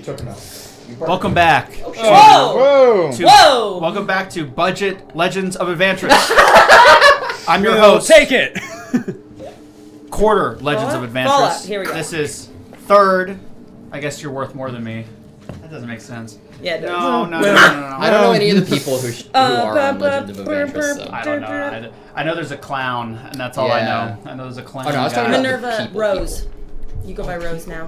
You took him out. Welcome back. Oh, Whoa! Welcome back to Budget Legends of Adventurous. I'm your host. Take it. Quarter Legends of Adventurous. Fallout. Here we go. This is third. I guess you're worth more than me. That doesn't make sense. Yeah, it does. No. I don't know any of the people who are on Legend of Adventurous. So. I don't know. I know there's a clown, and that's all I know. I know there's a clown. Oh, no, I was talking about Minerva people. Rose. You go by Rose now.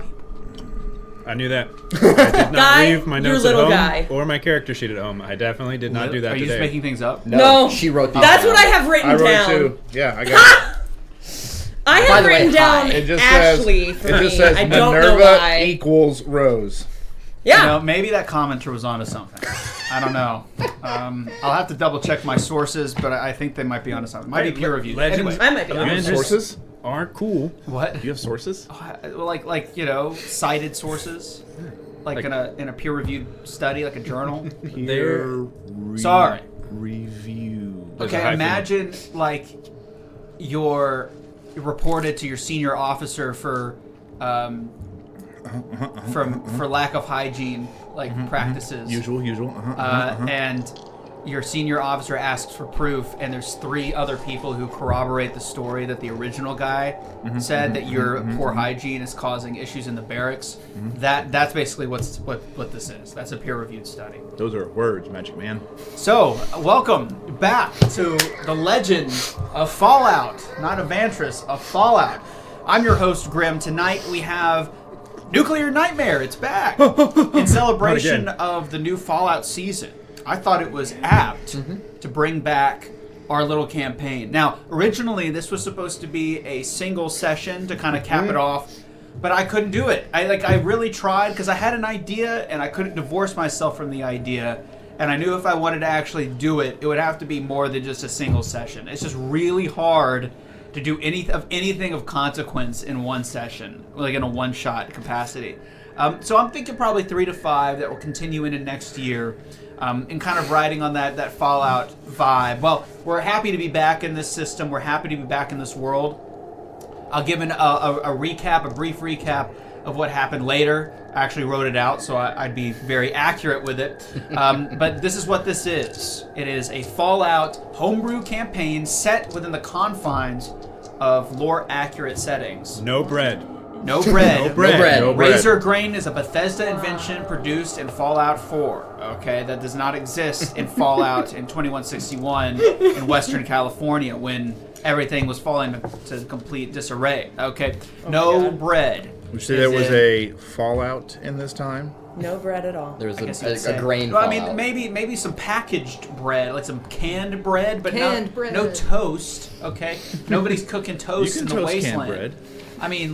I knew that. I did not Guy, leave my notes you at little home guy. or my character sheet at home. I definitely did not do that Are you today. just making things up? No. She wrote these That's down. what I have written I wrote down. too. Yeah, I got I By have the way, written down hi. it. It just Ashley says, for it me. just says I don't know Minerva why. equals Rose. Yeah. You know, maybe that commenter was onto something. I don't know. I'll have to double check my sources, but I think they might be onto something. Might be peer reviewed. Legends- Anyway, I might be You have honest. sources? Are cool. what? Do you have sources? Like cited sources, like in a peer reviewed study, like a journal. They're Sorry. Review. There's a Okay, hyphen. imagine like you're reported to your senior officer for lack of hygiene practices. Usual. And your senior officer asks for proof, and there's 3 other people who corroborate the story that the original guy said that your poor hygiene is causing issues in the barracks. That's basically what this is. That's a peer-reviewed study. Those are words, Magic Man. So, welcome back to the legend of Fallout, not Adventurous, of Fallout. I'm your host, Grim. Tonight we have Nuclear Nightmare. It's back in celebration of the new Fallout season. I thought it was apt to bring back our little campaign. Now, originally this was supposed to be a single session to kind of cap it off, but I couldn't do it. I really tried because I had an idea and I couldn't divorce myself from the idea. And I knew if I wanted to actually do it, it would have to be more than just a single session. It's just really hard to do anything of consequence in one session, like in a one-shot capacity. So I'm thinking probably 3 to 5 that will continue into next year. And kind of riding on that Fallout vibe. Well, we're happy to be back in this system. We're happy to be back in this world. I'll give a brief recap of what happened later. I actually wrote it out, so I'd be very accurate with it. But this is what this is. It is a Fallout homebrew campaign set within the confines of lore-accurate settings. No bread. No bread. No bread. No bread. Razor Grain is a Bethesda invention produced in Fallout 4. Okay, that does not exist in Fallout in 2161 in Western California when everything was falling to complete disarray. Okay, no bread. Would you say there was a Fallout in this time? No bread at all. There was I guess you could a say. grain Well, I fallout. mean, maybe some packaged bread, like some canned bread, but Canned bread. no toast. Okay, nobody's cooking toast You in can the toast wasteland. canned bread. I mean,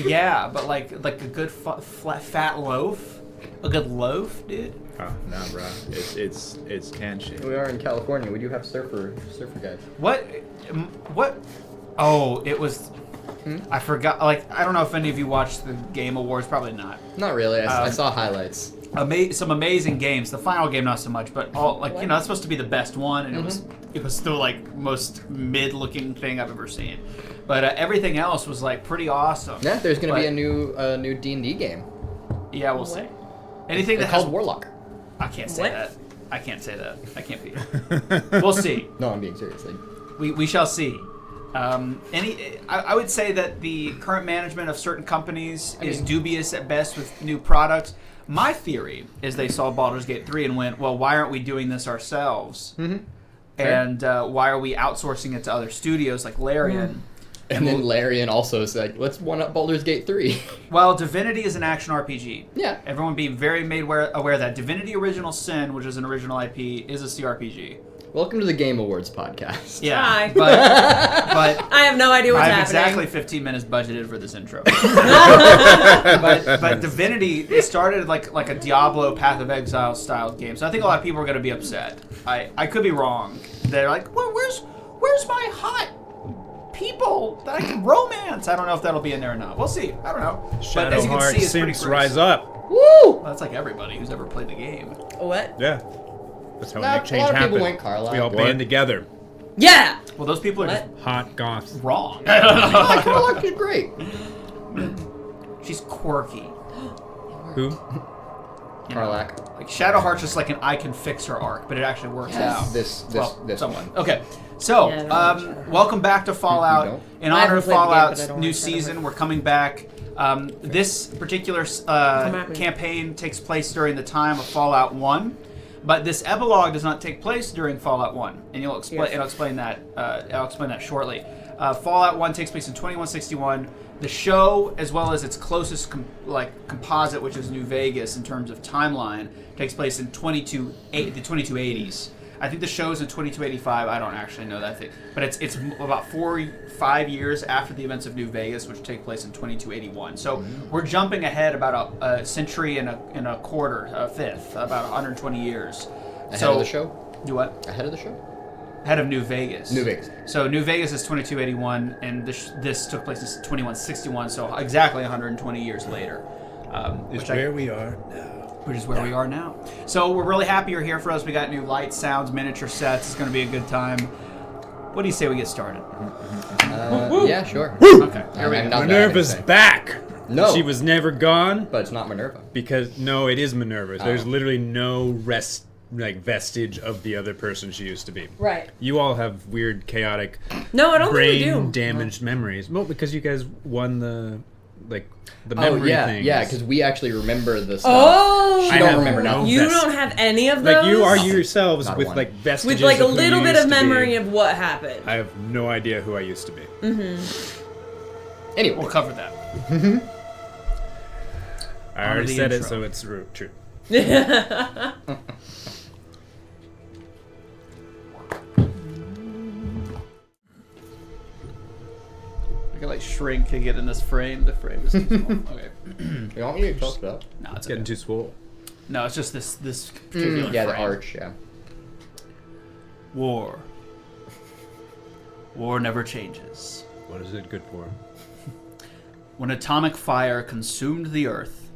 yeah, but like a good fat loaf, a good loaf, dude. Oh, nah, bro. It's canned shit. We are in California. We do have surfer guys. What? Oh, it was. I forgot. I don't know if any of you watched the Game Awards. Probably not. Not really. I saw highlights. Some amazing games. The final game, not so much, but all that's supposed to be the best one, and it was still most mid-looking thing I've ever seen. But everything else was pretty awesome. Yeah, there's gonna be a new D&D game. Yeah, we'll see. Anything It's that has called Warlock. I can't say What? that. I can't say that. I can't be. We'll see. No, I'm being serious. We shall see. I would say that the current management of certain companies is dubious at best with new products. My theory is they saw Baldur's Gate 3 and went, well, why aren't we doing this ourselves? And why are we outsourcing it to other studios like Larian? And then Larian also said, let's one-up Baldur's Gate 3. Well, Divinity is an action RPG. Yeah. Everyone being very made aware that Divinity Original Sin, which is an original IP, is a CRPG. Welcome to the Game Awards podcast. Yeah, Hi. but I have no idea what's I have happening. exactly 15 minutes budgeted for this intro. but Divinity, it started like a Diablo Path of Exile style game, so I think a lot of people are going to be upset. I could be wrong. They're like, well, where's my hot people that I can romance? I don't know if that'll be in there or not. We'll see. I don't know. But as you can see, it's pretty Simps crisp. rise up. Woo! Well, that's like everybody who's ever played the game. What? Yeah. That's how we Nah, make change a lot of happen. people went Carlisle. We all What? band together. Yeah! Well, those people are just What? Hot goths. wrong. I kind of liked it great. She's quirky. Who? You know, Karlach. like Shadowheart's just like an I can fix her arc, but it actually works out. This someone. one. Okay, so Yeah, I don't like Shadowheart. welcome back to Fallout. don't? In I honor of haven't played the game, but I Fallout's don't new like Shadowheart. season, we're coming back. This particular at me. campaign takes place during the time of Fallout 1, but this epilogue does not take place during Fallout 1, and I'll explain that. I'll explain that shortly. Fallout 1 takes place in 2161. The show, as well as its closest composite, which is New Vegas in terms of timeline, takes place in the 2280s. I think the show's in 2285. I don't actually know that thing, but it's about 4-5 years after the events of New Vegas, which take place in 2281. So we're jumping ahead about a century and a quarter, a fifth, about 120 years. Ahead of the show? Do what? Ahead of the show? Ahead of New Vegas. New Vegas. So New Vegas is 2281, and this took place in 2161. So exactly 120 years later. It's where we are now. Which is where we are now. So we're really happy you're here for us. We got new lights, sounds, miniature sets. It's going to be a good time. What do you say we get started? Yeah, sure. Okay, here we I'm go. not Minerva's that back. No. She was never gone But it's not Minerva. because no, it is Minerva. There's Oh. literally no vestige of the other person she used to be. Right. You all have weird, chaotic, No, I don't think we brain do. damaged memories. Well, because you guys won the Oh, memory yeah, things. yeah, because we actually remember the stuff. Oh, She don't remember now. You don't have any of those? Like you are yourselves Not with one. like vestiges with like a of who little you bit used of to be. memory of what happened. I have no idea who I used to be. Anyway, We'll cover that. I already the said it, intro. so it's true. I can like shrink to get in this frame. The frame is too small. Okay. you want me to get close up? No, it's It's getting okay. too swole. No, it's just this particular Yeah, the frame. arch, yeah. War. War never changes. What is it good for? When atomic fire consumed the earth,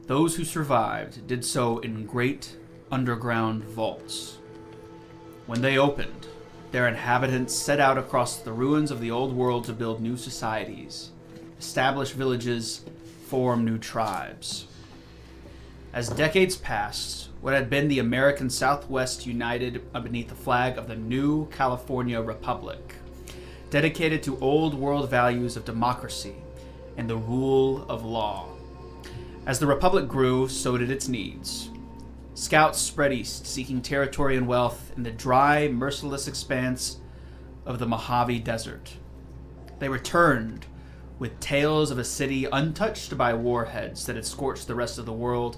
those who survived did so in great underground vaults. When they opened, their inhabitants set out across the ruins of the old world to build new societies, establish villages, form new tribes. As decades passed, what had been the American Southwest united beneath the flag of the new California Republic, dedicated to old world values of democracy and the rule of law. As the Republic grew, so did its needs. Scouts spread east, seeking territory and wealth in the dry, merciless expanse of the Mojave Desert. They returned with tales of a city untouched by warheads that had scorched the rest of the world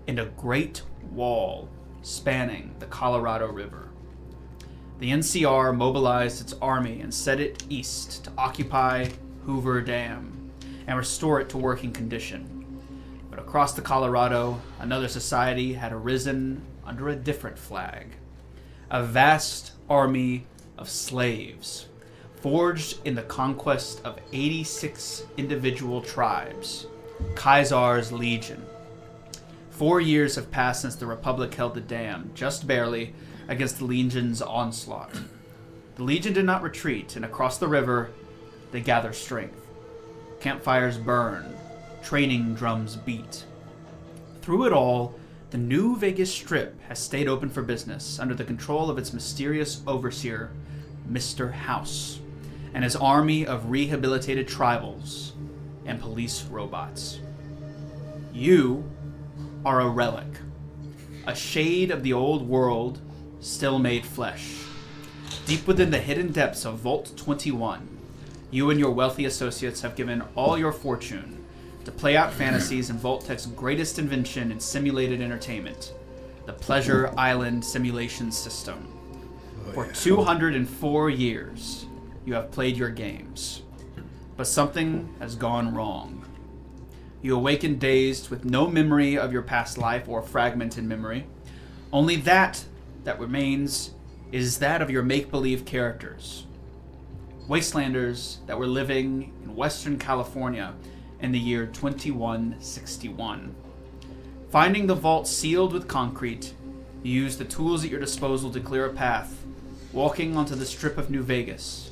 and a great wall spanning the Colorado River. The NCR mobilized its army and set it east to occupy Hoover Dam and restore it to working condition. But across the Colorado, another society had arisen under a different flag. A vast army of slaves, forged in the conquest of 86 individual tribes, Caesar's Legion. 4 years have passed since the Republic held the dam, just barely, against the Legion's onslaught. The Legion did not retreat, and across the river, they gather strength. Campfires burn, training drums beat. Through it all, the New Vegas Strip has stayed open for business under the control of its mysterious overseer, Mr. House, and his army of rehabilitated tribals and police robots. You are a relic, a shade of the old world still made flesh. Deep within the hidden depths of Vault 21, you and your wealthy associates have given all your fortune to play out fantasies in Vault-Tech's greatest invention in simulated entertainment, the Pleasure Island Simulation System. For 204 years, you have played your games, but something has gone wrong. You awaken dazed with no memory of your past life or fragmented memory. Only that remains is that of your make-believe characters. Wastelanders that were living in Western California in the year 2161. Finding the vault sealed with concrete, you use the tools at your disposal to clear a path, walking onto the strip of New Vegas.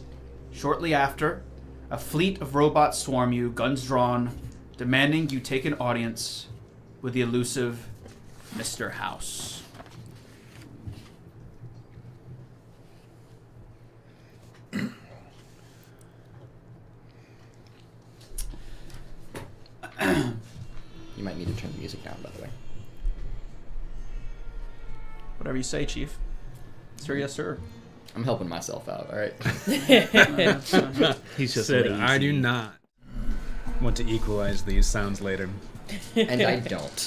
Shortly after, a fleet of robots swarm you, guns drawn, demanding you take an audience with the elusive Mr. House. You might need to turn the music down, by the way. Whatever you say, Chief. Sir, yes, sir. I'm helping myself out, all right? He's just Said, lazy. I do not want to equalize these sounds later. And I don't.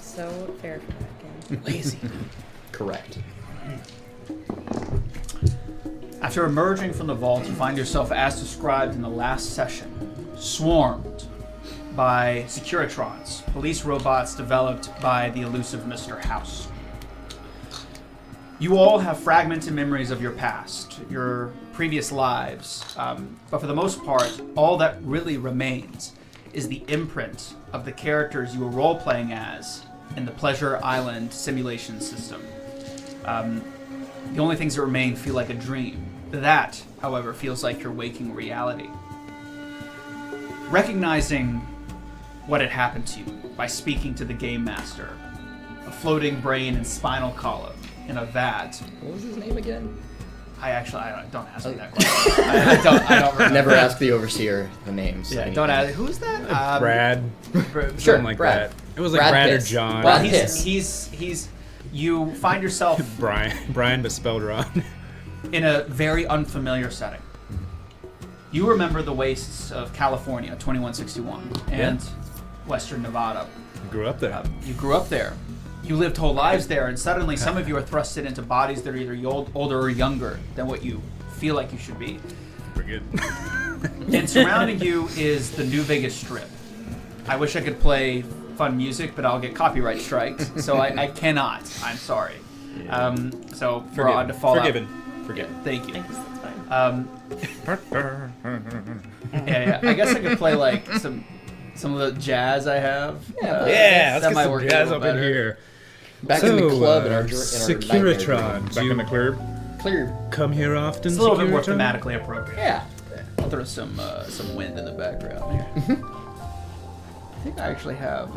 So fair for that game. Lazy. Correct. After emerging from the vault, you find yourself, as described in the last session, swarmed by Securitrons, police robots developed by the elusive Mr. House. You all have fragmented memories of your past, your previous lives, but for the most part, all that really remains is the imprint of the characters you were role-playing as in the Pleasure Island simulation system. The only things that remain feel like a dream. That, however, feels like your waking reality. Recognizing what had happened to you by speaking to the Game Master, a floating brain and spinal column in a vat. What was his name again? I don't ask me that question. I don't remember. Never ask the overseer the names. Yeah, don't ask. Who's that? Brad. Sure, Something like Brad. that. It was like Brad Brad or Pitt. John. Well, Brad Pitt. he's. You find yourself Brian, but spelled wrong. in a very unfamiliar setting. You remember the wastes of California, 2161, and Western Nevada. Grew up there. You grew up there. You lived whole lives there, and suddenly some of you are thrusted into bodies that are either older or younger than what you feel like you should be. Pretty good. And surrounding you is the New Vegas Strip. I wish I could play fun music, but I'll get copyright strikes, so I cannot. I'm sorry. So we're on to Fallout. Forgiven. Thank you. Thanks, that's fine. Yeah. I guess I could play like some of the jazz I have. Yeah, let's that get might some work a jazz little up in better. here. Back in the club in our Securitron. Back Do in the you clear. Clear. come here often? It's a little bit more Securitron? thematically appropriate. Yeah. I'll throw some wind in the background here. I think I actually have.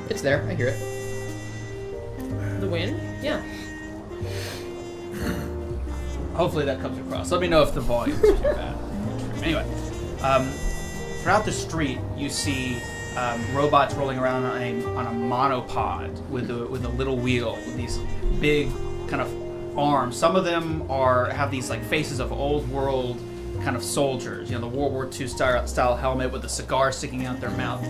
It's there. I hear it. The wind? Yeah. Hopefully that comes across. Let me know if the volume is too bad. Anyway, throughout the street you see robots rolling around on a monopod with a little wheel with these big kind of arms. Some of them have these like faces of old world kind of soldiers. You know, the World War II style helmet with a cigar sticking out their mouth.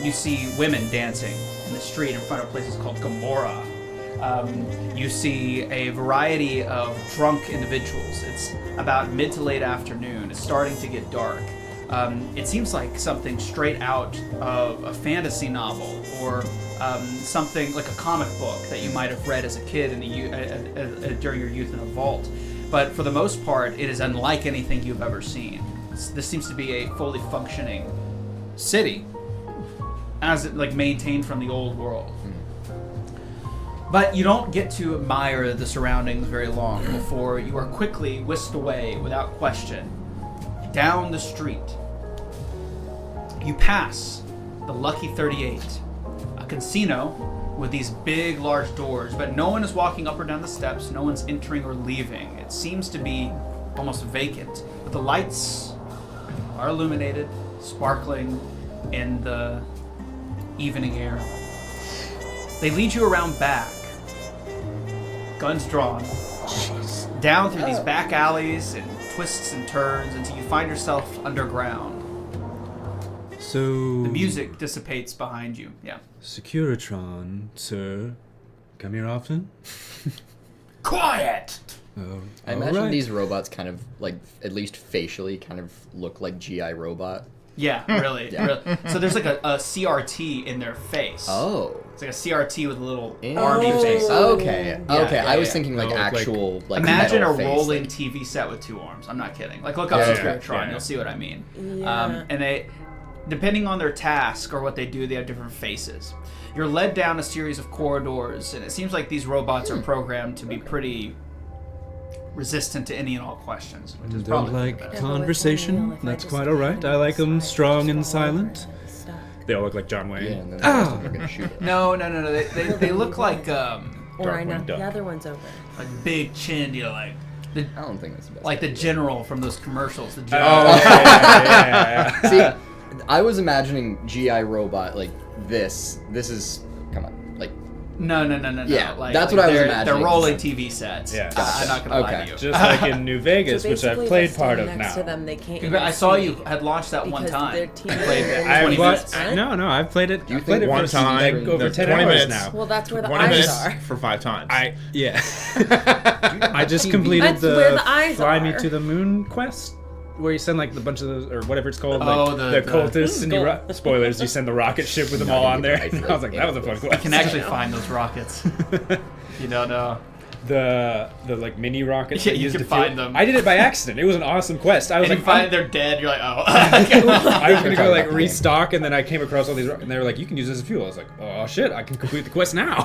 You see women dancing in the street in front of places called Gomorrah. You see a variety of drunk individuals. It's about mid to late afternoon. It's starting to get dark. It seems like something straight out of a fantasy novel or something like a comic book that you might have read as a kid during your youth in a vault. But for the most part, it is unlike anything you've ever seen. This seems to be a fully functioning city, as it like maintained from the old world. But you don't get to admire the surroundings very long before you are quickly whisked away without question down the street. You pass the Lucky 38, a casino with these big, large doors, but no one is walking up or down the steps, no one's entering or leaving. It seems to be almost vacant, but the lights are illuminated, sparkling in the evening air. They lead you around back, guns drawn, down through these back alleys and twists and turns until you find yourself underground. So The music dissipates behind you. Yeah. Securitron, sir, come here often? Quiet! Oh, I imagine alright. these robots kind of like, at least facially, kind of look like GI Robot. Yeah, really. Yeah. really. So there's like a CRT in their face. Oh. It's like a CRT with a little army Interesting. face. Okay. Yeah, Okay. yeah, I was yeah. thinking like Oh, like- actual like Imagine a metal face, rolling like- TV set with two arms. I'm not kidding. Like look up Yeah, Securitron, yeah. you'll see what I mean. Yeah. And they, depending on their task or what they do, they have different faces. You're led down a series of corridors, and it seems like these robots are programmed to be pretty resistant to any and all questions. Which is Don't probably for like the best. conversation. That's quite all right. I like them strong and silent. They all look like John Yeah, Wayne. and then the rest of them are gonna shoot it. No. They look like Or I knocked Duck. the other ones over. like big chin, like I don't think that's the best. the idea. general from those commercials. The Oh, general. yeah. See, I was imagining GI robot like this. This is come on, like No. Yeah, that's what I was they're imagining. rolling TV sets. Yeah. I'm not gonna lie Okay. to you. Just like in New Vegas, So which I've basically, played if I part stand of next now. to them, they can't I even saw see you had launched that one because time. their TV You played is that 20 minutes. No, I've played it. Do you I've played think it one for time, like over there's 10 20 hours minutes. now. Well, that's where the 20 eyes minutes are. for 5 times. Yeah. I just completed That's where the eyes Fly Me are. to the Moon quest, where you send like the bunch of those, or whatever it's called, Oh, like the- the cultists, and you Cool. spoilers. You send the rocket ship with them No, all you on need to there. And I was like, isolate that was a fun it. quest. You can actually find those rockets. You don't know. the like mini rockets Yeah, that you used can to fuel- find them. I did it by accident. It was an awesome quest. I was And you like, find they're dead. You're like, oh. I was gonna go like Talking about restock, and then I came across all these, and they were like, "You can use this as fuel." I was like, "Oh shit, I can complete the quest now."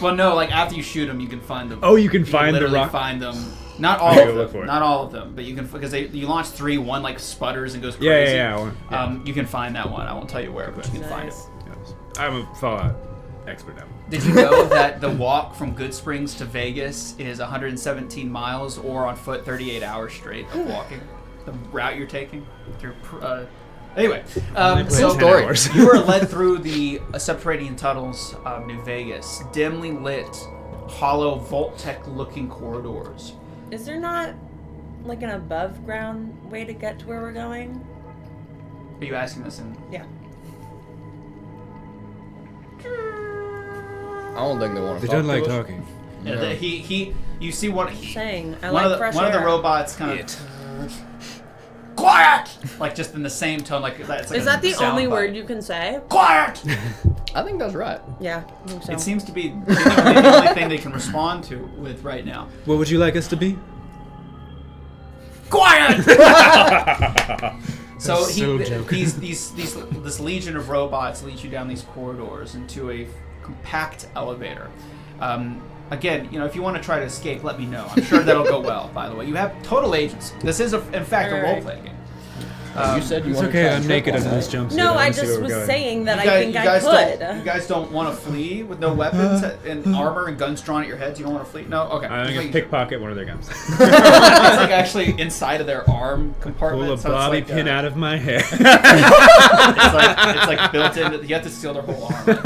Well, no, like after you shoot them, you can find them. Oh, you can find the literally rock- find them. Not all I'll of go look them. for it. Not all of them, but you can because you launch 3. One like sputters and goes Yeah, crazy. yeah. You can find that one. I won't tell you where, but you can find it. Nice. I'm a Fallout expert now. Did you know that the walk from Good Springs to Vegas is 117 miles, or on foot 38 hours straight of walking? The route you're taking. Anyway, so Cool story. you were led through the subterranean tunnels of New Vegas, dimly lit, hollow, Vault-Tec-looking corridors. Is there not like an above ground way to get to where we're going? Are you asking this in? Yeah. I don't think they want to. They don't like talking. Yeah, you see one. Saying I One like of fresh the air. robots kind of quiet, like just in the same tone, like that's. Like Is a that the sound only bite. word you can say? Quiet. I think that's right. Yeah, I think so. It seems to be the only thing they can respond to with right now. What would you like us to be? Quiet. So That's so joking. this legion of robots leads you down these corridors into a compact elevator. Again, if you want to try to escape, let me know. I'm sure that'll go well. By the way, you have total agency. This is, in fact, a Alright. role-playing game. You said you It's wanted okay. to try I'm and naked trip under one, this right? jumpsuit. No, I wanna see just where we're was going. saying that You I think I guys could. you guys don't want to flee with no weapons and armor and guns drawn at your heads. You don't want to flee. No, okay. I'm Just gonna making sure. pickpocket one of their guns. It's like actually inside of their arm compartment. Pull a so it's bobby like, pin out of my hair. It's like built into. You have to steal their whole arm.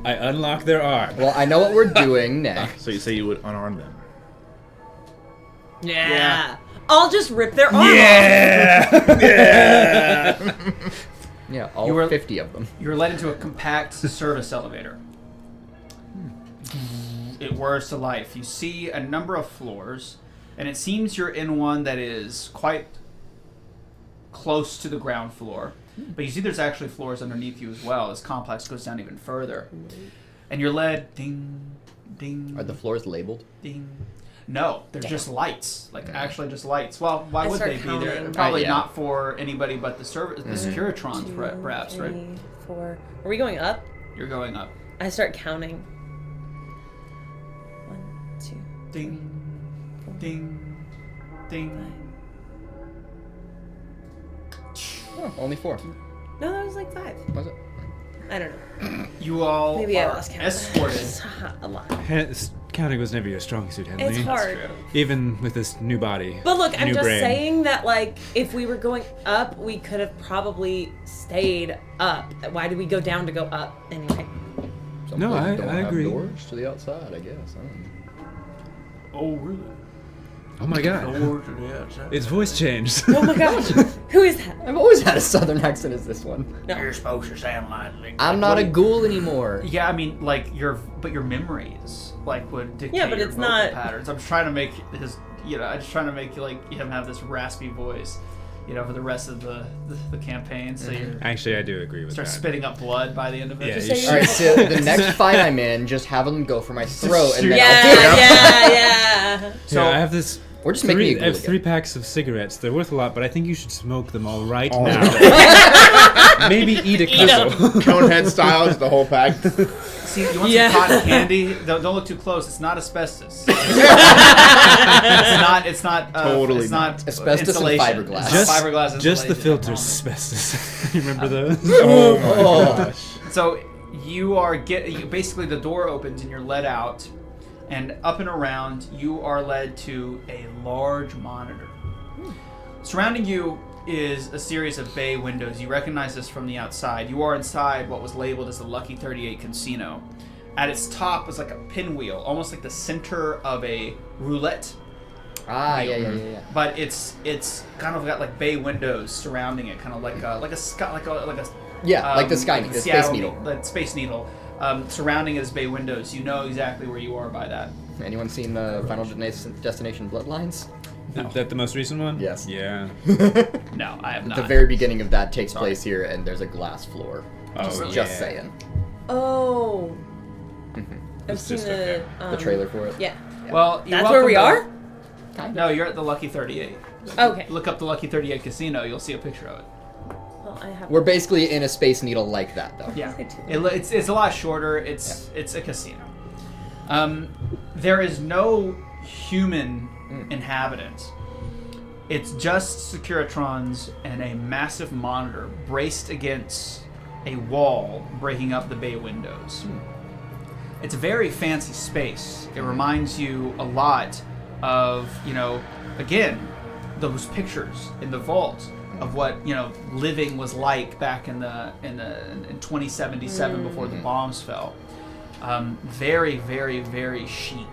I unlock their arm. Well, I know what we're doing next. So you say you would unarm them? Yeah. I'll just rip their arm off. Yeah. Yeah, all You were- 50 of them. You're led into a compact service elevator. It whirs to life. You see a number of floors, and it seems you're in one that is quite close to the ground floor. But you see there's actually floors underneath you as well. This complex goes down even further. And you're led ding, ding, Are the floors labeled? ding. No, they're just lights. Like actually just lights. Well, why I would start they be? They're counting. probably Yeah. not for anybody but the service, the Securitrons, 2, perhaps, right? 3, 4. Are we going up? You're going up. I start counting. 1, 2, Ding, ding, ding. Oh, only 4. No, that was like 5. Was it? I don't know. You all Maybe I are lost count. escorted. A lot. Counting was never your strong suit, Henley. It's hard. Even with this new body. But look, I'm new just brain. saying that, like, if we were going up, we could have probably stayed up. Why did we go down to go up anyway? Some No, places I don't have agree. doors to the outside, I guess. I don't know. Oh, really? Oh my god. Doors to the outside. Its voice changed. Oh my gosh. Who is that? I've always had a southern accent as this one. You're supposed to sound like. I'm not a ghoul anymore. Yeah, I mean, like your memories like would dictate Yeah, but your it's vocal not- patterns. I'm just trying to make his, I'm just trying to make him have this raspy voice, for the rest of the campaign. So you Actually, I do agree with start that. spitting up blood by the end of it. Yeah, Just you say should. All right, so the next fight I'm in, just have them go for my throat, and then shoot. I'll do it. Yeah, yeah, yeah. So yeah, I have this Or just make me a I have ghoul 3 again. packs of cigarettes. They're worth a lot, but I think you should smoke them all right Oh, now. Maybe eat a couple. Conehead style is the whole pack. See, you want Yeah. some cotton candy? Don't look too close. It's not asbestos. It's not. Totally It's not Asbestos and insulation. fiberglass. It's not fiberglass. Just the insulation, I filters, promise. asbestos. You remember those? Oh my gosh. So basically the door opens and you're led out, and up and around you are led to a large monitor. Surrounding you is a series of bay windows. You recognize this from the outside. You are inside what was labeled as the Lucky 38 Casino. At its top is like a pinwheel, almost like the center of a roulette. Ah, yeah. But it's kind of got like bay windows surrounding it, kind of like a Yeah, like the Sky like the Space Seattle Needle. the Space Needle. Surrounding it is bay windows. You know exactly where you are by that. Anyone seen Final Destination Bloodlines? Is that the most recent one? Yes. Yeah. No, I have not. The very beginning of that takes place here, and there's a glass floor. Oh, Just yeah. saying. Oh. I've It's seen just the. The trailer for it. Yeah. Well, you're That's where we welcome are? to- No, you're at the Lucky 38. Okay. Look up the Lucky 38 Casino. You'll see a picture of it. Well, I have. We're basically in a Space Needle like that, though. Yeah, I do. it's a lot shorter. It's a casino. There is no human inhabitants. It's just Securitrons and a massive monitor braced against a wall, breaking up the bay windows. It's a very fancy space. It reminds you a lot of, again, those pictures in the vault of what living was like back in 2077 before the bombs fell. Very, very, very chic.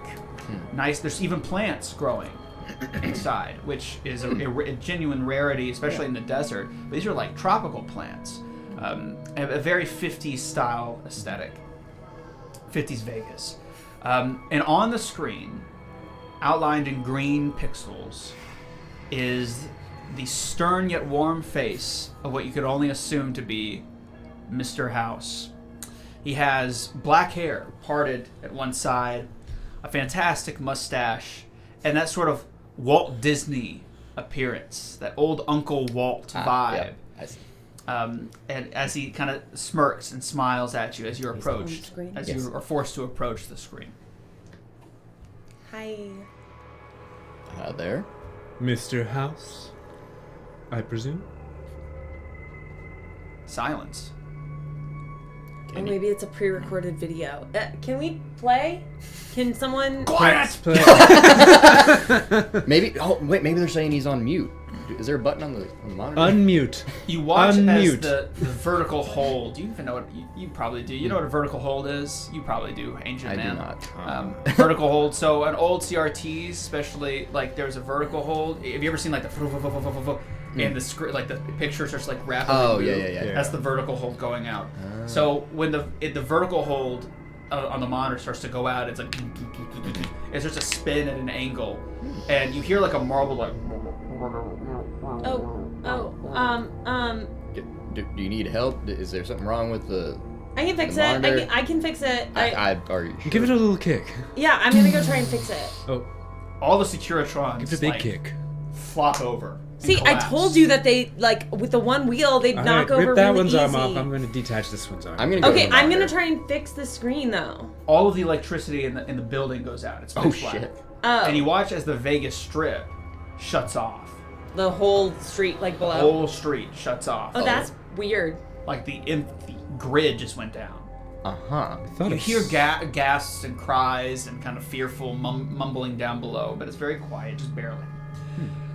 Nice. There's even plants growing inside, which is a genuine rarity, especially in the desert. But these are like tropical plants. A very 50s style aesthetic. 50s Vegas. And on the screen, outlined in green pixels, is the stern yet warm face of what you could only assume to be Mr. House. He has black hair parted at one side, a fantastic mustache, and that sort of Walt Disney appearance, that old Uncle Walt vibe. Yep, I see. And as he kind of smirks and smiles at you as you approach, screen? as Yes. you are forced to approach the screen. Hi. There. Mr. House, I presume? Silence. Or maybe it's a pre-recorded video. Can we play? Can someone? Quiet! Maybe. Oh, wait. Maybe they're saying he's on mute. Is there a button on the monitor? Unmute. You watch Unmute. as the vertical hold. Do you even know what you probably do? You know what a vertical hold is? You probably do, ancient I do man. not. Vertical hold. So on old CRTs, especially, like there's a vertical hold. Have you ever seen like the and the script, like the picture starts like rapidly? Oh, move? yeah. That's the vertical hold going out. So when the vertical hold on the monitor starts to go out, it's like it starts to spin at an angle, and you hear like a marble like. Do you need help? Is there something wrong with the? I can fix The it. monitor? I can fix it. Are you sure? Give it a little kick. Yeah, I'm gonna go try and fix it. Oh, All the Securitrons give it a big like, kick. flop over. and See, I collapse. told you that they with the one wheel they'd All knock right, over rip that really one's easy. arm off. I'm going to detach this one's arm. I'm gonna go. Okay, to the I'm gonna monitor. try and fix the screen though. All of the electricity in the building goes out. It's pitch Oh black. shit! Oh, And you watch as the Vegas Strip shuts off. the whole street like The below. whole street shuts off. Oh, that's weird. Like the grid just went down. Uh-huh. Thought You it hear was- gasps and cries and kind of fearful mumbling down below, but it's very quiet, just barely.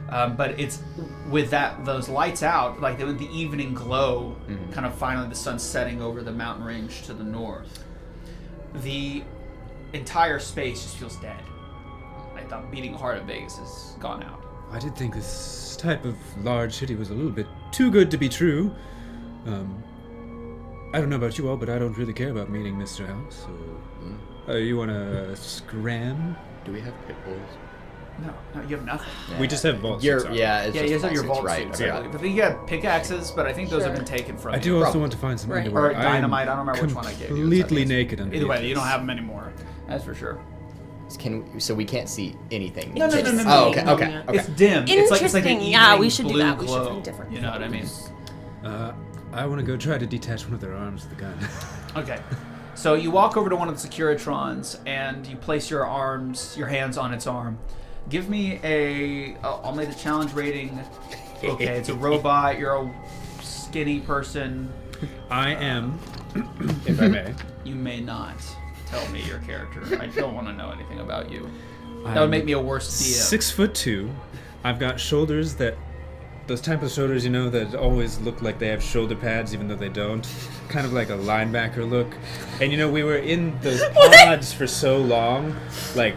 But it's with those lights out, like with the evening glow, kind of finally the sun setting over the mountain range to the north. The entire space just feels dead. Like the beating heart of Vegas has gone out. I did think this type of large city was a little bit too good to be true. I don't know about you all, but I don't really care about meeting Mr. House. So, you want to scram? Do we have pit bulls? No, you have nothing. We just have vault You're, suits on. yeah, it's Yeah, just you guys have your vault vault suits, suits, right? yeah. I forgot. But you got pickaxes, but I think those have Sure. been taken from I you. do also Probably. want to find some Right. underwear. Or dynamite, I don't remember which one I gave you. Completely naked under Either way, you don't have them anymore. That's for sure. So we can't see anything. No. Oh, okay. It's dim. It's like an Interesting. evening Yeah, we should do blue that. We should glow. find different You know what I mean? I want to go try to detach one of their arms with the gun. Okay. So you walk over to one of the Securitrons and you place your hands on its arm. Give me I'll make the challenge rating. Okay, it's a robot. You're a skinny person. I am, if I may. You may not tell me your character. I don't want to know anything about you. That would make me a worse DM. 6'2". I've got shoulders those type of shoulders, that always look like they have shoulder pads even though they don't. Kind of like a linebacker look. And we were in those pods for so long. Like,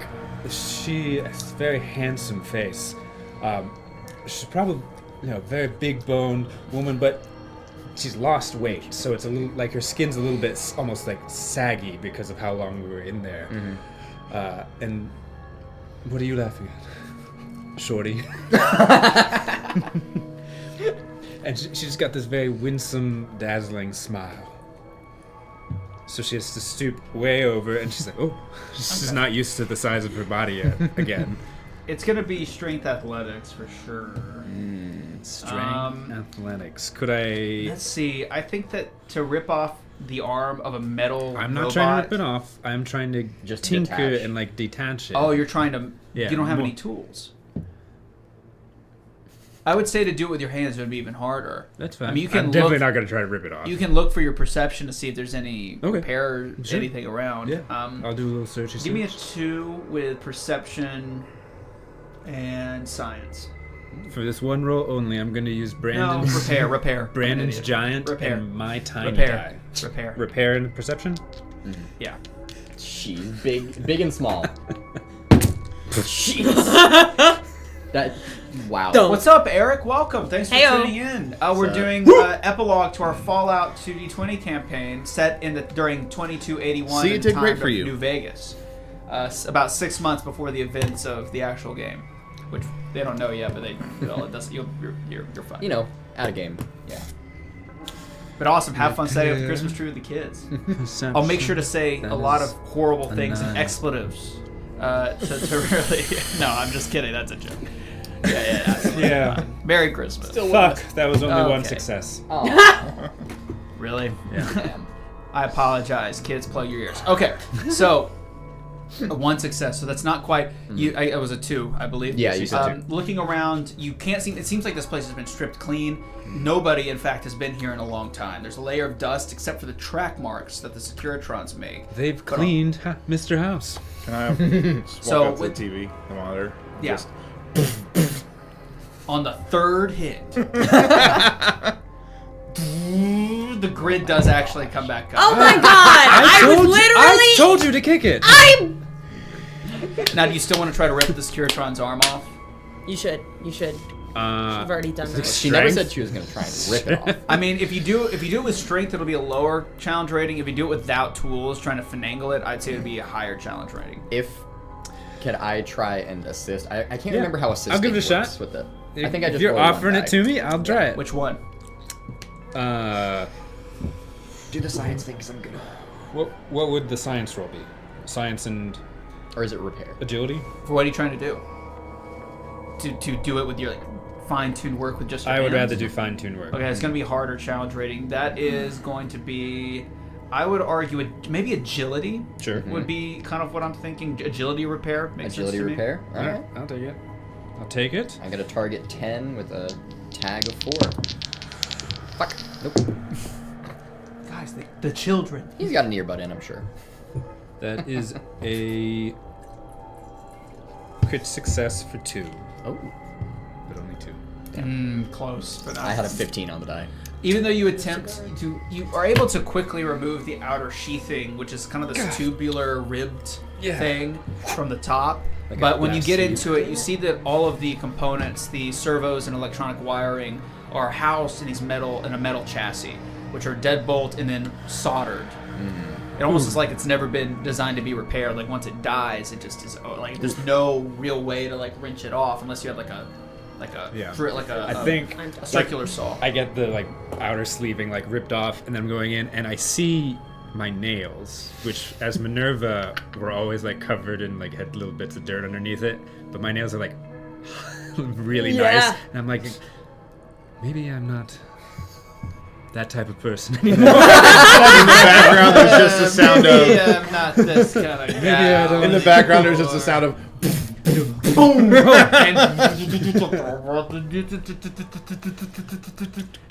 she has a very handsome face. She's probably, very big boned woman, but she's lost weight. So it's a little, like her skin's a little bit almost like saggy because of how long we were in there. Mm-hmm. And what are you laughing at? Shorty. And she's got this very winsome, dazzling smile. So she has to stoop way over, and she's like, oh, she's not used to the size of her body yet, again. It's going to be strength athletics for sure. Strength athletics. Could I... Let's see. I think that to rip off the arm of a metal I'm not robot, trying to rip it off. I'm trying to Just tinker detach. and, detach it. Oh, you're trying to... Yeah, you don't have more- any tools. I would say to do it with your hands would be even harder. That's fine. I mean, you can I'm definitely look, not going to try to rip it off. You can look for your perception to see if there's any Okay. repair or Sure. anything around. Yeah, I'll do a little searchy Give me a search. 2 with perception and science. For this one roll only, I'm going to use No, Brandon's... repair. Brandon's I'm an idiot. giant Repair. and my tiny Repair. die. Repair. Repair and perception? Yeah. She's big and small. Jeez. That. Wow. Don't. What's up, Eric? Welcome. Thanks for Heyo. tuning in. We're doing epilogue to our Fallout 2D20 campaign set during 2281 See, it in did time great of for you. New Vegas. About 6 months before the events of the actual game, which they don't know yet, but it does. You're fine. Out of game. Yeah. But awesome. Have fun setting up the Christmas tree with the kids. I'll make sure to say a lot of horrible things and expletives to really. No, I'm just kidding. That's a joke. Yeah. Yeah. Merry Christmas. Fuck, that was only one Okay. success. Oh. Really? Yeah. I apologize. Kids, plug your ears. Okay, so one success. So that's not quite. It was a 2, I believe. Yeah, you said 2. Looking around, you can't see. It seems like this place has been stripped clean. Nobody, in fact, has been here in a long time. There's a layer of dust, except for the track marks that the Securitrons make. They've cleaned Mr. House. Can I walk So up to with- the TV, the monitor? Yeah. Just, On the third hit, the grid does actually come back up. Oh my god! I was I told you to kick it. Now, do you still want to try to rip the Securitron's arm off? You should. I've already done that. She never said she was going to try and rip it off. I mean, if you do it with strength, it'll be a lower challenge rating. If you do it without tools, trying to finagle it, I'd say it'd be a higher challenge rating. Can I try and assist? I can't remember how assisting I'll give it a works shot. with it. I think I just If you're rolled one offering it die. to me, I'll try it. Which one? Do the science thing because I'm good. What would the science roll be? Science and Or is it repair? agility? For what are you trying to do? To do it with your fine-tuned work with just your I would hands? rather do fine-tuned work. Okay, it's going to be a harder challenge rating. That is going to be, I would argue, maybe agility Sure. would be kind of what I'm thinking. Agility repair makes Agility sense to me. repair? All right, I'll take it. I'll take it. I'm going to target 10 with a tag of 4. Fuck. Nope. Guys, the children. He's got an earbud in, I'm sure. That is a crit success for 2, Oh. but only 2. Close, but not. I had a 15 on the die. Even though you attempt to, you are able to quickly remove the outer sheathing, which is kind of this tubular ribbed thing from the top. Like But a when you glass get seed. into it, you see that all of the components, the servos and electronic wiring, are housed in a metal chassis, which are deadbolt and then soldered. It almost is like it's never been designed to be repaired. Like once it dies, it just is like there's no real way to like wrench it off unless you have I think a circular saw. I get the outer sleeving ripped off, and then I'm going in, and I see my nails, which as Minerva were always like covered in like had little bits of dirt underneath it, but my nails are like really nice, and I'm like, maybe I'm not that type of person anymore. In the background, there's just the sound of. Maybe I'm not this kind of guy. Maybe I don't- In the background, there's just the sound of.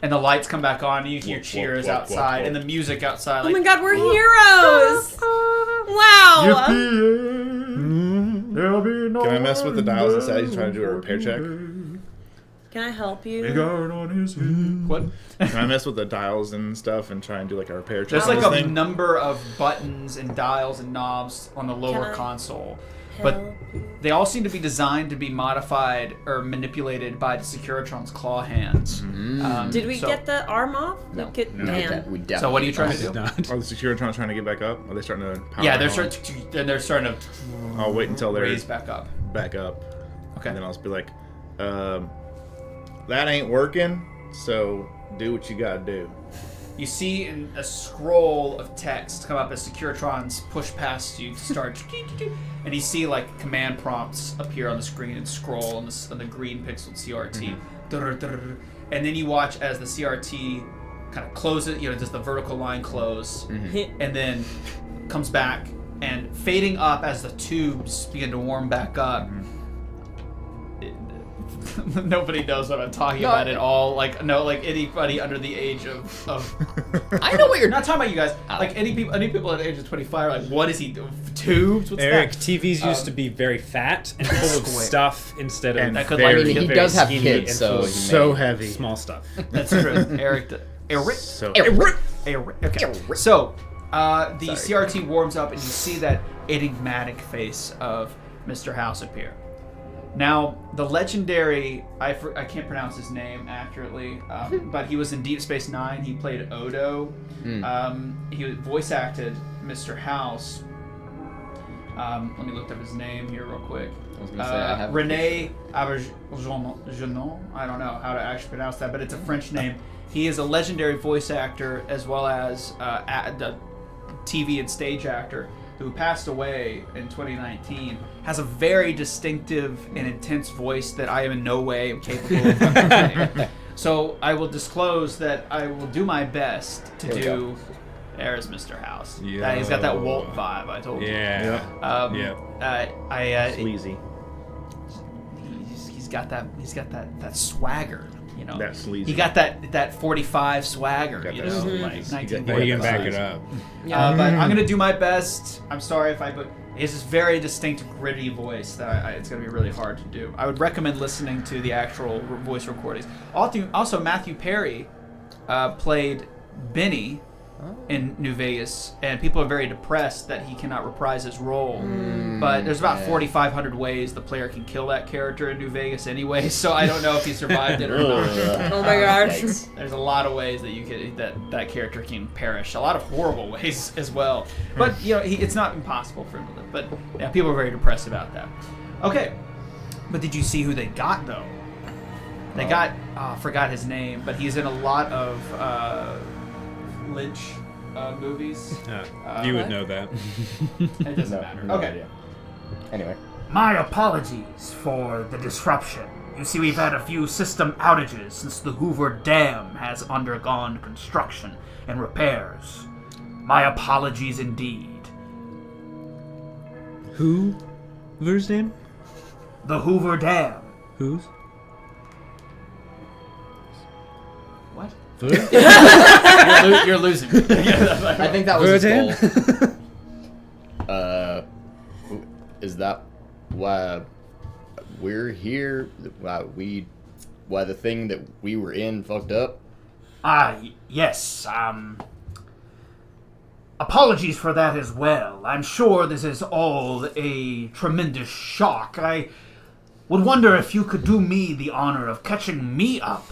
And the lights come back on, and you hear Whoop, cheers whoop, whoop, outside, whoop. and the music outside. Oh Like, my god, we're heroes! Wow! Can I mess with the dials inside? He's trying to do a repair check. Can I help you? what? Can I mess with the dials and stuff and try and do like a repair check? There's on like this a thing? number of buttons and dials and knobs on the lower Can I console, but Help. they all seem to be designed to be modified or manipulated by the Securitron's claw hands. Did we so- get the arm off? No. Get, No, man. we definitely So what are you trying to Did do? not. Are the Securitron trying to get back up? Are they starting to power Yeah, back they're on? starting to I'll wait until they're raise back up. back up. Okay. And then I'll just be like, that ain't working, so do what you gotta do. You see a scroll of text come up as Securitrons push past you to start, and you see like command prompts appear on the screen and scroll on the green pixeled CRT. And then you watch as the CRT kind of closes, does the vertical line close, and then comes back and fading up as the tubes begin to warm back up. Nobody knows what I'm talking about at all. Like anybody under the age of I know what you're not talking about. You guys, like any people at the age of 25 are like, what is he doing? Tubes? What's Eric, that? TVs used to be very fat and full of Square. stuff instead of And that could, very, like, I mean, he very does have skinny kids, and so full of he So may- heavy. small stuff. That's true. Eric. So Okay. So the CRT warms up, and you see that enigmatic face of Mr. House appear. Now, the legendary, I can't pronounce his name accurately, but he was in Deep Space Nine. He played Odo. He voice acted Mr. House. Let me look up his name here real quick. I was gonna say, I have René Auberjonois. I don't know how to actually pronounce that, but it's a French name. He is a legendary voice actor as well as a TV and stage actor who passed away in 2019. Has a very distinctive and intense voice that I am in no way am capable of imitating. So I will disclose that I will do my best to Here we do. There's Mr. House. Yo. He's got that Walt vibe. I told you. Yeah. sleazy. He's got that swagger, That sleazy. He got that 45 swagger, Got you that know, sleazy. like He got- 19. Well, you can back Sleazy. it up. But I'm gonna do my best. I'm sorry if but it's this very distinct, gritty voice that it's gonna be really hard to do. I would recommend listening to the actual voice recordings. Also, Matthew Perry played Benny in New Vegas, and people are very depressed that he cannot reprise his role. But there's about 4,500 ways the player can kill that character in New Vegas anyway, so I don't know if he survived it or not. Oh my gosh. There's a lot of ways that you could that character can perish. A lot of horrible ways as well. But it's not impossible for him to live. But yeah, people are very depressed about that. Okay, but did you see who they got though? They got I forgot his name, but he's in a lot of Lynch movies. You what? would know that. It doesn't matter. no Okay. idea. Anyway. My apologies for the disruption. You see, we've had a few system outages since the Hoover Dam has undergone construction and repairs. My apologies indeed. Who? Who's name? The Hoover Dam. Who's? What? Who? You're losing. I think that was his Virgin? goal. Is that why we're here? Why the thing that we were in fucked up? Yes, apologies for that as well. I'm sure this is all a tremendous shock. I would wonder if you could do me the honor of catching me up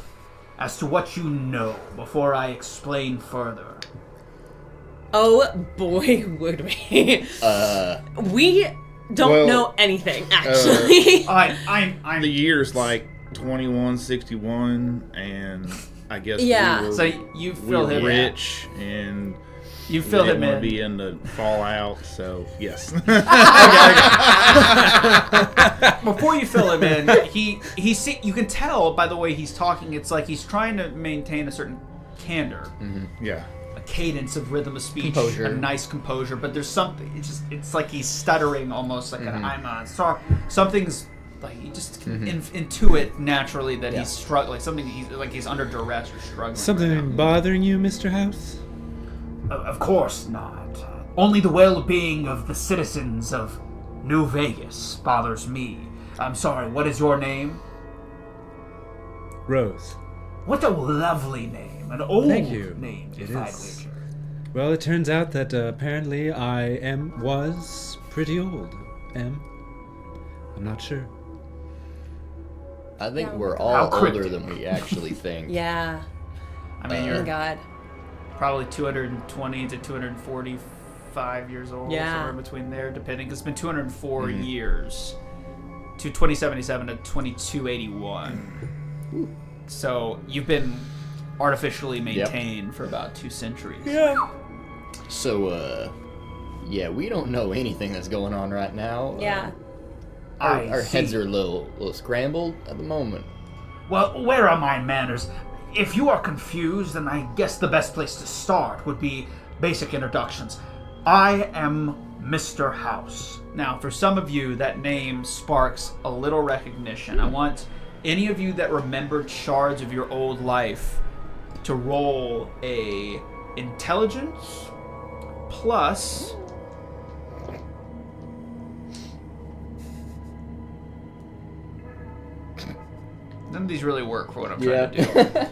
as to what you know before I explain further. Oh boy, would we. We don't Well, know anything, actually. I'm The year's like 2161, and I guess Yeah. we were, So you we feel were him. rich, and You We fill didn't him want to in. be in the fallout, so yes. Before you fill him in, you can tell by the way he's talking, it's like he's trying to maintain a certain candor, Yeah. a cadence of rhythm of speech, Composure. a nice composure. But there's something. It's like he's stuttering almost, like an I'm sorry. Something's like you just can intuit naturally that he's struggling. Something he's under duress or struggling. Something right now. bothering you, Mr. House? Of course not. Only the well-being of the citizens of New Vegas bothers me. I'm sorry, what is your name? Rose. What a lovely name. An old Thank you. name, It if I is. wager. Well, it turns out that apparently I was pretty old. I'm not sure. I think Yeah. we're How all older cryptic. than we actually think. Yeah. I mean, Oh you're my God. probably 220 to 245 years old, Yeah. somewhere in between there, depending. It's been 204 years, to 2077 to 2281. So you've been artificially maintained for about 2 centuries. Yeah. So, yeah, we don't know anything that's going on right now. Yeah. Our I see. heads are a little scrambled at the moment. Well, where are my manners? If you are confused, then I guess the best place to start would be basic introductions. I am Mr. House. Now, for some of you, that name sparks a little recognition. I want any of you that remembered shards of your old life to roll a intelligence plus. None of these really work for what I'm trying to do.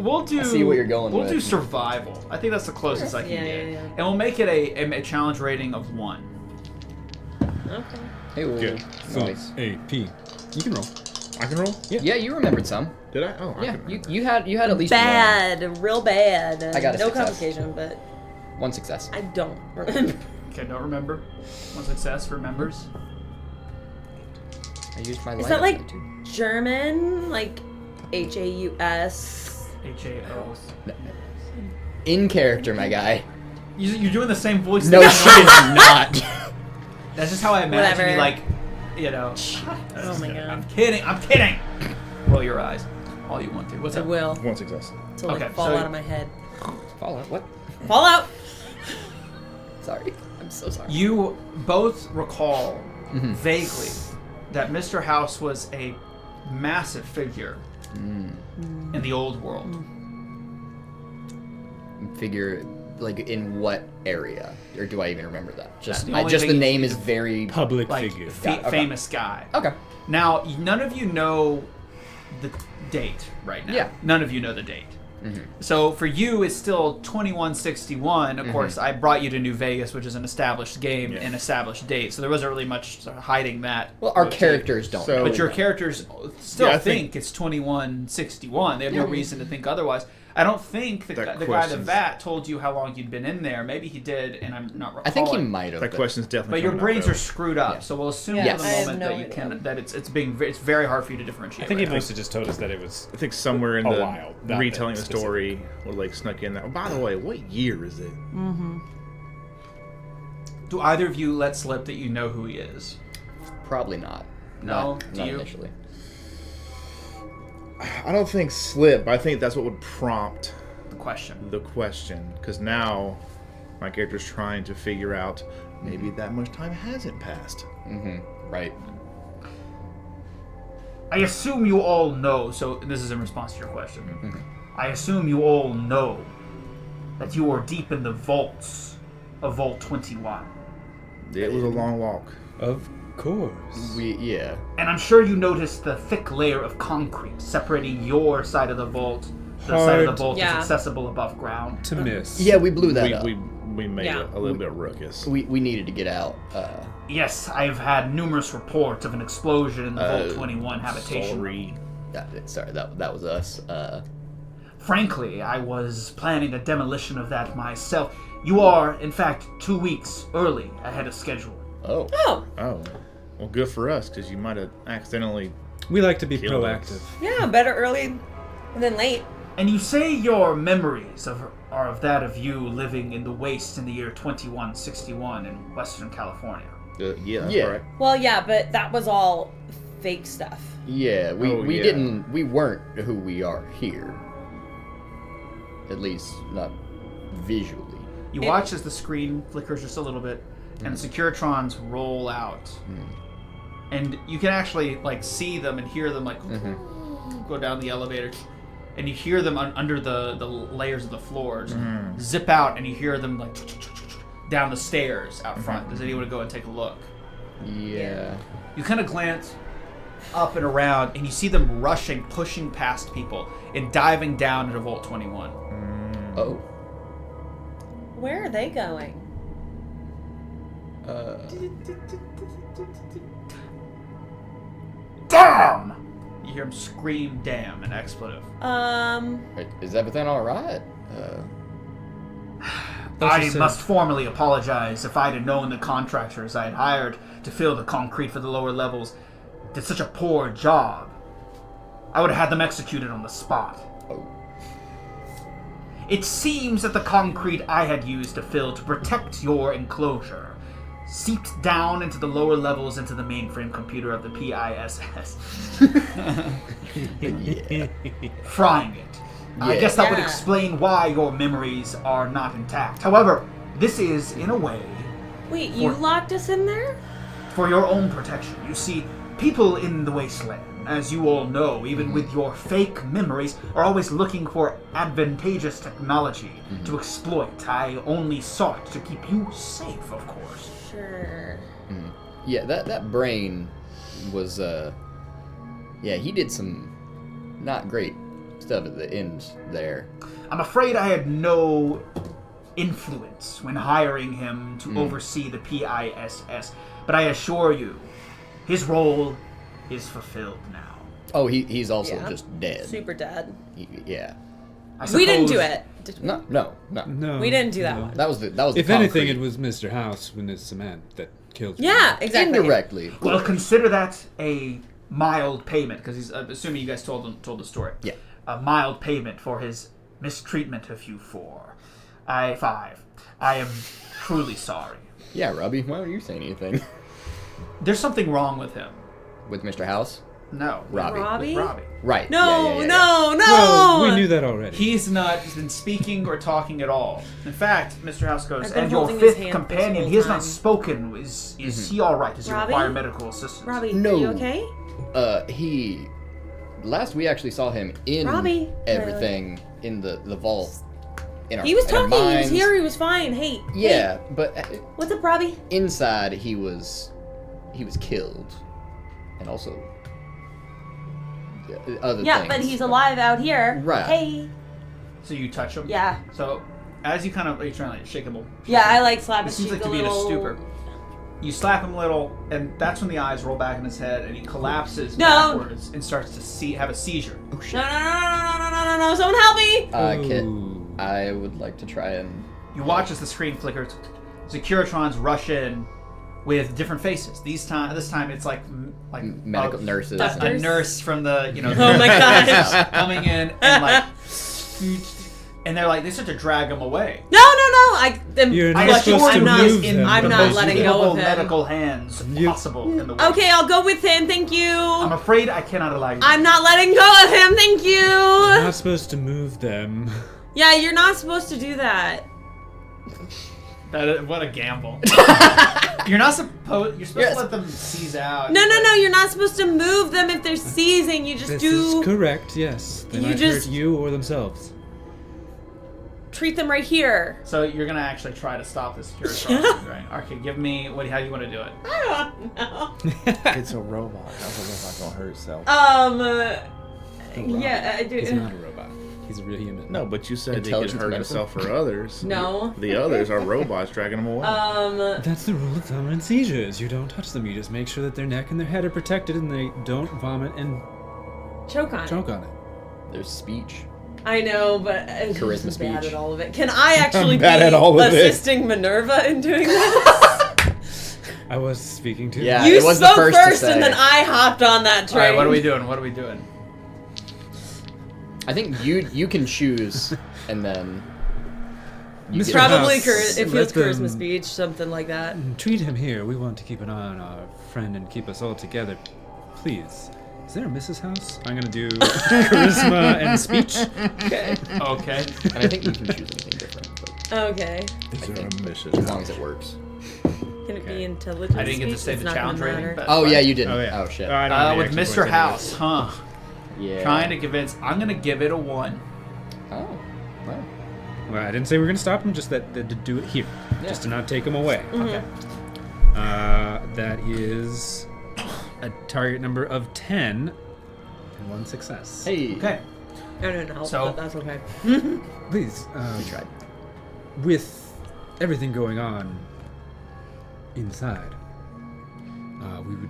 We'll do. I see what you're going We'll with. do survival. I think that's the closest I can Yeah, get, yeah, yeah. and we'll make it a challenge rating of 1. Okay. Hey, well, Good. nice. A-P. You can roll. I can roll? Yeah, you remembered some. Did I? Oh, I Yeah, can you had at least Bad, real bad. I got a no success. complication, but one success. I don't remember. Okay, don't remember. 1 success remembers. I used my Is light that like ability, too. German? Like Haus? HAO. In character, my guy. You're doing the same voice. No that shit, it's not. That's just how I imagine Whatever. you, like, you know. Oh my I'm God. kidding. I'm kidding. Roll your eyes, all you want to. What's I up? will. One success. To like Okay, fall so- out of my head. Fallout, what? Fall out! Sorry. I'm so sorry. You both recall vaguely that Mr. House was a massive figure in the old world. Figure, like, in what area? Or do I even remember that? Just, The only just the thing name is very... Public Like, figure. Yeah, okay. famous guy. Okay. Now, none of you know the date right now. Yeah. None of you know the date. So for you, it's still 2161. Of course, I brought you to New Vegas, which is an established game, an established date. So there wasn't really much sort of hiding that. Well, our motif. characters don't So- know. But your characters still Yeah, I think think- it's 2161. They have no reason to think otherwise. I don't think the guy, the question's- vat told you how long you'd been in there. Maybe he did, and I'm not recalling. I think he might have. That question's definitely But your coming up, brains though. are screwed up, Yeah. so we'll assume Yeah, for the I have moment no that you idea. can that it's very hard for you to differentiate. I think he right now. mostly just told us that it was. I think somewhere in A the while, not retelling that the story, or like snuck in that. Oh, by the way, what year is it? Do either of you let slip that you know who he is? Probably not. No? Not, Do not you? initially. I don't think slip, but I think that's what would prompt The question. the question. Because now my character's trying to figure out maybe that much time hasn't passed. Right. I assume you all know, so This is in response to your question. I assume you all know that you are deep in the vaults of Vault 21. It was a long walk. Of course. Yeah. And I'm sure you noticed the thick layer of concrete separating your side of the vault. The side of the Hard vault Yeah. is accessible above ground. To miss. Yeah, we blew that up. We made Yeah. it a little bit ruckus. We needed to get out. Yes, I've had numerous reports of an explosion in the Vault 21 habitation. Sorry. That was us. Frankly, I was planning a demolition of that myself. You are, in fact, 2 weeks early ahead of schedule. Oh. Oh, Oh. Well, good for us, because you might have accidentally... We like to be Killed proactive. us. yeah, better early than late. And you say your memories are of that of you living in the waste in the year 2161 in Western California. Yeah, that's Yeah. right. Well, yeah, but that was all fake stuff. Yeah, we yeah. we weren't who we are here. At least not visually. You watch as the screen flickers just a little bit, and the Securitrons roll out, and you can actually like see them and hear them like go down the elevator, and you hear them under the layers of the floors zip out, and you hear them like down the stairs out front. Does anyone go and take a look? Yeah. You kind of glance up and around, and you see them rushing, pushing past people, and diving down into Vault 21. Oh. Where are they going? Damn! You hear them scream, "Damn!" an expletive. Wait, is everything all right? I must formally apologize if I'd have known the contractors I had hired to fill the concrete for the lower levels did such a poor job. I would have had them executed on the spot. Oh. It seems that the concrete I had used to fill to protect your enclosure seeped down into the lower levels into the mainframe computer of the PISS, frying it. I guess that would Yeah. explain why your memories are not intact. However, this is, in a way, Wait, you locked us in there? for your own protection. You see, people in the wasteland, as you all know, even with your fake memories, are always looking for advantageous technology to exploit. I only sought to keep you safe, of course. Sure. Yeah, that brain was yeah, he did some not great stuff at the end there. I'm afraid I had no influence when hiring him to oversee the PISS, but I assure you, his role is fulfilled now. Oh, he's also Yeah. just dead. Super dead. Yeah. I We didn't do suppose- it. Did we? No. No. We didn't do that one. That was the If anything, concrete. it was Mr. House when it's cement that killed you. Yeah, exactly. indirectly. Well, consider that a mild payment, because he's assuming you guys told the story. Yeah. A mild payment for his mistreatment of you four. I am truly sorry. Yeah, Robbie, why don't you say anything? There's something wrong with him. With Mr. House? No, Robbie. Robbie? Robbie. Right. No, yeah. no, no! Well, we knew that already. He's not been speaking or talking at all. In fact, Mr. House goes, I've been And your holding his fifth hand companion, this he has whole not time. spoken. Is he all right? Does he Robbie? require medical assistance? Robbie, No. are you okay? He last we actually saw him in Robbie. everything in the vault. He was in our talking, he was minds. here, he was fine. Hey. Yeah, Hey, but what's up, Robbie? inside he was killed, and also other Yeah, things. but he's alive out here. Right. Hey. So you touch him? Yeah. So as you kind of, you trying to shake him. Yeah, I like slap It his seems cheek like to a be in a little. stupor. You slap him a little, and that's when the eyes roll back in his head, and he collapses No. backwards and starts to have a seizure. Oh shit! No, someone help me! Kit, Ooh. I would like to try and. You watch as the screen flickers. Securitrons rush in with different faces. This time it's like Medical nurses. a Doctors? nurse from the Oh my gosh. coming in and like, and they're like they start to drag him away. No, I am You're not clutching- supposed to I'm not, move them. I'm the not most letting go capable of him. medical hands You- possible in the world. Okay, I'll go with him, thank you. I'm afraid I cannot allow you. I'm not letting go of him, thank you. You're not supposed to move them. Yeah, you're not supposed to do that. What a gamble! You're supposed Yes. to let them seize out. No, you're not supposed to move them if they're seizing. You just This do is correct, yes. They You might just- hurt you or themselves. treat them right here. So you're gonna actually try to stop this Securitrons, right? Okay, give me how do you want to do it? I don't know. It's a robot. How's a robot gonna hurt itself? Yeah, I do. He's not a robot. He's a real human. No, but you said they could Intelligence hurt medical? himself for others. No. The others are robots dragging them away. That's the rule of thumb in seizures. You don't touch them. You just make sure that their neck and their head are protected and they don't vomit and choke on it. choke on it. There's speech. I know, but I'm Charisma just bad speech. at all of it. Can I actually be bad at all of it. assisting Minerva in doing this? I was speaking to Yeah. You it was the spoke first to and say. then I hopped on that All train. right, what are we doing? What are we doing? I think you can choose, and then you Mr. get- Probably House, it let feels charisma them- speech, something like that. Treat him here. We want to keep an eye on our friend and keep us all together. Please. Is there a Mrs. House? I'm gonna do charisma and speech. Okay. Okay. And I think you can choose anything different, but Okay. Is there a Mrs. as long as it works. Can it be intelligent? I didn't get to say It's the not gonna challenge rating. matter. But Oh fine. yeah, you didn't. Oh yeah. Oh shit. I don't have any With extra Mr. points House, huh? Yeah. Trying to convince. I'm gonna give it a 1. Oh. Wow. Well, I didn't say we were gonna stop him. Just that to do it here, just to not take him away. Okay. That is a target number of 10 and 1 success. Hey. Okay. I don't know, So- but that's okay. Please. We tried. With everything going on inside, we would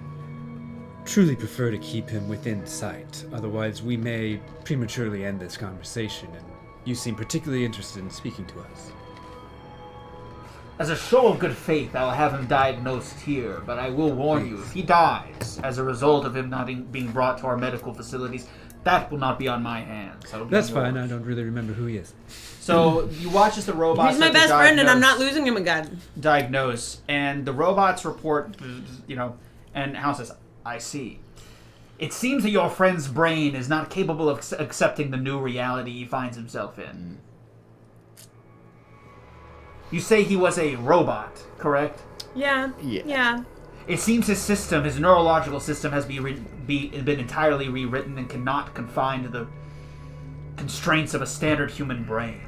truly prefer to keep him within sight. Otherwise, we may prematurely end this conversation, and you seem particularly interested in speaking to us. As a show of good faith, I'll have him diagnosed here, but I will warn you, if he dies as a result of him not being brought to our medical facilities, that will not be on my hands. That'll be That's on fine. I yours. don't really remember who he is. So you watch as the robots. He's my start to best friend, and I'm not diagnose- losing him again. Diagnose, and the robots report. And House says, I see. It seems that your friend's brain is not capable of accepting the new reality he finds himself in. You say he was a robot, correct? Yeah. Yeah. Yeah. It seems his system, his neurological system, has been entirely rewritten and cannot confine to the constraints of a standard human brain.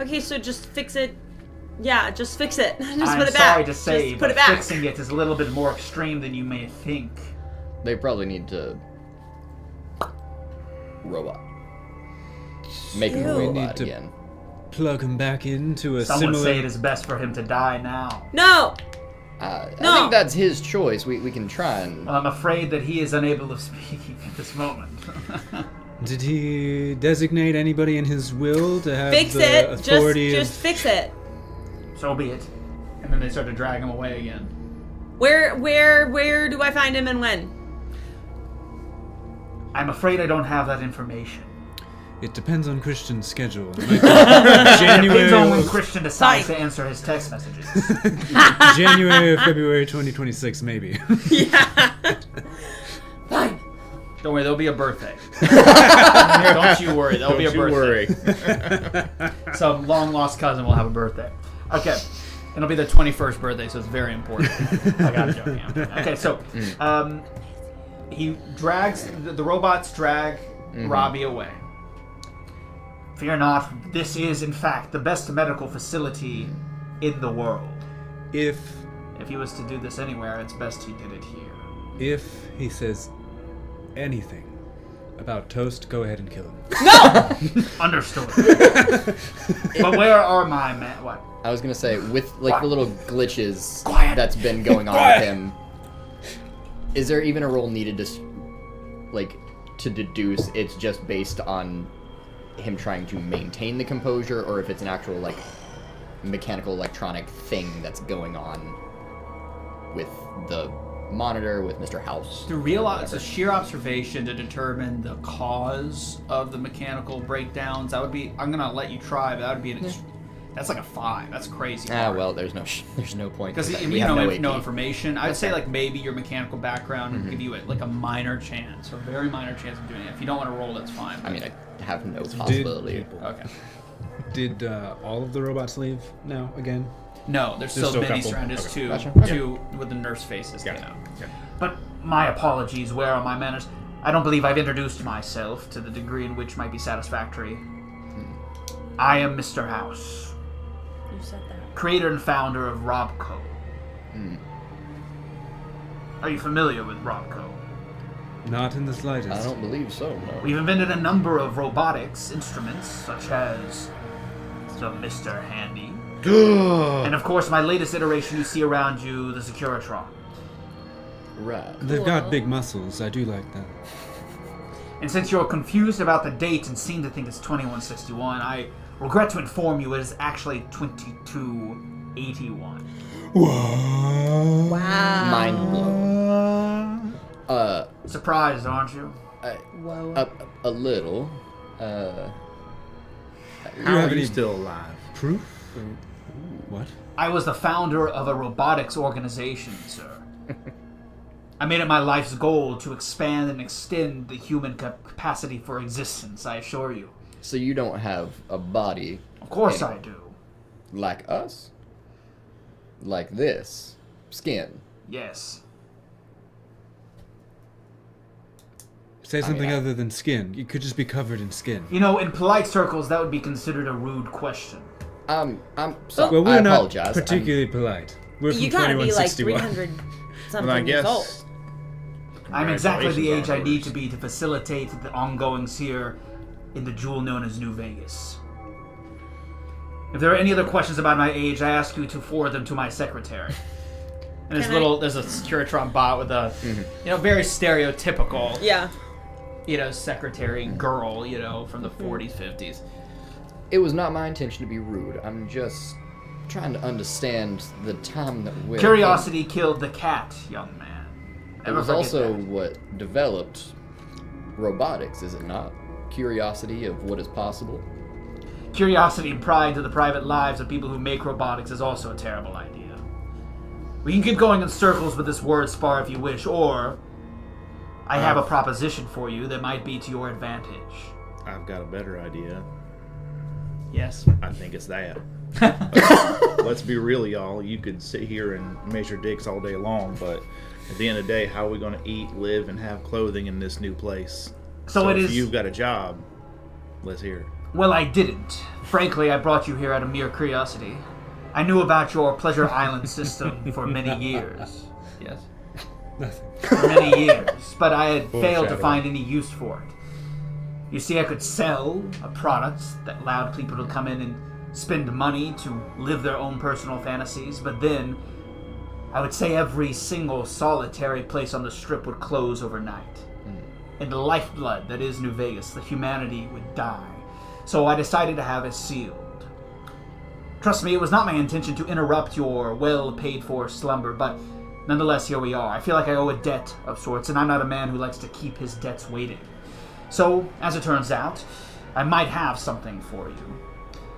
Okay, so just fix it. Yeah, just fix it. Just I'm put it back. sorry to say, just but put it back. fixing it is a little bit more extreme than you may think. They probably need to robot. Make him a Ew. We robot need to- again. Plug him back into a Some would similar. say it is best for him to die now. No. I No. think that's his choice. We can try and. Well, I'm afraid that he is unable of speaking at this moment. Did he designate anybody in his will to have Fix the it. authority Just fix it. So be it. and then they start to drag him away again. Where do I find him and when? I'm afraid I don't have that information. It depends on Christian's schedule. Depends on when January, Christian decides Fine. to answer his text messages. January or February 2026, maybe. Yeah. Fine. Don't worry, there'll be a birthday. Don't you worry, there'll be a Don't you birthday. worry. Some long lost cousin will have a birthday. Okay. It'll be the 21st birthday, so it's very important. I got it, Joey. Yeah. Okay, so He drags, the robots drag Robbie away. fear not, this is in fact the best medical facility in the world. If If he was to do this anywhere, it's best he did it here. he says anything about Toast, go ahead and kill him. Understood. But where are my men? What? I was gonna say, with like the little glitches Quiet. that's been going on with him, is there even a roll needed to deduce it's just based on him trying to maintain the composure, or if it's an actual like mechanical electronic thing that's going on with the monitor, with Mr. House? It's a sheer observation to determine the cause of the mechanical breakdowns. That would be, I'm gonna let you try, but that would be that's like a 5. That's crazy. Well, there's no point. Because we you have know no AP. information. I'd say like maybe your mechanical background would give you like a minor chance, or a very minor chance of doing it. If you don't want to roll, that's fine. I mean, I have no possibility. Okay. Did all of the robots leave now again? No, there's still still a mini couple. stranders Okay. two, Gotcha. two with the nurse faces. Got You it. know. Okay. But my apologies, where are my manners? I don't believe I've introduced myself to the degree in which might be satisfactory. I am Mr. House, You said that. creator and founder of Robco. Are you familiar with Robco? Not in the slightest. I don't believe so. No. We've invented a number of robotics instruments, such as the Mr. Handy, and of course my latest iteration you see around you, the Securitron. Right. They've Cool. got big muscles. I do like that. And since you're confused about the date and seem to think it's 2161, I regret to inform you it is actually 2281. Wow. Mind blown. It's a surprised, aren't you? Whoa. A little. How have are you any- still alive? Proof? What? I was the founder of a robotics organization, sir. I made it my life's goal to expand and extend the human capacity for existence, I assure you. So you don't have a body Of course I do. like us? Like this? Skin? Yes. Say something other than skin. You could just be covered in skin. You know, in polite circles, that would be considered a rude question. I'm sorry. Well, we're I not apologize. particularly polite. We're from You gotta be like 2161. 300 something Well, I years old. guess. I'm exactly the age I need Congratulations to be to facilitate the ongoings here in the jewel known as New Vegas. If there are any other questions about my age, I ask you to forward them to my secretary. And Can I- there's a Securitron bot with a, very stereotypical, Yeah. secretary girl, from the 40s, 50s. It was not my intention to be rude. I'm just trying to understand the time that we're Curiosity killed the cat, young man. It Never was forget also that. what developed robotics, is it not? Curiosity of what is possible. Curiosity and pry into the private lives of people who make robotics is also a terrible idea. We can keep going in circles with this word spar if you wish, or I have a proposition for you that might be to your advantage. I've got a better idea. Yes. I think it's that. Let's be real, y'all. You could sit here and measure dicks all day long, but at the end of the day, how are we going to eat, live, and have clothing in this new place? So it if is- you've got a job, let's hear it. Well, I didn't. Frankly, I brought you here out of mere curiosity. I knew about your Pleasure Island system for many years. Yes. For many years, but I had failed to Foreshadowing. find any use for it. You see, I could sell a product that allowed people to come in and spend money to live their own personal fantasies, but then I would say every single solitary place on the strip would close overnight. And the lifeblood that is New Vegas, the humanity would die. So I decided to have it sealed. Trust me, it was not my intention to interrupt your well-paid-for slumber, but nonetheless, here we are. I feel like I owe a debt of sorts, and I'm not a man who likes to keep his debts waiting. So, as it turns out, I might have something for you.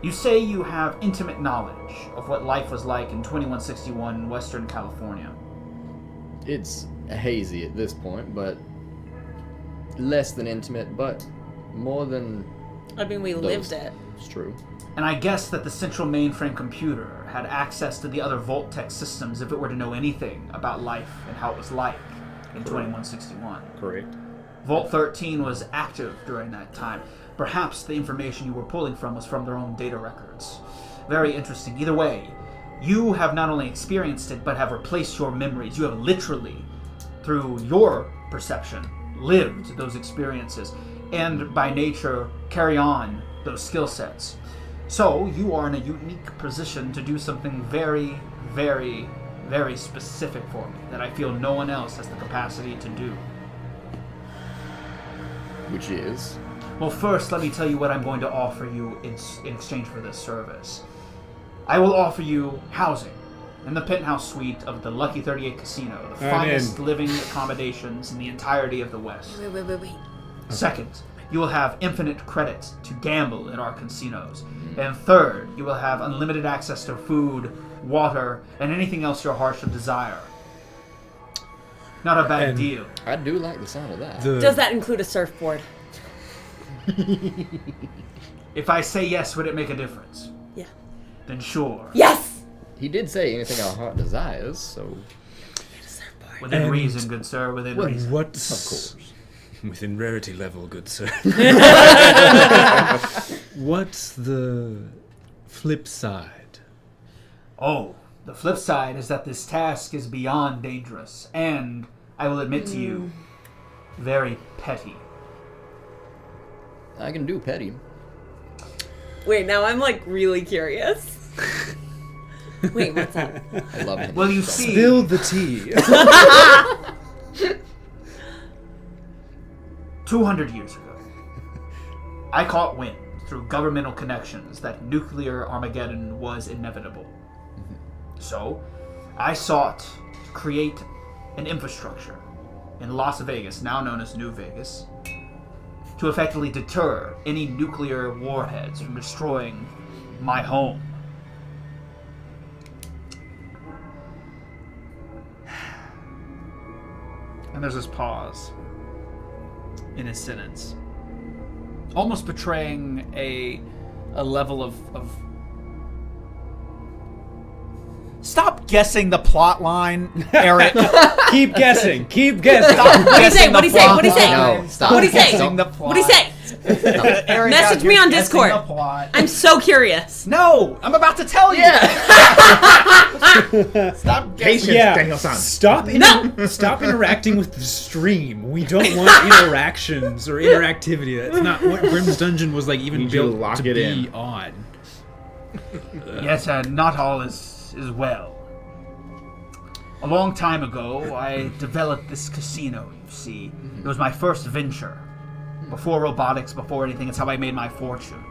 You say you have intimate knowledge of what life was like in 2161 in Western California. It's hazy at this point, but less than intimate, but more than I mean, we lived it. It's true. And I guess that the central mainframe computer had access to the other Vault-Tec systems if it were to know anything about life and how it was like in 2161. Correct. Vault 13 was active during that time. Perhaps the information you were pulling from was from their own data records. Very interesting. Either way, you have not only experienced it, but have replaced your memories. You have literally, through your perception, lived those experiences, and by nature, carry on those skill sets. So, you are in a unique position to do something very, very, very specific for me that I feel no one else has the capacity to do. Which is? Well, first, let me tell you what I'm going to offer you in exchange for this service. I will offer you housing in the penthouse suite of the Lucky 38 Casino, the I'm finest in. living accommodations in the entirety of the West. Wait. Second, you will have infinite credit to gamble at our casinos. And third, you will have unlimited access to food, water, and anything else your heart should desire. Not a bad And- deal. I do like the sound of that. The, Does that include a surfboard? If I say yes, would it make a difference? Yeah. Then sure. Yes! He did say anything our heart desires, so Surfboard. Within And- reason, good sir, within reason. What's of course. within rarity level, good sir? What's the flip side? Oh, the flip side is that this task is beyond dangerous, and, I will admit to you, very petty. I can do petty. Wait, now I'm like really curious. Wait, what's that? I love him. Well, you so see, Spill the tea. 200 years ago, I caught wind through governmental connections that nuclear Armageddon was inevitable. So, I sought to create an infrastructure in Las Vegas, now known as New Vegas, to effectively deter any nuclear warheads from destroying my home. And there's this pause in his sentence, almost betraying a level of Stop guessing the plot line, Eric. Keep guessing. Keep guessing. What do you say? What do you say? What do you say? No, stop. What do you say? Guessing the plot. What do you say? Eric, Message you're me on guessing Discord. the plot. I'm so curious. No, I'm about to tell you. Stop guessing. Yeah. Daniel-san. Stop interacting with the stream. We don't want interactions or interactivity. That's not what Grim's Dungeon was like even Need you to built lock to it be in. on. Yes, not all is well. A long time ago, I developed this casino, you see. It was my first venture. Before robotics, before anything, it's how I made my fortune.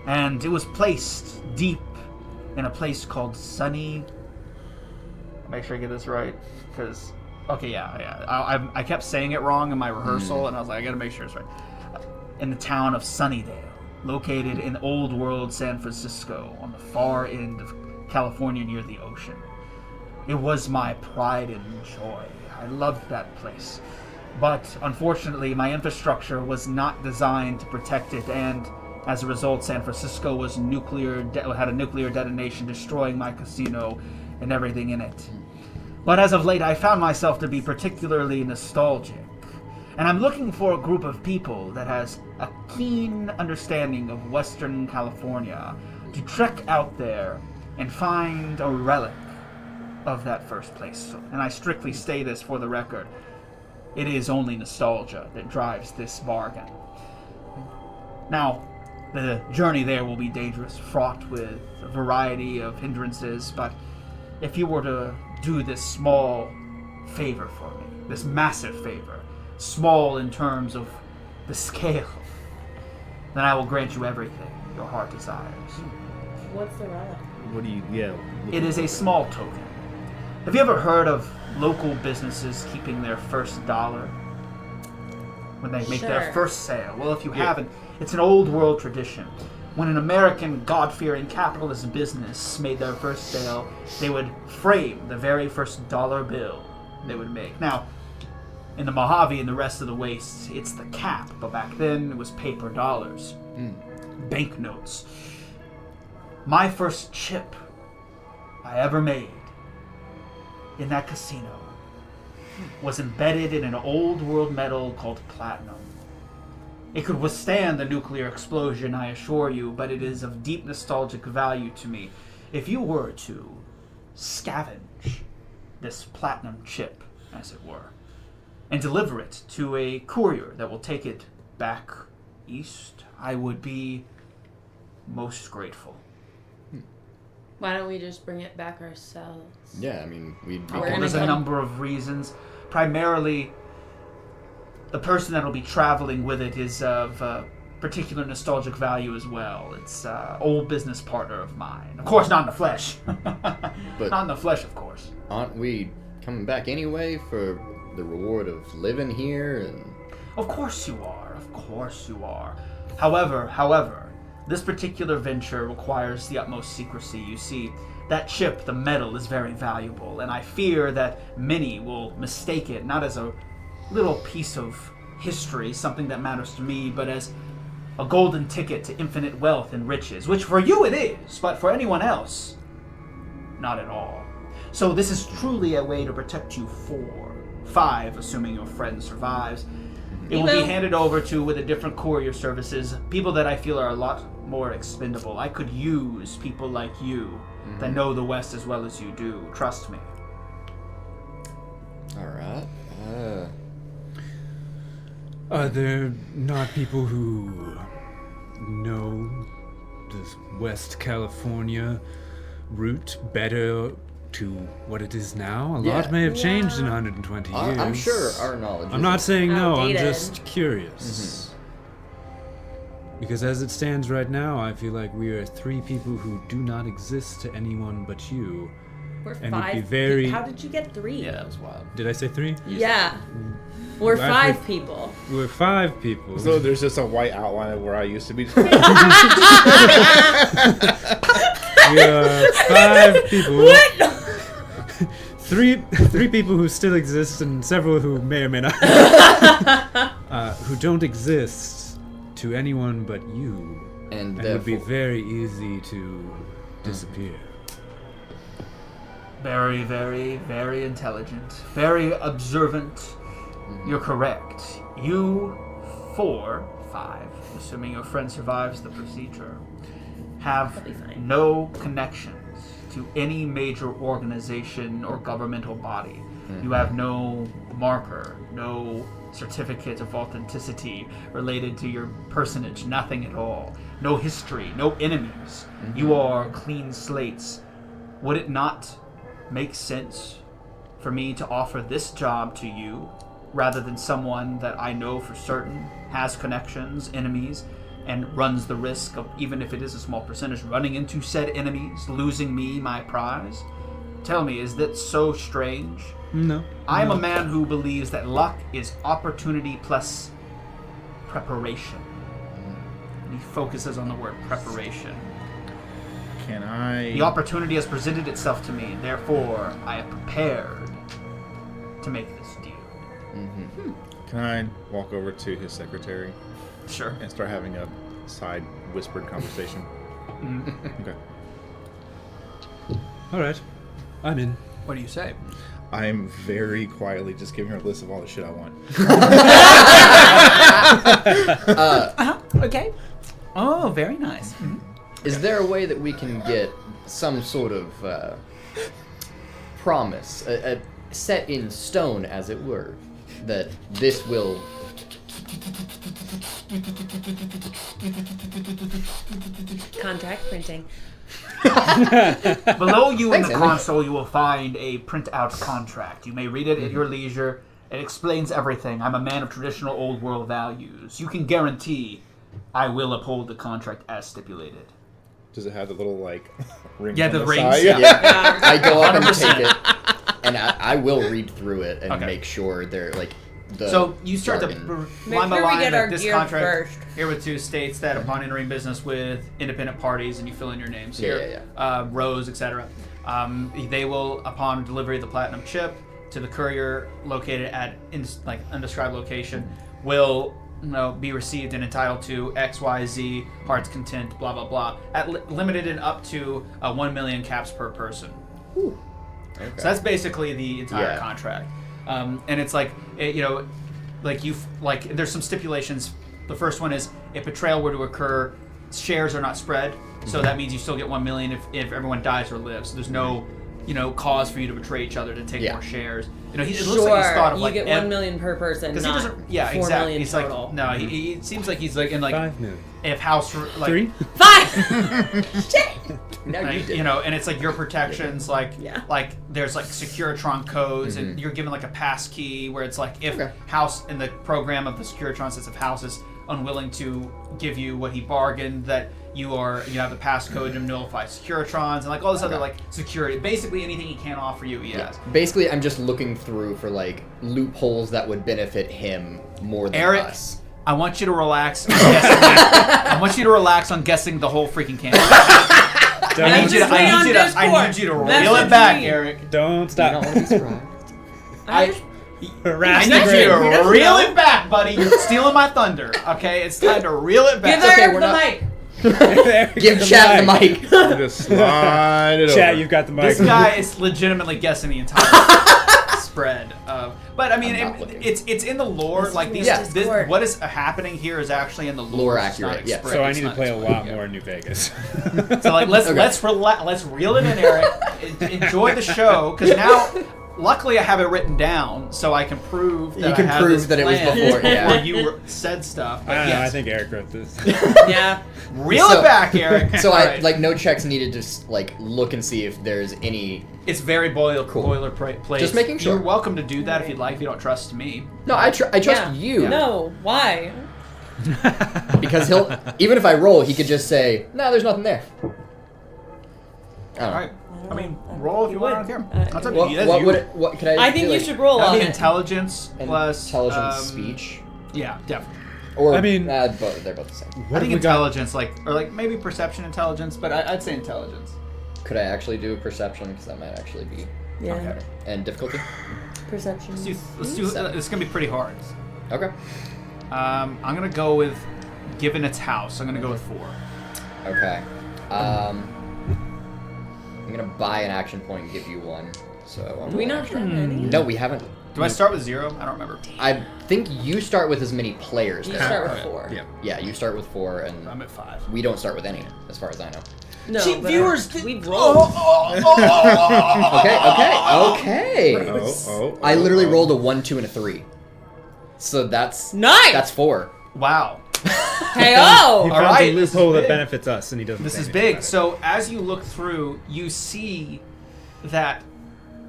And it was placed deep in a place called Sunny... Make sure I get this right, because... Okay, yeah. I kept saying it wrong in my rehearsal, and I was like, I gotta make sure it's right. In the town of Sunnydale, located in Old World San Francisco, on the far end of California near the ocean. It was my pride and joy. I loved that place. But unfortunately, my infrastructure was not designed to protect it, and as a result, San Francisco was had a nuclear detonation, destroying my casino and everything in it. But as of late, I found myself to be particularly nostalgic, and I'm looking for a group of people that has a keen understanding of Western California to trek out there and find a relic of that first place. And I strictly say this for the record. It is only nostalgia that drives this bargain. Now, the journey there will be dangerous, fraught with a variety of hindrances, but if you were to do this small favor for me, this massive favor, small in terms of the scale, then I will grant you everything your heart desires. What's the relic? What do you? Yeah. It is a small token. Have you ever heard of local businesses keeping their first dollar when they make their Sure. first sale? Well, if you haven't, it's an old world tradition. When an American God-fearing capitalist business made their first sale, they would frame the very first dollar bill they would make. Now, in the Mojave and the rest of the West, it's the cap, but back then it was paper dollars, banknotes. My first chip I ever made in that casino was embedded in an old world metal called platinum. It could withstand the nuclear explosion, I assure you, but it is of deep nostalgic value to me. If you were to scavenge this platinum chip, as it were, and deliver it to a courier that will take it back east, I would be most grateful. Why don't we just bring it back ourselves? Yeah, I mean, we'd be We're Well, gonna there's a come- number of reasons. Primarily, the person that will be traveling with it is of particular nostalgic value as well. It's an old business partner of mine. Of course, not in the flesh. Not in the flesh, of course. aren't we coming back anyway for the reward of living here? And Of course you are. Of course you are. However, this particular venture requires the utmost secrecy. You see, that chip, the metal, is very valuable, and I fear that many will mistake it not as a little piece of history, something that matters to me, but as a golden ticket to infinite wealth and riches, which for you it is, but for anyone else, not at all. So this is truly a way to protect you for 5, assuming your friend survives. It will be handed over to, with a different courier services, people that I feel are a lot more expendable. I could use people like you that know the West as well as you do. Trust me. alright. Are there not people who know this West California route better to what it is now? A lot Yeah. may have changed in 120 years. I'm sure our knowledge I'm not saying no, I'm Outdated. just curious. Because as it stands right now, I feel like we are 3 people who do not exist to anyone but you. We're And would 5. be very- How did you get 3? Yeah, that was wild. Did I say 3? Yeah. We're I 5 think people. We're 5 people. So there's just a white outline of where I used to be. We are 5 people. What? Three people who still exist, and several who may or may not. Who don't exist to anyone but you. And It would be therefore- very easy to disappear. Very, very, very intelligent. Very observant. You're correct. You 4, 5, assuming your friend survives the procedure, have That'll be fine. no connections to any major organization or governmental body. You have no marker, no certificate of authenticity related to your personage, nothing at all. No history, no enemies. You are clean slates. Would it not make sense for me to offer this job to you rather than someone that I know for certain has connections, enemies, and runs the risk of, even if it is a small percentage, running into said enemies, losing me my prize? Tell me, is that so strange? No. I'm a man who believes that luck is opportunity plus preparation. And he focuses on the word preparation. Can I? The opportunity has presented itself to me, therefore I am prepared to make this deal. Can I walk over to his secretary Sure. and start having a side whispered conversation? Okay. All right. I'm in. What do you say? I'm very quietly just giving her a list of all the shit I want. Okay. Oh, very nice. Is there a way that we can get some sort of promise, set in stone, as it were, that this will... Contract printing. Below you in Thanks, the Henry. console, you will find a print-out contract. You may read it at your leisure. It explains everything. I'm a man of traditional old world values. You can guarantee I will uphold the contract as stipulated. Does it have the little like rings? Yeah, on the rings, side? yeah. I go up and 100%. take it, and I will read through it and Okay. make sure they're like the. So you start jargon. to Make line by sure we line get our that this gear contract first. herewith states that upon entering business with independent parties, and you fill in your names Yeah, here, yeah, Rose, etc. They will, upon delivery of the platinum chip to the courier located at undescribed location, will be received and entitled to XYZ heart's content, blah blah blah, at limited and up to 1 million caps per person. Okay. So that's basically the entire Yeah. contract, and it's like there's some stipulations. The first one is if betrayal were to occur, shares are not spread, so that means you still get 1 million if everyone dies or lives. So there's no cause for you to betray each other to take Yeah. more shares. It looks Sure, like he's thought of you like get 1 million per person, because not he doesn't. Yeah, 4 exactly. million He's total. like no. He seems like he's like in like 5 million. if house like 3? 5! Shit! Now you like, did. and it's like your protections, like Yeah. like there's like Securitron codes, and you're given like a pass key where it's like if Okay. house in the program of the Securitron says if house is unwilling to give you what he bargained, that you have the passcode to nullify Securitrons and like all this other like security. Basically anything he can't offer you, he has. Basically, I'm just looking through for like loopholes that would benefit him more than Eric, us. I want you to relax. On guessing, I want you to relax on guessing the whole freaking campaign. I need you to reel Message it back, me. Eric. Don't stop. I Harass need the you to group. reel it back, buddy. You're stealing my thunder. Okay, it's time to reel it back. Give Eric we're the not- mic! Give Chad the mic. Just slide it Chat, over. you've got the mic. This guy is legitimately guessing the entire spread. But I mean, I'm not looking. it's in the lore. Message Like me these, Yeah. this, Discord. what is happening here is actually in the lore. Lore It's not accurate, yeah. expressed. So I It's need to not play a explained. lot more in New Vegas. So like let's Okay. let's reel it in, Eric. Enjoy the show, because now, luckily, I have it written down, so I can prove that You can I have prove this that it was plan before, yeah. you said stuff. But I don't know, I yes, think Eric wrote this. Yeah. reel So- it back, Eric. So All I right. like no checks needed. Just like look and see if there's any. It's very Cool. boilerplate. Just making sure. You're welcome to do that if you'd like. If you don't trust me. No, I trust Yeah. you. No, why? Because even if I roll, he could just say, "No, there's nothing there." I don't All know. right. I mean, roll if you want. I don't care. That's up to What, you. That's what you. would it? What could I? I think do, you like, should roll on That'd be it. intelligence plus intelligence, speech, Yeah, definitely. or I mean- both, they're both the same. I think intelligence, or maybe perception intelligence, but I'd say intelligence. Could I actually do a perception? Because that might actually be Yeah. better. And difficulty. Perception. Let's do. It's gonna be pretty hard. Okay. I'm gonna go with, given its house. I'm gonna go with 4. Okay. I'm gonna buy an action point and give you one. So I won't Do we roll not extra. have any? No, we haven't. Do I start with 0? I don't remember. I think you start with as many players. You there start are. with 4. Yeah. Yeah, you start with 4, and I'm at 5. we don't start with any, as far as I know. No, See, but viewers, we've rolled. Okay. I literally rolled a 1, 2, and a 3. So that's Nice! That's 4. Wow. Hey, oh! He All found right, a this is loophole that big. benefits us, and he doesn't. This say is anything big. about it. So as you look through, you see that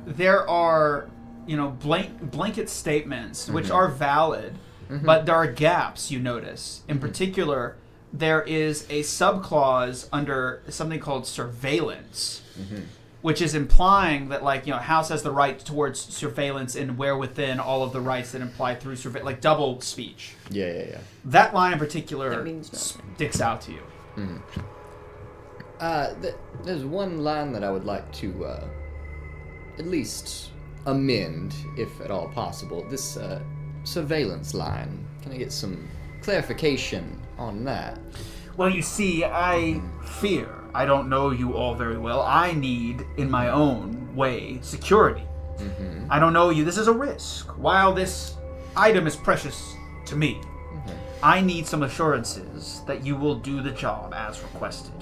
there are, blanket statements which are valid, but there are gaps. You notice, in particular, there is a subclause under something called surveillance, which is implying that, House has the right towards surveillance and where within all of the rights that imply through surveillance, like double speech. Yeah. That line in particular That means nothing. sticks out to you. There's one line that I would like to at least amend, if at all possible. This surveillance line. Can I get some clarification on that? Well, you see, I fear. I don't know you all very well. I need, in my own way, security. I don't know you. This is a risk. While this item is precious to me, I need some assurances that you will do the job as requested.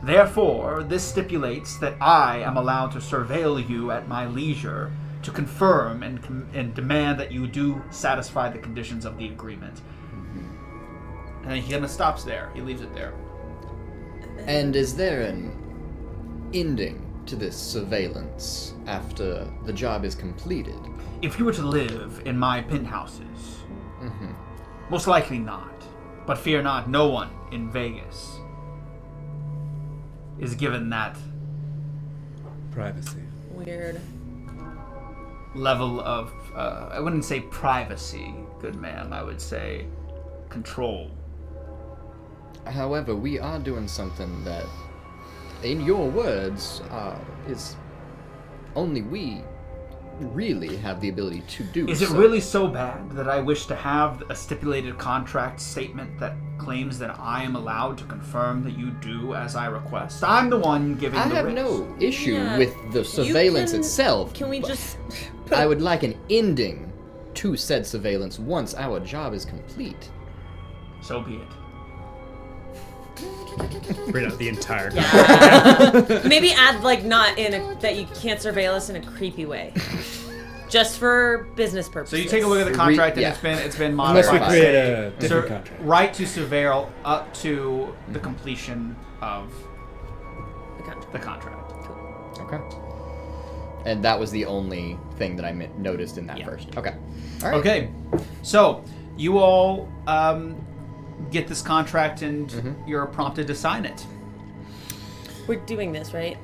Therefore, this stipulates that I am allowed to surveil you at my leisure to confirm and demand that you do satisfy the conditions of the agreement. And he kind of stops there. He leaves it there. And is there an ending to this surveillance after the job is completed? If you were to live in my penthouses, most likely not. But fear not, no one in Vegas is given that Privacy. Weird. level of, I wouldn't say privacy, good man, I would say control. However, we are doing something that, in your words, is only we really have the ability to do. Is it so. really so bad that I wish to have a stipulated contract statement that claims that I am allowed to confirm that you do as I request? I'm the one giving I the have risk. no issue Yeah, with the surveillance can- itself. Can we but just... I would like an ending to said surveillance once our job is complete. So be it. Read out the entire. Maybe add, not in a... that you can't surveil us in a creepy way. Just for business purposes. So you take a look at the contract, and yeah. it's been Unless we modified. create a Sur- different contract. right to surveil up to the completion of The contract. the contract. Okay. And that was the only thing that I noticed in that first. Okay. All right. Okay, so you all get this contract, and you're prompted to sign it. We're doing this, right?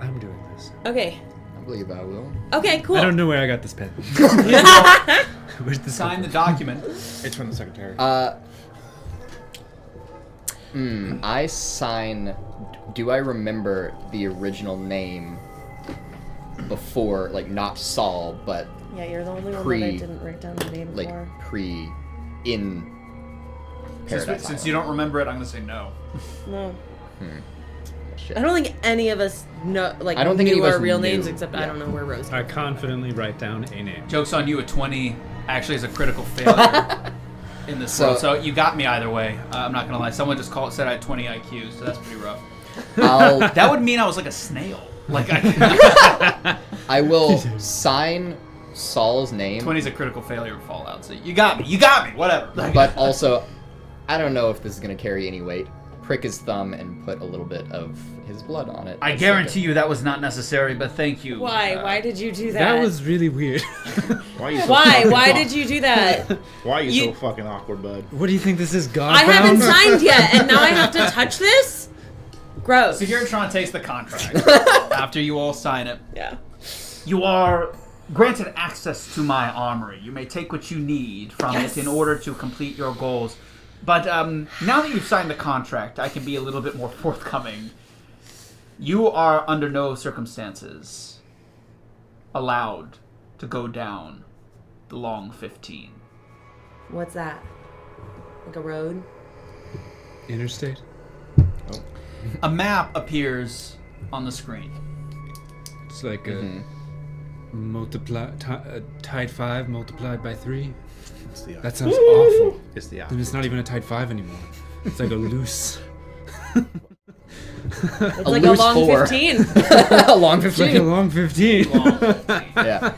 I'm doing this. Okay. I believe I will. Okay, cool. I don't know where I got this pen. Where's this Sign the come document. from? It's from the secretary. I sign. Do I remember the original name before, not Saul, but Yeah, you're the only one Pre- that I didn't write down the name for. in Paradise Since you don't remember it, I'm going to say no. No. Shit. I don't think any of us know, I don't think knew any of us our real knew. names, except I Yeah. don't know where Rose I came from. confidently write down a name. Joke's on you, a 20 actually is a critical failure in this So- world. So you got me either way. I'm not going to lie. Someone just said I had 20 IQ, so that's pretty rough. That would mean I was like a snail. I will sign Saul's name, 20 is a critical failure of Fallout. So you got me. Whatever. but also, I don't know if this is going to carry any weight. Prick his thumb and put a little bit of his blood on it. I guarantee you that was not necessary, but thank you. Why? Why did you do that? That was really weird. Why are you so Why? fucking Why awkward? did you do that? Why are you, you- so fucking awkward, bud? What do you think this is, God? I haven't signed yet, and now I have to touch this? Gross. So Tron takes the contract after you all sign it. Yeah. You are granted access to my armory. You may take what you need from it in order to complete your goals. But now that you've signed the contract, I can be a little bit more forthcoming. You are under no circumstances allowed to go down the Long 15. What's that? Like a road? Interstate? A map appears on the screen. It's like a tide 5 multiplied by 3. It's the That sounds awful. It's the Then it's not even a tide 5 anymore. It's like a loose. It's A like a loose long 4. 15. A long It's like a 15. long 15. Yeah.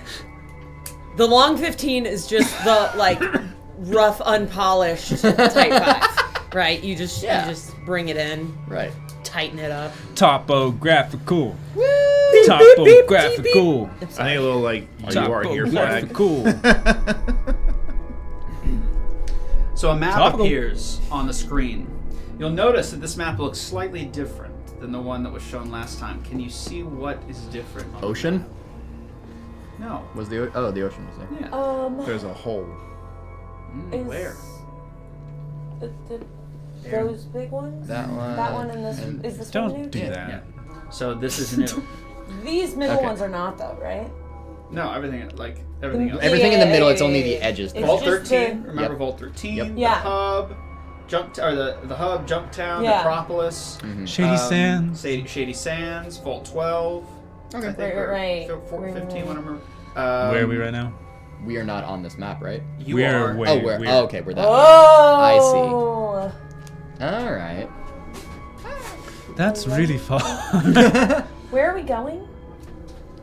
The long 15 is just the like rough, unpolished type 5, right? You just bring it in, Right. tighten it up. Topographical. Topographical. I think a little like, you are here flag. Topographical. So a map Topical. appears on the screen. You'll notice that this map looks slightly different than the one that was shown last time. Can you see what is different? on the Ocean? map? No. Was the the ocean was there? Yeah. There's a hole. Where? Those big ones? That one. That one and this and- is this one new? Don't do that. Yeah. So this is new. These middle Okay. ones are not though, right? No, everything everything else. Everything in the middle, it's Yeah, only yeah, the yeah. edges. It's Vault just 13. the- Remember Yep. Vault 13? Yep. The Yeah. hub, the hub, Jumptown, Yeah. Necropolis, Shady Sands. Shady Sands, Vault 12. Okay. I think, Right, or right. 15, Right. whatever. Where are we right now? We are not on this map, right? You We are. are way- Oh, where? we're- Oh, okay, we're that. Oh! All right. That's really far. Where are we going?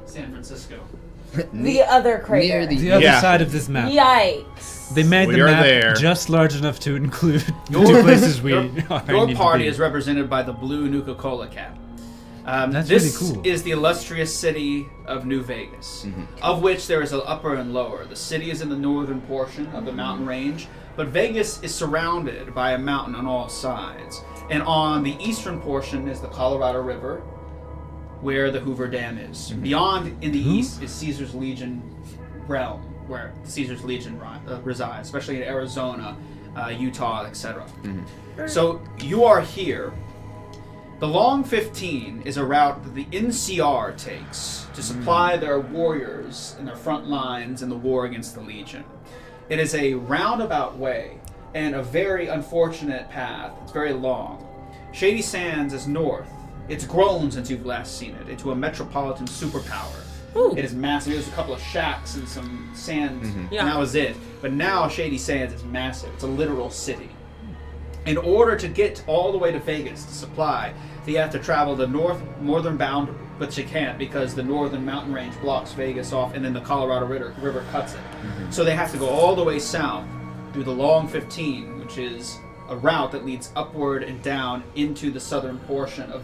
San Francisco. The other crater. Near The other Yeah. side of this map. Yikes. They made We the are map there. just large enough to include the two places we Your need party to be. is represented by the blue Nuka-Cola cap. That's this really cool. is the illustrious city of New Vegas, of which there is an upper and lower. The city is in the northern portion of the mountain range, but Vegas is surrounded by a mountain on all sides. And on the eastern portion is the Colorado River, where the Hoover Dam is. Beyond in the east is Caesar's Legion realm, where Caesar's Legion resides, especially in Arizona, Utah, etc. So you are here. The Long 15 is a route that the NCR takes to supply their warriors in their front lines in the war against the Legion. It is a roundabout way and a very unfortunate path. It's very long. Shady Sands is north. It's grown since you've last seen it into a metropolitan superpower. Ooh. It is massive. There's a couple of shacks and some sand, Yeah. and that was it. But now Shady Sands is massive. It's a literal city. In order to get all the way to Vegas to supply, you have to travel the northern boundary, but you can't because the northern mountain range blocks Vegas off, and then the Colorado River cuts it. So they have to go all the way south through the Long 15, which is a route that leads upward and down into the southern portion of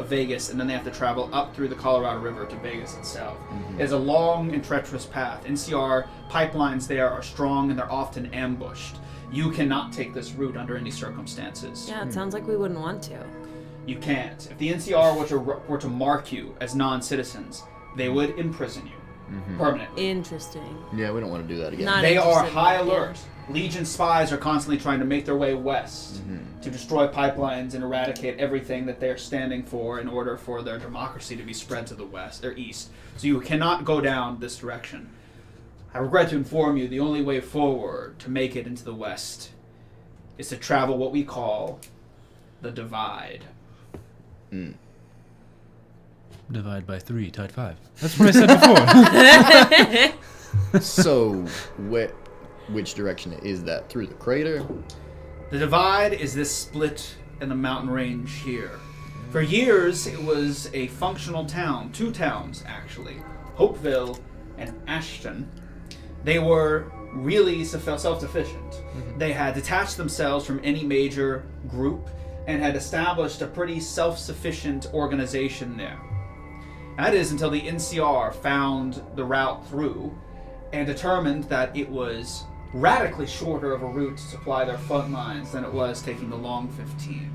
Vegas, and then they have to travel up through the Colorado River to Vegas itself. It's a long and treacherous path. NCR pipelines there are strong and they're often ambushed. You cannot take this route under any circumstances. Yeah, it sounds like we wouldn't want to. You can't. If the NCR were to mark you as non-citizens, they would imprison you permanently. Interesting. Yeah, we don't want to do that again. Not They are interested, high yeah. alert. Legion spies are constantly trying to make their way west to destroy pipelines and eradicate everything that they're standing for in order for their democracy to be spread to the west or east. So you cannot go down this direction. I regret to inform you, the only way forward to make it into the west is to travel what we call the Divide. Divide by 3, tide 5. That's what I said before. So, which direction is that? Through the crater? The Divide is this split in the mountain range here. For years, it was a functional town. 2 towns, actually. Hopeville and Ashton. They were really self-sufficient. They had detached themselves from any major group and had established a pretty self-sufficient organization there. That is until the NCR found the route through and determined that it was radically shorter of a route to supply their front lines than it was taking the Long 15.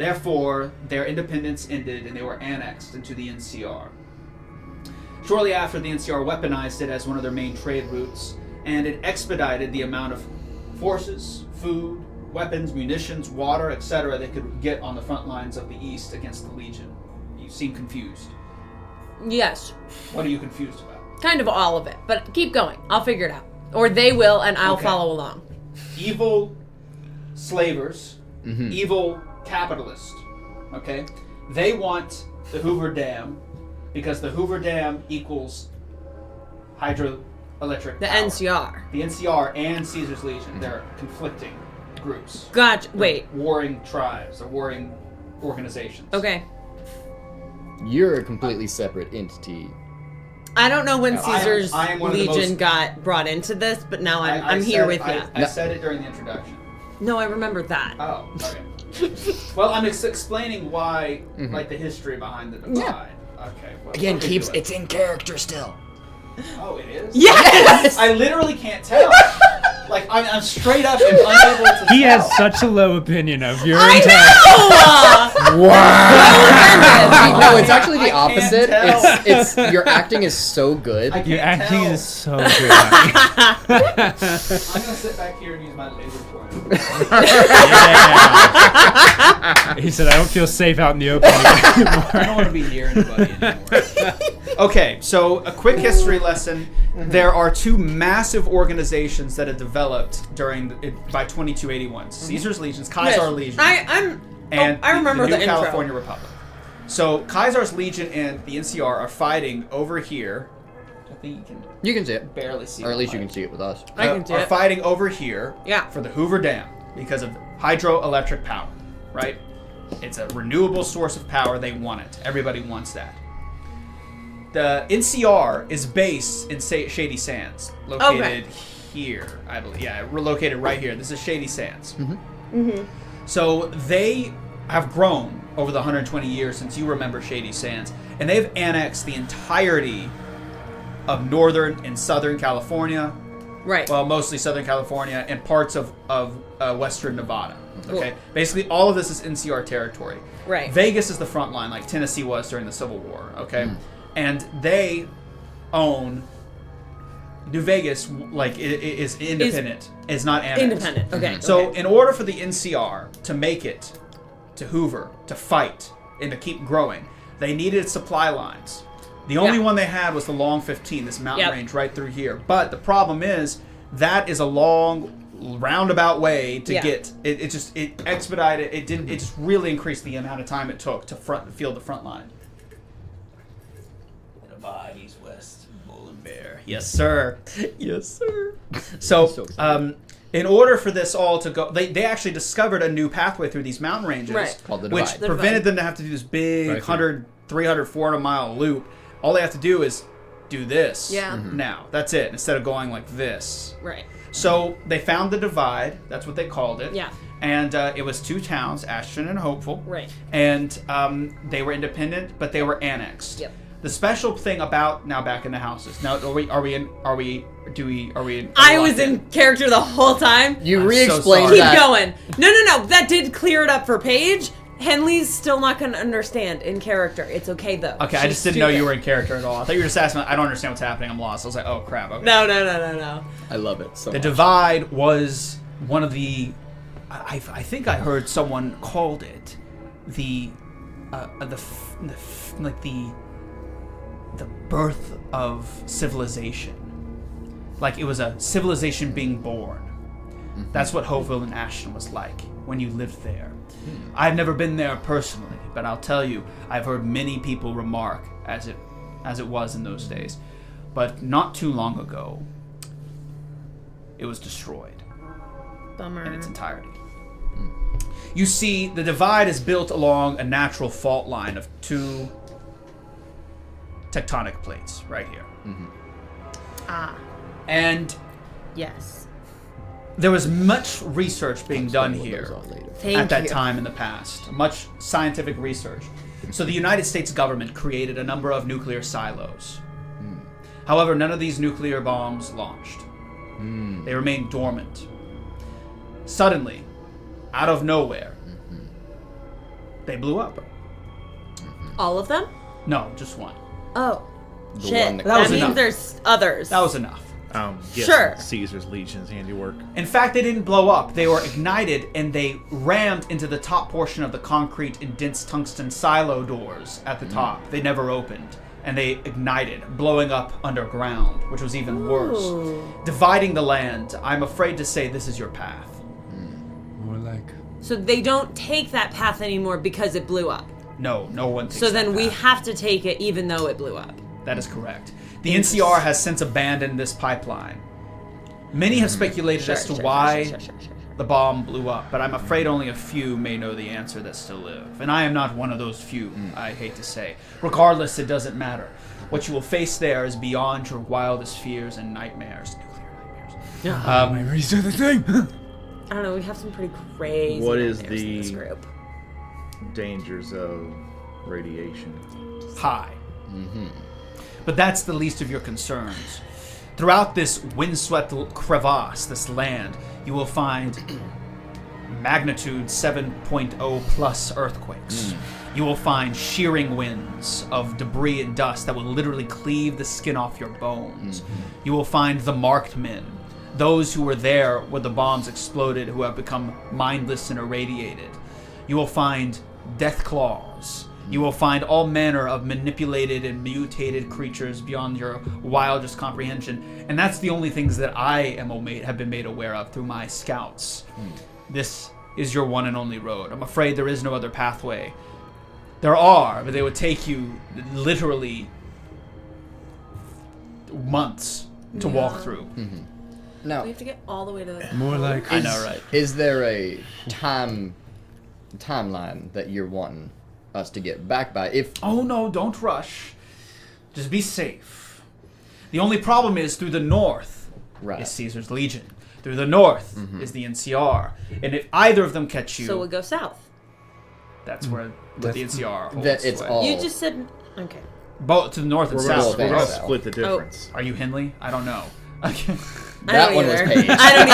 Therefore, their independence ended and they were annexed into the NCR. Shortly after, the NCR weaponized it as one of their main trade routes, and it expedited the amount of forces, food, weapons, munitions, water, etc. they could get on the front lines of the East against the Legion. You seem confused. Yes. What are you confused about? Kind of all of it. But keep going. I'll figure it out. Or they will, and I'll Okay. follow along. Evil slavers, evil capitalists, okay? They want the Hoover Dam because the Hoover Dam equals hydroelectric The power. NCR. The NCR and Caesar's Legion, they're conflicting groups. Gotcha. Wait. Warring tribes or warring organizations. Okay. You're a completely separate entity. I don't know when No, I am- Caesar's I am one of the Legion most- got brought into this, but now I'm I here said- with you. I said it during the introduction. No, I remember that. Oh, okay. Well, I'm explaining why, like the history behind the divide. Okay. Well, Again, let me keeps do it. it's in character still. Oh, it is? Yes! I literally can't tell. Like, I'm straight up and unable to He tell. has such a low opinion of your I entire. know! Wow. No, it's actually I the can't opposite. tell. It's your acting is so good. I can't Your acting tell. is so good. I'm gonna sit back here and use my laser pointer. Yeah. He said, "I don't feel safe out in the open anymore." I don't want to be near anybody anymore. Okay, so a quick history lesson. There are two massive organizations that had developed by 2281. Caesar's Legions, Kaiser Legion, and I remember the the New intro. California Republic. So Kaiser's Legion and the NCR are fighting over here. I think you can You can see it, barely see or at it, least you but- can see it with us. I can see are it. fighting over here Yeah. for the Hoover Dam because of hydroelectric power, right? It's a renewable source of power. They want it. Everybody wants that. The NCR is based in Shady Sands, located here, I believe. Yeah, we're located right here. This is Shady Sands. So they have grown over the 120 years since you remember Shady Sands, and they've annexed the entirety of northern and southern California. Right. Well, mostly Southern California and parts of Western Nevada. Okay, Cool. basically all of this is NCR territory. Right. Vegas is the front line, like Tennessee was during the Civil War. Okay, and they own New Vegas. Like it is independent. It's not annexed. Independent. Okay. So okay. in order for the NCR to make it to Hoover, to fight and to keep growing, they needed supply lines. The only Yeah. one they had was the Long 15, this mountain Yep. range right through here. But the problem is that is a long roundabout way to Yeah. get it. It expedited. It didn't. It just really increased the amount of time it took to field the front line. Divide east west, bull and bear. Yes, sir. Yes, sir. So So, excited. in order for this all to go, they actually discovered a new pathway through these mountain ranges, Right. Called the which divide. The prevented divide. them to have to do this big Right here. 100, 300, 400 mile loop. All they have to do is do this. Yeah. Now that's it. Instead of going like this. Right. So they found the divide. That's what they called it. Yeah. And it was two towns, Ashton and Hopeful. Right. And they were independent, but they were annexed. Yep. The special thing about now back in the houses. Now are we in? I was in character the whole time. You I'm so re-explained sorry. Keep that. going. No. That did clear it up for Paige. Henley's still not going to understand in character. It's okay though. Okay, I She's just didn't know you stupid. were in character at all. I thought you were just asking. I don't understand what's happening. I'm lost. I was like, oh crap. Okay. No. I love it so The much. divide was one of the. I think I heard someone called it the birth of civilization. Like it was a civilization being born. That's what Hopeville and Ashton was like when you lived there. I've never been there personally, but I'll tell you, I've heard many people remark as it was in those days. But not too long ago, it was destroyed Bummer. in its entirety. You see, the divide is built along a natural fault line of two tectonic plates right here. Ah. And Yes. there was much research being done Explain what here goes on later. Thank at that you. time in the past. Much scientific research. So the United States government created a number of nuclear silos. However, none of these nuclear bombs launched. They remained dormant. Suddenly, out of nowhere, They blew up. All of them? No, just one. Oh. The Shit. one that That was means enough. there's others. That was enough. Sure. Caesar's Legion's handiwork. In fact, they didn't blow up. They were ignited, and they rammed into the top portion of the concrete and dense tungsten silo doors at the top. They never opened. And they ignited, blowing up underground, which was even worse. Dividing the land. I'm afraid to say this is your path. More like. So they don't take that path anymore because it blew up. No one takes So then that we path. have to take it even though it blew up. That is correct. The NCR has since abandoned this pipeline. Many have speculated as to why the bomb blew up, but I'm afraid only a few may know the answer that still live. And I am not one of those few, I hate to say. Regardless, it doesn't matter. What you will face there is beyond your wildest fears and nightmares. Nuclear nightmares. Memories are the thing. I don't know, we have some pretty crazy What is nightmares in this the- group. Dangers of radiation. High. But that's the least of your concerns. Throughout this windswept crevasse, this land, you will find magnitude 7.0 plus earthquakes. You will find shearing winds of debris and dust that will literally cleave the skin off your bones. You will find the marked men, those who were there when the bombs exploded, who have become mindless and irradiated. You will find death claws. You will find all manner of manipulated and mutated creatures beyond your wildest comprehension, and that's the only things that I have been made aware of through my scouts. This is your one and only road. I'm afraid there is no other pathway. There are, but they would take you literally months to walk through. Now, We have to get all the way to the... More like. I know, right? is there a timeline that you're wanting us to get back by? If Oh no, don't rush. Just be safe. The only problem is through the north Right. is Caesar's Legion. Through the north is the NCR. And if either of them catch you, So we'll go south. that's where the NCR holds that it's sway. all You just said... Okay. Both to the north and We're south. going to south. split the difference. Are you Henley? I don't know. Okay. I that don't one was either. paid. I don't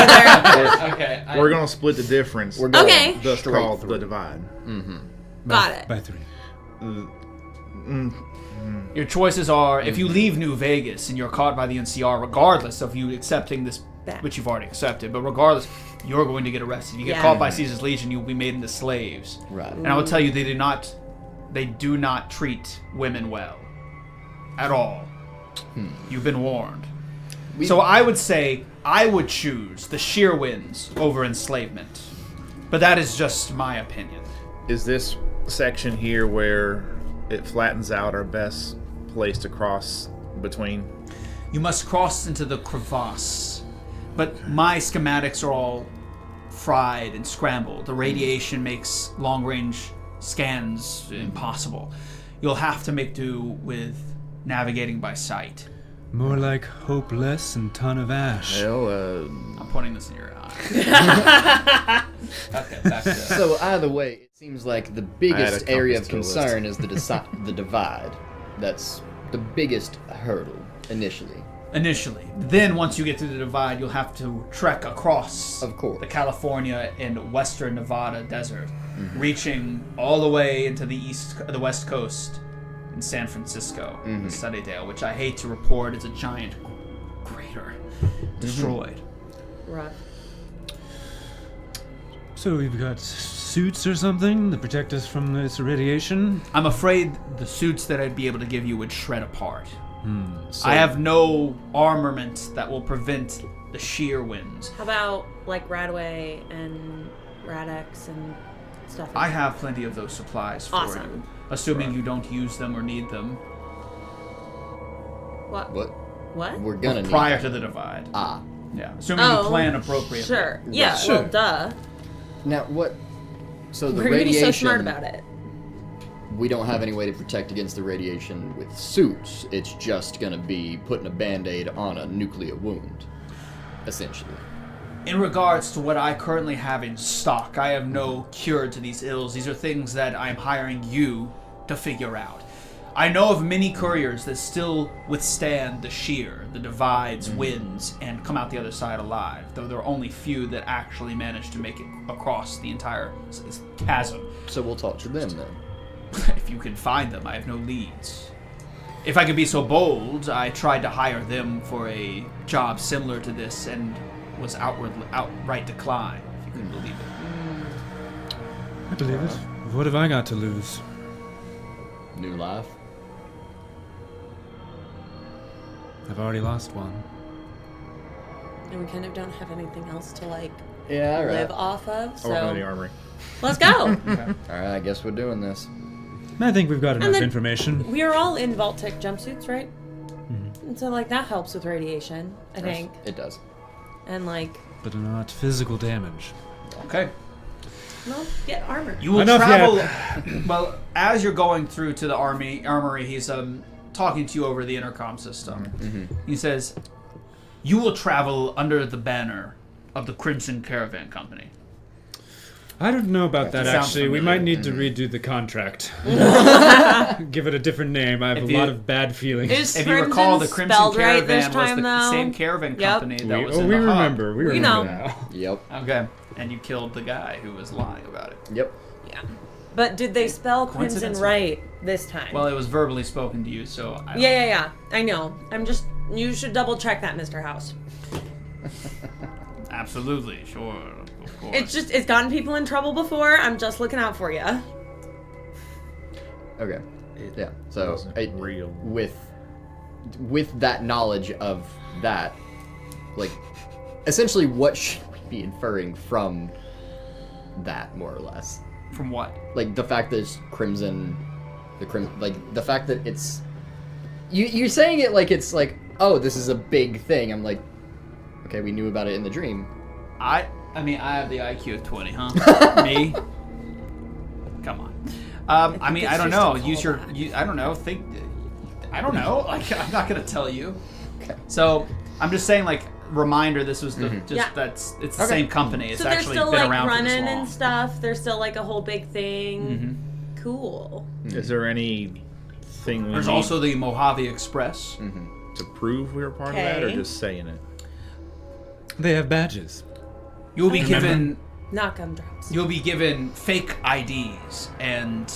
either. Okay. We're going to split the difference. We're going Okay. Thus straight called through. the divide. Got it. By 3. Your choices are, if you leave New Vegas and you're caught by the NCR, regardless of you accepting this, Back. which you've already accepted, but regardless, you're going to get arrested. You get Yeah. caught by Caesar's Legion, you'll be made into slaves. Right. And I will tell you, they do not treat women well. At all. You've been warned. So I would say, I would choose the sheer winds over enslavement. But that is just my opinion. Is this section here where it flattens out our best place to cross between? You must cross into the crevasse. But my schematics are all fried and scrambled. The radiation makes long-range scans impossible. You'll have to make do with navigating by sight. More like hopeless and ton of ash. Well, I'm pointing this in your eye. Okay, back to So either way, it seems like the I had biggest a area of compass to a concern is the divide. That's the biggest hurdle initially. initially. Then once you get through the divide, you'll have to trek across Of course. the California and western Nevada desert, reaching all the way into the west coast in San Francisco, the Sunnydale, which I hate to report is a giant crater destroyed. Rough. So we've got suits or something to protect us from this radiation. I'm afraid the suits that I'd be able to give you would shred apart. So, I have no armament that will prevent the sheer winds. How about like Radway and Radex and stuff? I have plenty of those supplies for Awesome. you, assuming you don't use them or need them What? what What? we're gonna need. prior to the divide. Yeah, assuming you plan appropriately. Sure. Yeah. Sure. Well, duh. Now what? So the We're gonna be radiation. so smart about it. We don't have any way to protect against the radiation with suits. It's just gonna be putting a band-aid on a nuclear wound, essentially. In regards to what I currently have in stock, I have no cure to these ills. These are things that I'm hiring you to figure out. I know of many couriers that still withstand the shear, the divides, winds, and come out the other side alive, though there are only few that actually manage to make it across the entire chasm. So we'll talk to them then. If you can find them, I have no leads. If I could be so bold, I tried to hire them for a job similar to this and was outright declined, if you can believe it. I believe it. What have I got to lose? New life. I've already lost one. And we kind of don't have anything else to like Yeah, all right. live off of. I'll work on the So armory. let's go. All right, I guess we're doing this. I think we've got enough then- information. We are all in Vault-Tec jumpsuits, right? And so like that helps with radiation, I think. It does. And like, But not physical damage. Okay. well, get armor. You will Enough travel. yet. Well, as you're going through to the armory, he's talking to you over the intercom system. He says, "You will travel under the banner of the Crimson Caravan Company." I don't know about that, Sounds actually. We familiar. might need to redo the contract. Give it a different name. I have If a you- lot of bad feelings. Is If you recall, the Crimson spelled right Caravan this was time, the though? same caravan Yep. company that was in we the hub. remember. We We remember know. now. Yep. Okay, and you killed the guy who was lying about it. Yep. Yeah. But did they spell Crimson Coincidence? right this time? Well, it was verbally spoken to you, so I don't yeah. I know. You should double check that, Mr. House. Absolutely, sure, of course. It's gotten people in trouble before. I'm just looking out for you. Okay. It Yeah. So wasn't real. with that knowledge of that, like, essentially, what should we be inferring from that, more or less? From what? Like the fact that it's like the fact that it's you're saying it like it's like, oh, this is a big thing. I'm like, okay, we knew about it in the dream. I mean, I have the IQ of 20, huh? Me? Come on. I mean, it's I don't just know. a Use your. callback. I don't know. Think. I don't know. Like, I'm not gonna tell you. Okay. So I'm just saying, like, reminder. This was the just Yeah. it's the same company. It's So they're actually still been like around for this running long. and stuff. There's still like a whole big thing. Cool. Is there anything we There's need also the Mojave Express. to prove we were part of that, or Okay. just saying it? They have badges. You'll be Remember? given. Not gumdrops. You'll be given fake IDs and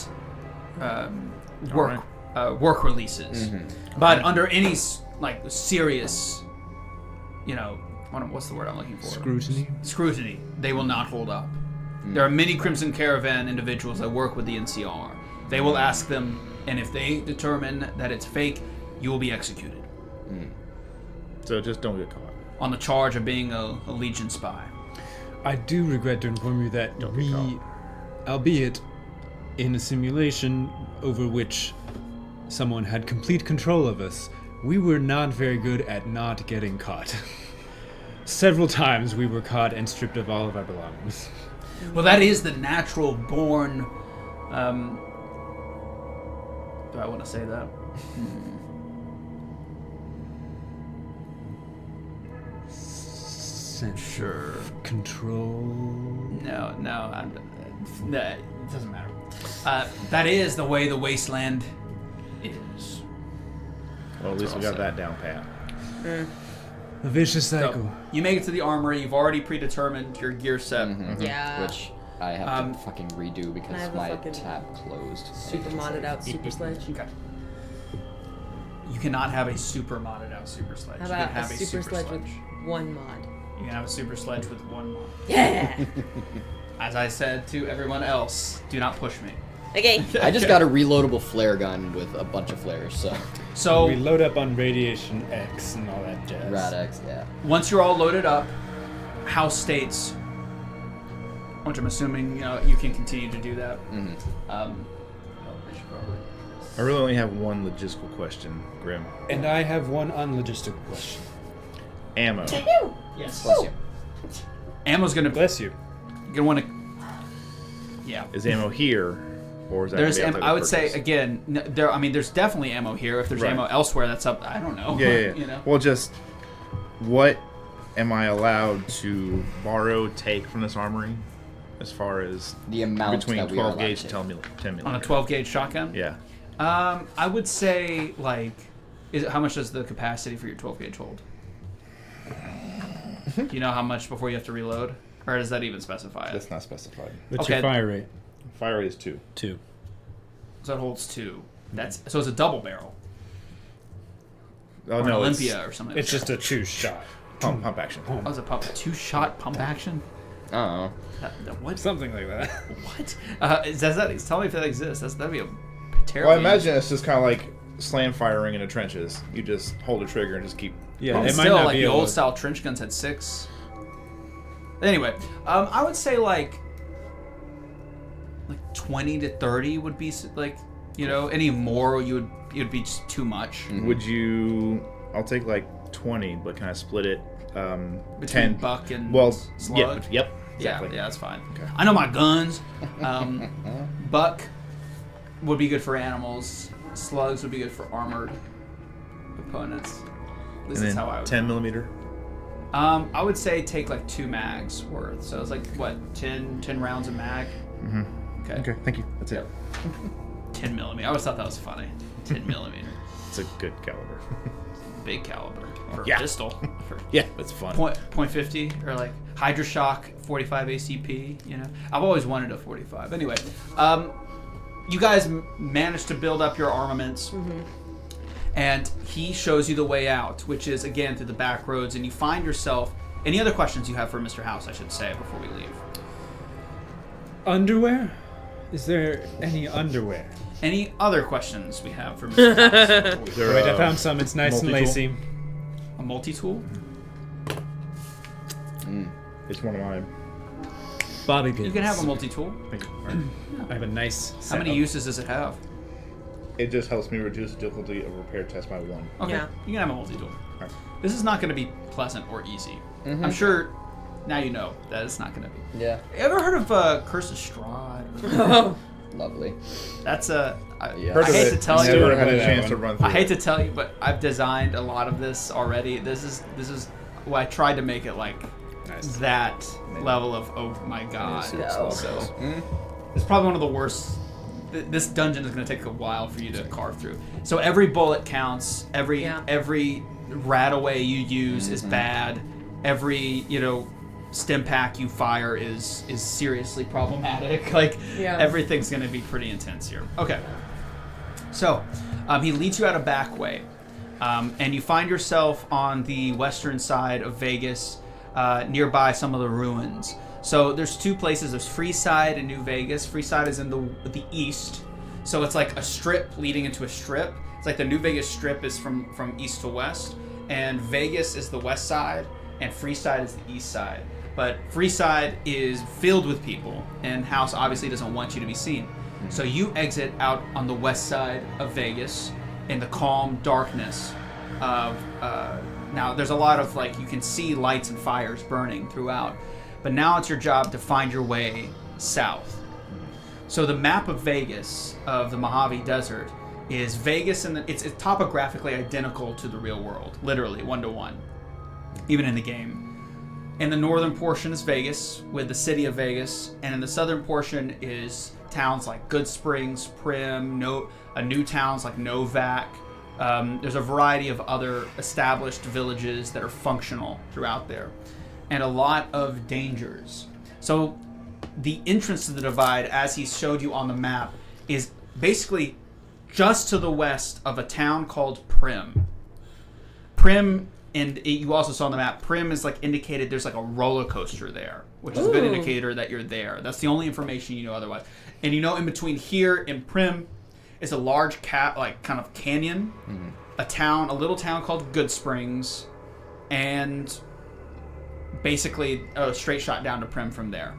work releases, but under any like serious, what's the word I'm looking for? Scrutiny. They will not hold up. There are many Crimson Caravan individuals that work with the NCR. They will ask them, and if they determine that it's fake, you will be executed So just don't get caught. on the charge of being a Legion spy. I do regret to inform you that Don't get we, caught. albeit in a simulation over which someone had complete control of us, we were not very good at not getting caught. Several times we were caught and stripped of all of our belongings. Well, that is the natural born. Do I want to say that? Sense Sure. of control. No, no, it doesn't matter. That is the way the wasteland is. Well, at least we got that down pat. A vicious cycle. So, you make it to the armory. You've already predetermined your gear set. Yeah. Which I have to fucking redo because have a my fucking tab closed. Super modded out super sledge. Okay. You cannot have a super modded out super sledge. How You can about have a super sledge with sledge. one mod? You can have a super sledge with one mod. Yeah. As I said to everyone else, do not push me. Okay. I just got a reloadable flare gun with a bunch of flares, so So We load up on Radiation X and all that jazz. Radex, yeah. once you're all loaded up, house states, which I'm assuming you can continue to do that. I should probably- I really only have one logistical question, Grim. And I have one unlogistical question. Ammo. Yes. Bless you. Ammo's gonna Bless you. want to. Yeah. Is ammo here, or is that? There's, gonna be I would after say purchase? again, there's definitely ammo here. If there's Right. ammo elsewhere, that's up. I don't know. Yeah. Well, just what am I allowed to borrow, take from this armory, as far as The amount between that we are 12 allowed gauge to and 10 On a millimeter? 12 gauge shotgun. Yeah. I would say how much does the capacity for your 12 gauge hold? Do you know how much before you have to reload, or does that even specify it? That's not specified. What's Okay. your fire rate? Fire rate is 2. 2. So it holds 2. So it's a double barrel. Oh Or an no, Olympia or something. It's just a 2 shot. pump action. Oh, it's a pump. 2-shot pump action. Oh. What? Something like that. What? Tell me if that exists. That'd be a terrible. Well, I imagine it's just kind of like slam firing in the trenches. You just hold the trigger and just keep. Yeah, But it might still, not like be the able old to- style trench guns had 6. Anyway, I would say like 20 to 30 would be any more you'd be just too much. Would you? I'll take like 20, but can I split it? Between 10 buck and Well, slug? yep. Exactly. Yeah, that's fine. Okay. I know my guns. Buck would be good for animals. Slugs would be good for armored opponents. This And is then how I would. 10 millimeter. I would say take like 2 mags worth. So it's like what 10 rounds of mag. Mm-hmm. Okay. Okay, thank you. That's it. 10 millimeter. I always thought that was funny. 10 millimeter. It's a good caliber. Big caliber for Yeah. a pistol. For Yeah, it's fun. point 50 or like Hydra Shock 45 ACP. I've always wanted a 45. Anyway, you guys managed to build up your armaments, and he shows you the way out, which is again through the back roads, and you find yourself. Any other questions you have for Mr. House? I should say before we leave. Underwear? Is there any underwear? Any other questions we have for Mr. House? There, Wait, I found some. It's nice and multi-tool? lacy. A multi-tool? It's one of mine. Bobby pins. You can have a multi-tool. Thank you. All right. I have a nice How many setup. uses does it have? It just helps me reduce the difficulty of repair test by 1. Okay, Yeah. you can have a multi-tool. Right. This is not going to be pleasant or easy. I'm sure now you know that it's not going to be. Yeah. You ever heard of Curse of Strahd? Lovely. That's I Yeah. Heard of hate it. to tell you. Never had a that chance one. to run through. I hate to it. tell you, but I've designed a lot of this already. This is well, I tried to make it like Nice. that level of oh my god. No. So it's probably one of the worst. This dungeon is going to take a while for you to carve through. So every bullet counts. Every rat away you use is bad. Every stim pack you fire is seriously problematic. Everything's going to be pretty intense here. Okay. So he leads you out a back way, and you find yourself on the western side of Vegas, nearby some of the ruins. So there's 2 places. There's Freeside and New Vegas. Freeside is in the east, so it's like a strip leading into a strip. It's like the New Vegas strip is from east to west, and Vegas is the west side, and Freeside is the east side. But Freeside is filled with people, and House obviously doesn't want you to be seen. So you exit out on the west side of Vegas in the calm darkness of now there's a lot of you can see lights and fires burning throughout, but now it's your job to find your way south. So the map of Vegas, of the Mojave Desert, is Vegas, and it's topographically identical to the real world, literally 1-to-1, even in the game. In the northern portion is Vegas, with the city of Vegas, and in the southern portion is towns like Good Springs, Prim, new towns like Novak. There's a variety of other established villages that are functional throughout there, and a lot of dangers. So the entrance to the divide, as he showed you on the map, is basically just to the west of a town called Prim. And you also saw on the map, Prim is indicated there's a roller coaster there, which is a good indicator that you're there. That's the only information you know otherwise. And in between here and Prim is a large kind of canyon, a little town called Good Springs, and basically a straight shot down to Prim from there.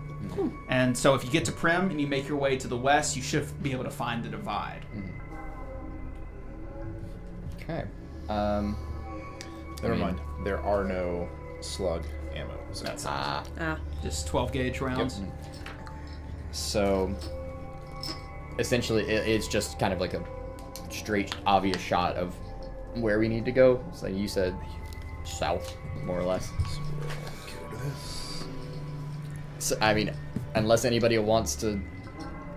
And so if you get to Prim and you make your way to the west, you should be able to find the divide. Okay. Never mind. There are no slug ammo. So That's just 12 gauge rounds. So essentially, it's just kind of like a straight, obvious shot of where we need to go. So you said south, more or less. So I mean, unless anybody wants to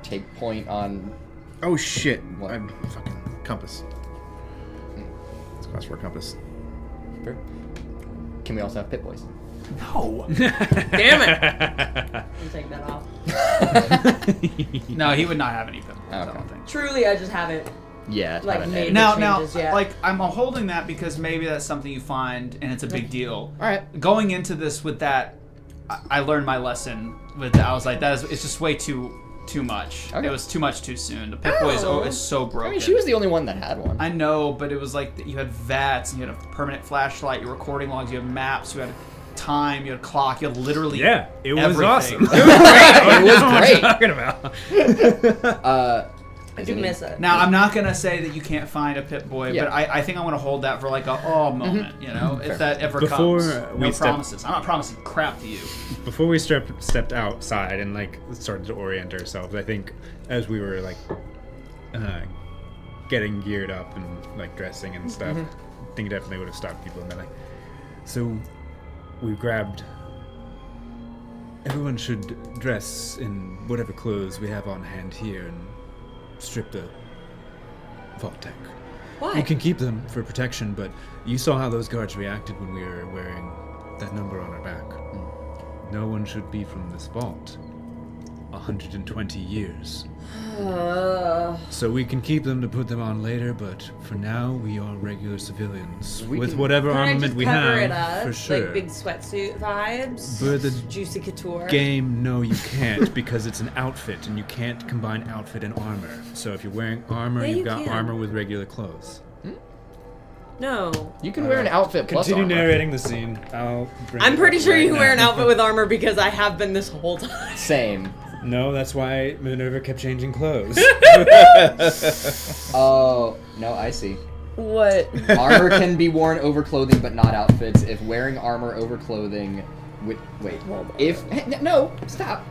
take point on. Oh shit! What? I'm fucking. compass. It's class for a compass. Can we also have Pit Boys? No. Damn it! I'll take that off. No, he would not have any pit boys, I Okay. don't think. Truly, I just haven't. Yeah. Like, haven't made- edited. Now, changes yet. like, I'm holding that because maybe that's something you find and it's a big deal. All right. Going into this with that, I learned my lesson with that. I was like, it's just way too much. Okay. It was too much too soon. The Pip Boys is so broken. I mean, she was the only one that had one. I know, but it was like you had VATs, and you had a permanent flashlight, your recording logs, you had maps, you had time, you had a clock, you had literally Yeah, it was everything. awesome. It was What great. you talking about? I do miss it. Now, I'm not going to say that you can't find a Pip Boy, Yeah. but I think I want to hold that for like a moment, you know, if that ever Before comes. we No step- promises. I'm not promising crap to you. Before we stepped outside and like started to orient ourselves, I think as we were like getting geared up and like dressing and stuff, I think it definitely would have stopped people and been like, so we grabbed. Everyone should dress in whatever clothes we have on hand here and strip the vault tech. Why? You can keep them for protection, but you saw how those guards reacted when we were wearing that number on our back. No one should be from this vault. 120 years. So we can keep them to put them on later, but for now we are regular civilians We with can- whatever Can I armament just we cover have. it up? For sure. Like big sweatsuit vibes. But the Juicy couture. game, no, you can't because it's an outfit, and you can't combine outfit and armor. So if you're wearing armor, Yeah, you've you got can. armor with regular clothes. No. You can wear an outfit plus Continue armor. narrating the scene. I'll bring I'm it pretty up sure right you can wear an now. outfit with armor because I have been this whole time. Same. No, that's why Minerva kept changing clothes. Oh, no, I see. What? Armor can be worn over clothing, but not outfits. If wearing armor over clothing, wait. No, stop.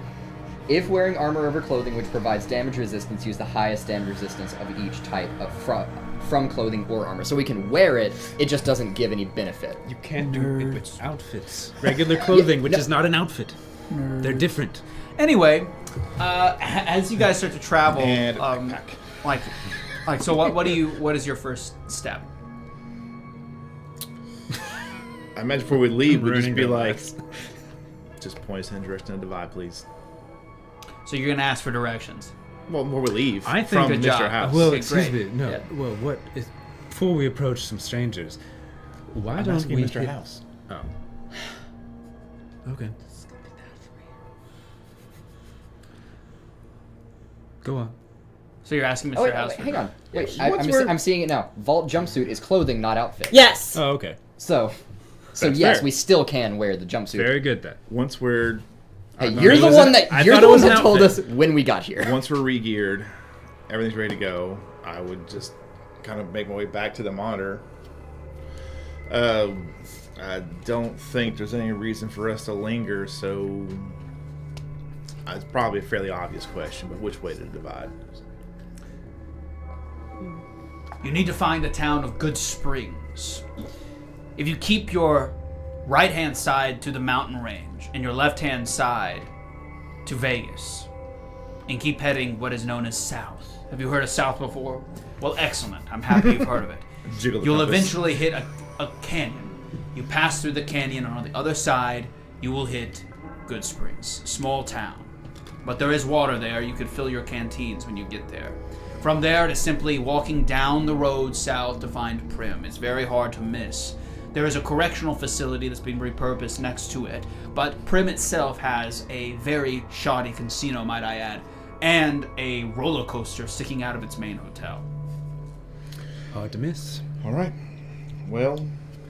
If wearing armor over clothing, which provides damage resistance, use the highest damage resistance of each type of from clothing or armor. So we can wear it. It just doesn't give any benefit. You can't do it with outfits. Regular clothing, which no. is not an outfit. They're different. Anyway, as you guys start to travel, And a backpack. like, so what is your first step? I imagine before we leave, we'd just Ruining be their like, lives. just point us in the direction of the divide, please. So you're gonna ask for directions. Well, before we leave, I think- from Good Mr. job. House. Well, Okay, excuse great. me. No. Yeah. Well, what is before we approach some strangers? Why I'm don't asking we Mr. hit- House. Oh. Okay. Go on. So you're asking Mr. Oh, wait, House. wait, for hang on. Wait, Yeah, once I'm seeing it now. Vault jumpsuit is clothing, not outfit. Yes. Oh, okay. So That's yes, fair. we still can wear the jumpsuit. Very good then. Once we're Hey, thought you're it the was one an- that I you're thought the it one was an that told us outfit. when we got here. once we're re-geared, everything's ready to go, I would just kind of make my way back to the monitor. I don't think there's any reason for us to linger, so it's probably a fairly obvious question, but which way to divide? You need to find the town of Good Springs. If you keep your right-hand side to the mountain range and your left-hand side to Vegas, and keep heading what is known as south. Have you heard of south before? Well, excellent. I'm happy you've heard of it. Jiggle the You'll compass. eventually hit a canyon. You pass through the canyon, and on the other side, you will hit Good Springs, small town. But there is water there. You could fill your canteens when you get there. From there, it is simply walking down the road south to find Prim. It's very hard to miss. There is a correctional facility that's been repurposed next to it, but Prim itself has a very shoddy casino, might I add, and a roller coaster sticking out of its main hotel. Hard to miss. All right. Well,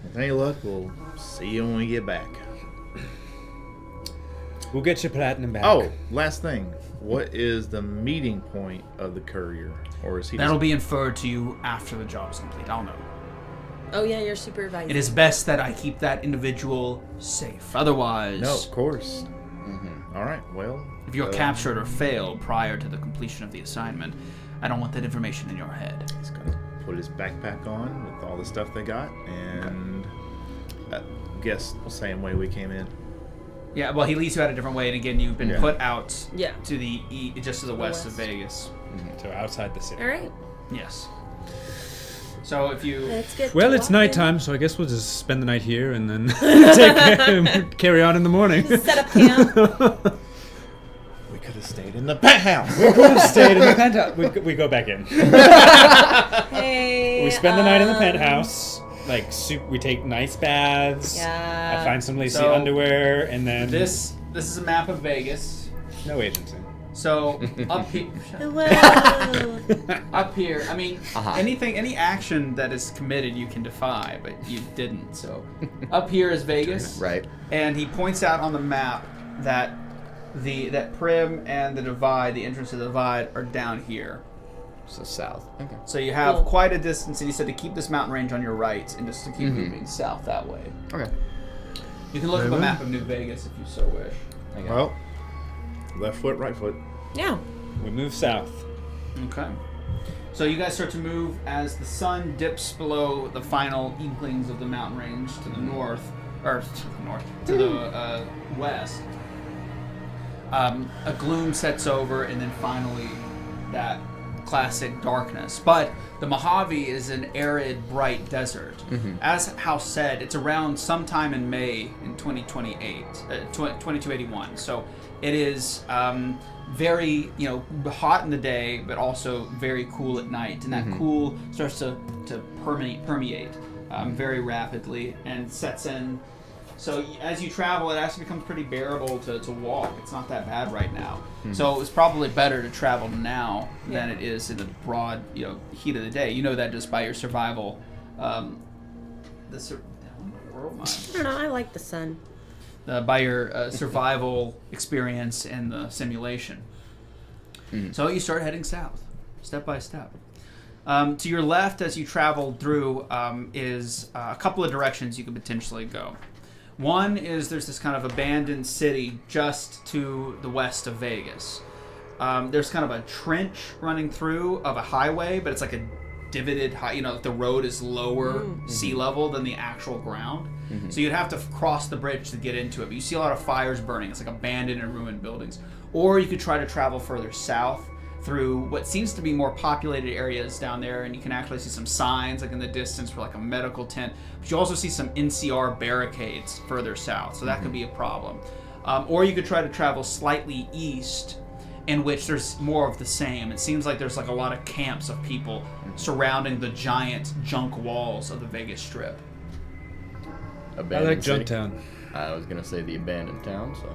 with any luck, we'll see you when we get back. We'll get your platinum back. Oh, last thing. What is the meeting point of the courier? Or is he That'll just... be inferred to you after the job is complete. I'll know. Oh yeah, you're supervisor. It is best that I keep that individual safe. Otherwise, No, of course. All right, well... if you're captured or fail prior to the completion of the assignment, I don't want that information in your head. He's gonna put his backpack on with all the stuff they got, and I guess the same way we came in. Yeah, well, he leads you out a different way, and again, you've been Yeah. put out Yeah. to the just to the west of west. Vegas. So outside the city. All right. Yes. So if you Let's get Well, to it's walking. nighttime, so I guess we'll just spend the night here and then carry on in the morning. Set up camp. We could have stayed in the penthouse. We could have stayed in the penthouse. We go back in. Hey. We spend the night in the penthouse. Like, we take nice baths. Yeah. I find some lacy So, underwear, and then this is a map of Vegas. no agency. So up here, Hello. up here. I mean, Uh-huh. any action that is committed, you can defy, but you didn't. So up here is Vegas, Right. and he points out on the map that that Prim and the Divide, the entrance to the Divide, are down here. So south. Okay. So you have Cool. quite a distance, and he said to keep this mountain range on your right, and just to keep moving south that way. Okay. You can look Very up a well. map of New Vegas if you so wish. Okay. Well, left foot, right foot. Yeah. We move south. Okay. So you guys start to move as the sun dips below the final inklings of the mountain range to the north, or to the west. A gloom sets over, and then finally that classic darkness. But the Mojave is an arid, bright desert. As House said, it's around sometime in May in 2281. So it is very, hot in the day, but also very cool at night. And that cool starts to permeate very rapidly and sets in. So as you travel, it actually becomes pretty bearable to walk. It's not that bad right now. So it's probably better to travel now than it is in the broad, heat of the day. You know that just by your survival. World, I don't know. I like the sun. by your survival experience in the simulation. So you start heading south, step by step. To your left, as you travel through, is a couple of directions you could potentially go. One is there's this kind of abandoned city just to the west of Vegas. There's kind of a trench running through of a highway, but it's like a divoted high, the road is lower sea level than the actual ground. So you'd have to cross the bridge to get into it. But you see a lot of fires burning. It's like abandoned and ruined buildings. Or you could try to travel further south through what seems to be more populated areas down there, and you can actually see some signs like in the distance for like a medical tent. But you also see some NCR barricades further south, so that could be a problem. Or you could try to travel slightly east, in which there's more of the same. It seems like there's like a lot of camps of people surrounding the giant junk walls of the Vegas Strip. I Abandoned like city. Junktown. I was gonna say the abandoned town. So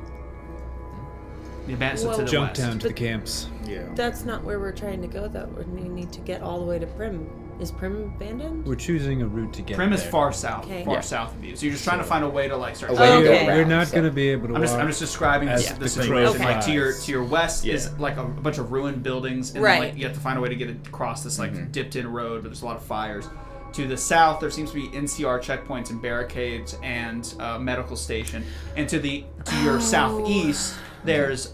The abandoned Well, to the Junktown west. to the camps. Yeah. That's not where we're trying to go, though. We need to get all the way to Prim. Is Prim abandoned? We're choosing a route to get Prim is there. far south, Okay. far Yeah. south of you. So you're just trying to find a way to like start. A way to go Okay. We're around, not so. going to be able to I'm walk. just describing as the the situation. crow Like to flies. your west Yeah. is like a bunch of ruined buildings, and Right. then, like you have to find a way to get across this like dipped-in road, but there's a lot of fires. To the south, there seems to be NCR checkpoints and barricades and a medical station. And to your southeast, there's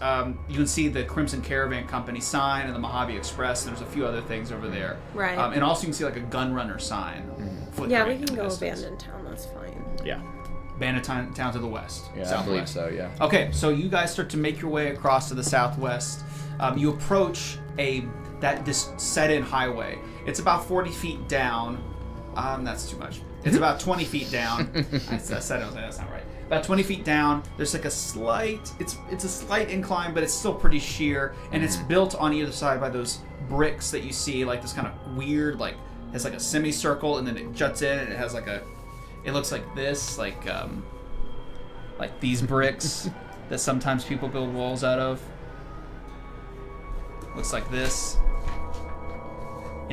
you can see the Crimson Caravan Company sign and the Mojave Express. And there's a few other things over there. Right. And also you can see like a gun runner sign. Yeah, flickering we in can the go distance. abandoned town. That's fine. Yeah. Abandoned town to the west. yeah, I southwest. believe so. Yeah. Okay, so you guys start to make your way across to the southwest. You approach this set-in highway. It's about 40 feet down. That's too much. It's about 20 feet down. I said it was, that's not right. About 20 feet down. There's like a slight. It's a slight incline, but it's still pretty sheer, and it's built on either side by those bricks that you see, like this kind of weird, like has like a semicircle, and then it juts in, and it has like it looks like this, like these bricks that sometimes people build walls out of. Looks like this.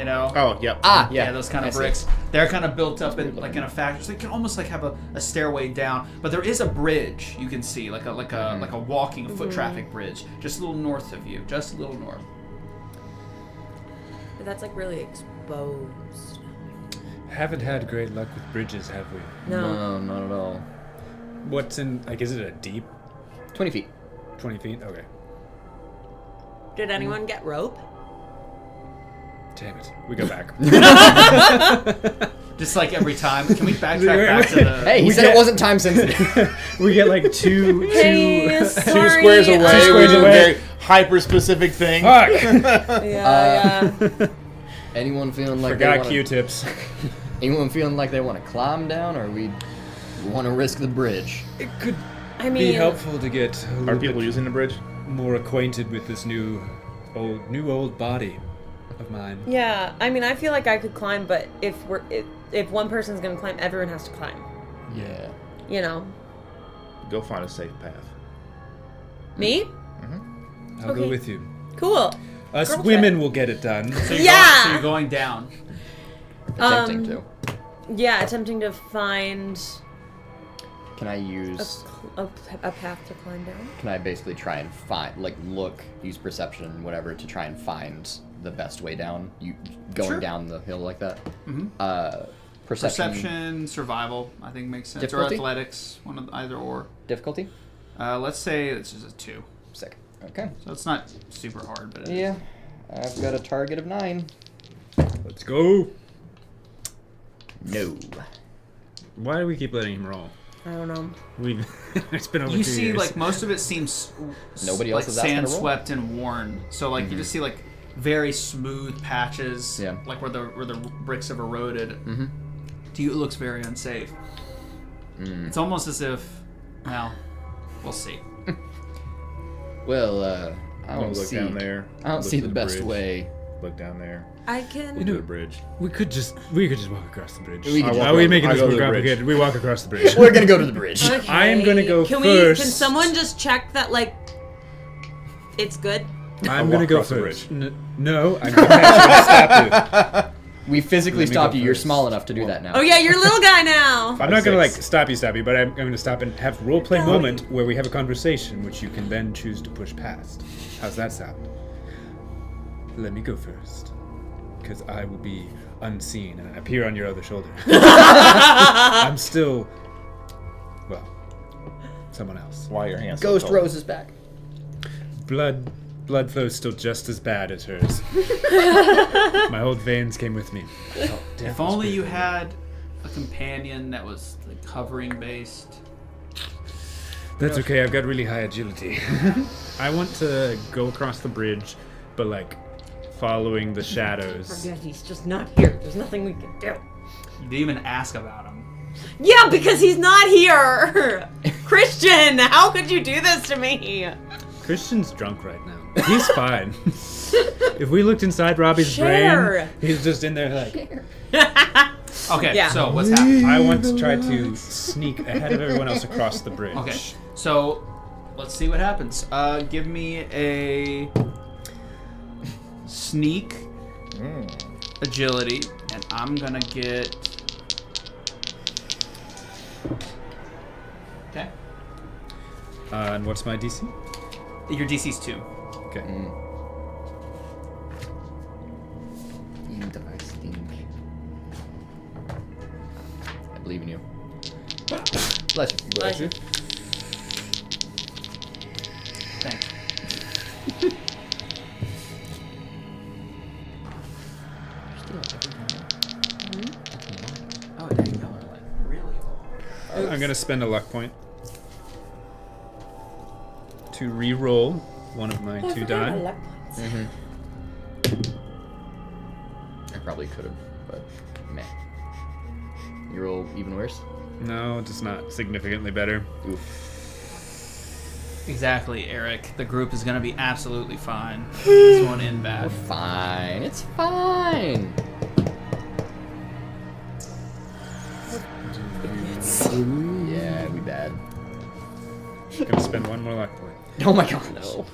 Oh, yep. Ah, Yeah, those kind I of see. bricks. They're kind of built up in like in a factory. So they can almost like have a stairway down. But there is a bridge you can see, like a walking foot traffic bridge, just a little north of you, just a little north. But that's like really exposed. Haven't had great luck with bridges, have we? No. No, not at all. What's in, like, is it a deep 20 feet. 20 feet? Okay. Did anyone get rope? Damn it. We go back. Just like every time. Can we backtrack back to the? Hey, he We said get- it wasn't time sensitive. We get like two Hey, sorry. 2 squares away. Two squares we do a away. very hyper specific thing. Fuck! Yeah. Anyone feeling like Forgot Q-tips. Anyone feeling like they want to climb down, or we want to risk the bridge? It could I mean, be helpful to get a Are little people bit using the bridge? more acquainted with this new old body of mine. Yeah, I mean, I feel like I could climb, but if one person's gonna climb, everyone has to climb. Yeah. You know. Go find a safe path. Me? I'll go Okay. with you. Cool. Us Girl women trip. will get it done. So Yeah! you're going down. Attempting to. Yeah, attempting to find Can I use? a path to climb down. Can I basically try and find, like, use perception, whatever, to try and find the best way down? You going Sure. down the hill like that? Mm-hmm. Perception. Survival, I think makes sense. Difficulty? Or athletics, one of either or. Difficulty. Let's say it's just a 2. Sick. Okay. So it's not super hard, but it is. Yeah. I've got a target of 9. Let's go. No. Why do we keep letting him roll? I don't know. It's been over You 2 see, years. like, most of it seems Nobody like else is asking sand to roll? swept and worn. So, like, you just see, like, very smooth patches. Yeah. Like, where the bricks have eroded. Mm-hmm. To you, it looks very unsafe. It's almost as if, well, we'll see. Well, I I'm gonna don't look see. down there. I don't look see to the best bridge, way. Look down there. I can. Look to the bridge. we could just walk across the bridge. We could Are just we walk- making I this go more to the bridge. complicated? We walk across the bridge. We're gonna go to the bridge. Okay. I am gonna go Can first. Can someone just check that, like, it's good? I'm walk gonna go across the first. No, I'm gonna stop you. We physically Let me stopped go you. You're first. small enough to do that now. Oh yeah, you're a little guy now. I'm not gonna like 6. stop you, but I'm gonna stop and have roleplay moment where we have a conversation, which you can then choose to push past. How's that sound? Let me go first, because I will be unseen and appear on your other shoulder. I'm still, well, someone else. Why are your hands so Ghost cold? Rose is back. Blood flow's still just as bad as hers. My old veins came with me. If only you had a companion that was, like, hovering based. That's okay, I've got really high agility. I want to go across the bridge, but like following the shadows. Forget he's just not here. There's nothing we can do. You didn't even ask about him. Yeah, because he's not here. Christian, how could you do this to me? Christian's drunk right now. He's fine. If we looked inside Robbie's Share. brain, he's just in there like, Okay, Yeah. so what's happening? I want to try to sneak ahead of everyone else across the bridge. Okay, so let's see what happens. Give me a sneak agility, and I'm gonna get. Okay. And what's my DC? Your DC's 2. Okay. I believe in you. Bless you. Bless you. Thanks. Oh, dang, y'all are like really low. I'm gonna spend a luck point to re-roll one of my 2 die. I probably could have, but meh. You roll even worse? No, it's not significantly better. Oof. Exactly, Eric. The group is gonna be absolutely fine. This one in bad. Fine. It's fine. Yeah, we bad. Gonna spend one more luck point. Oh my god, no.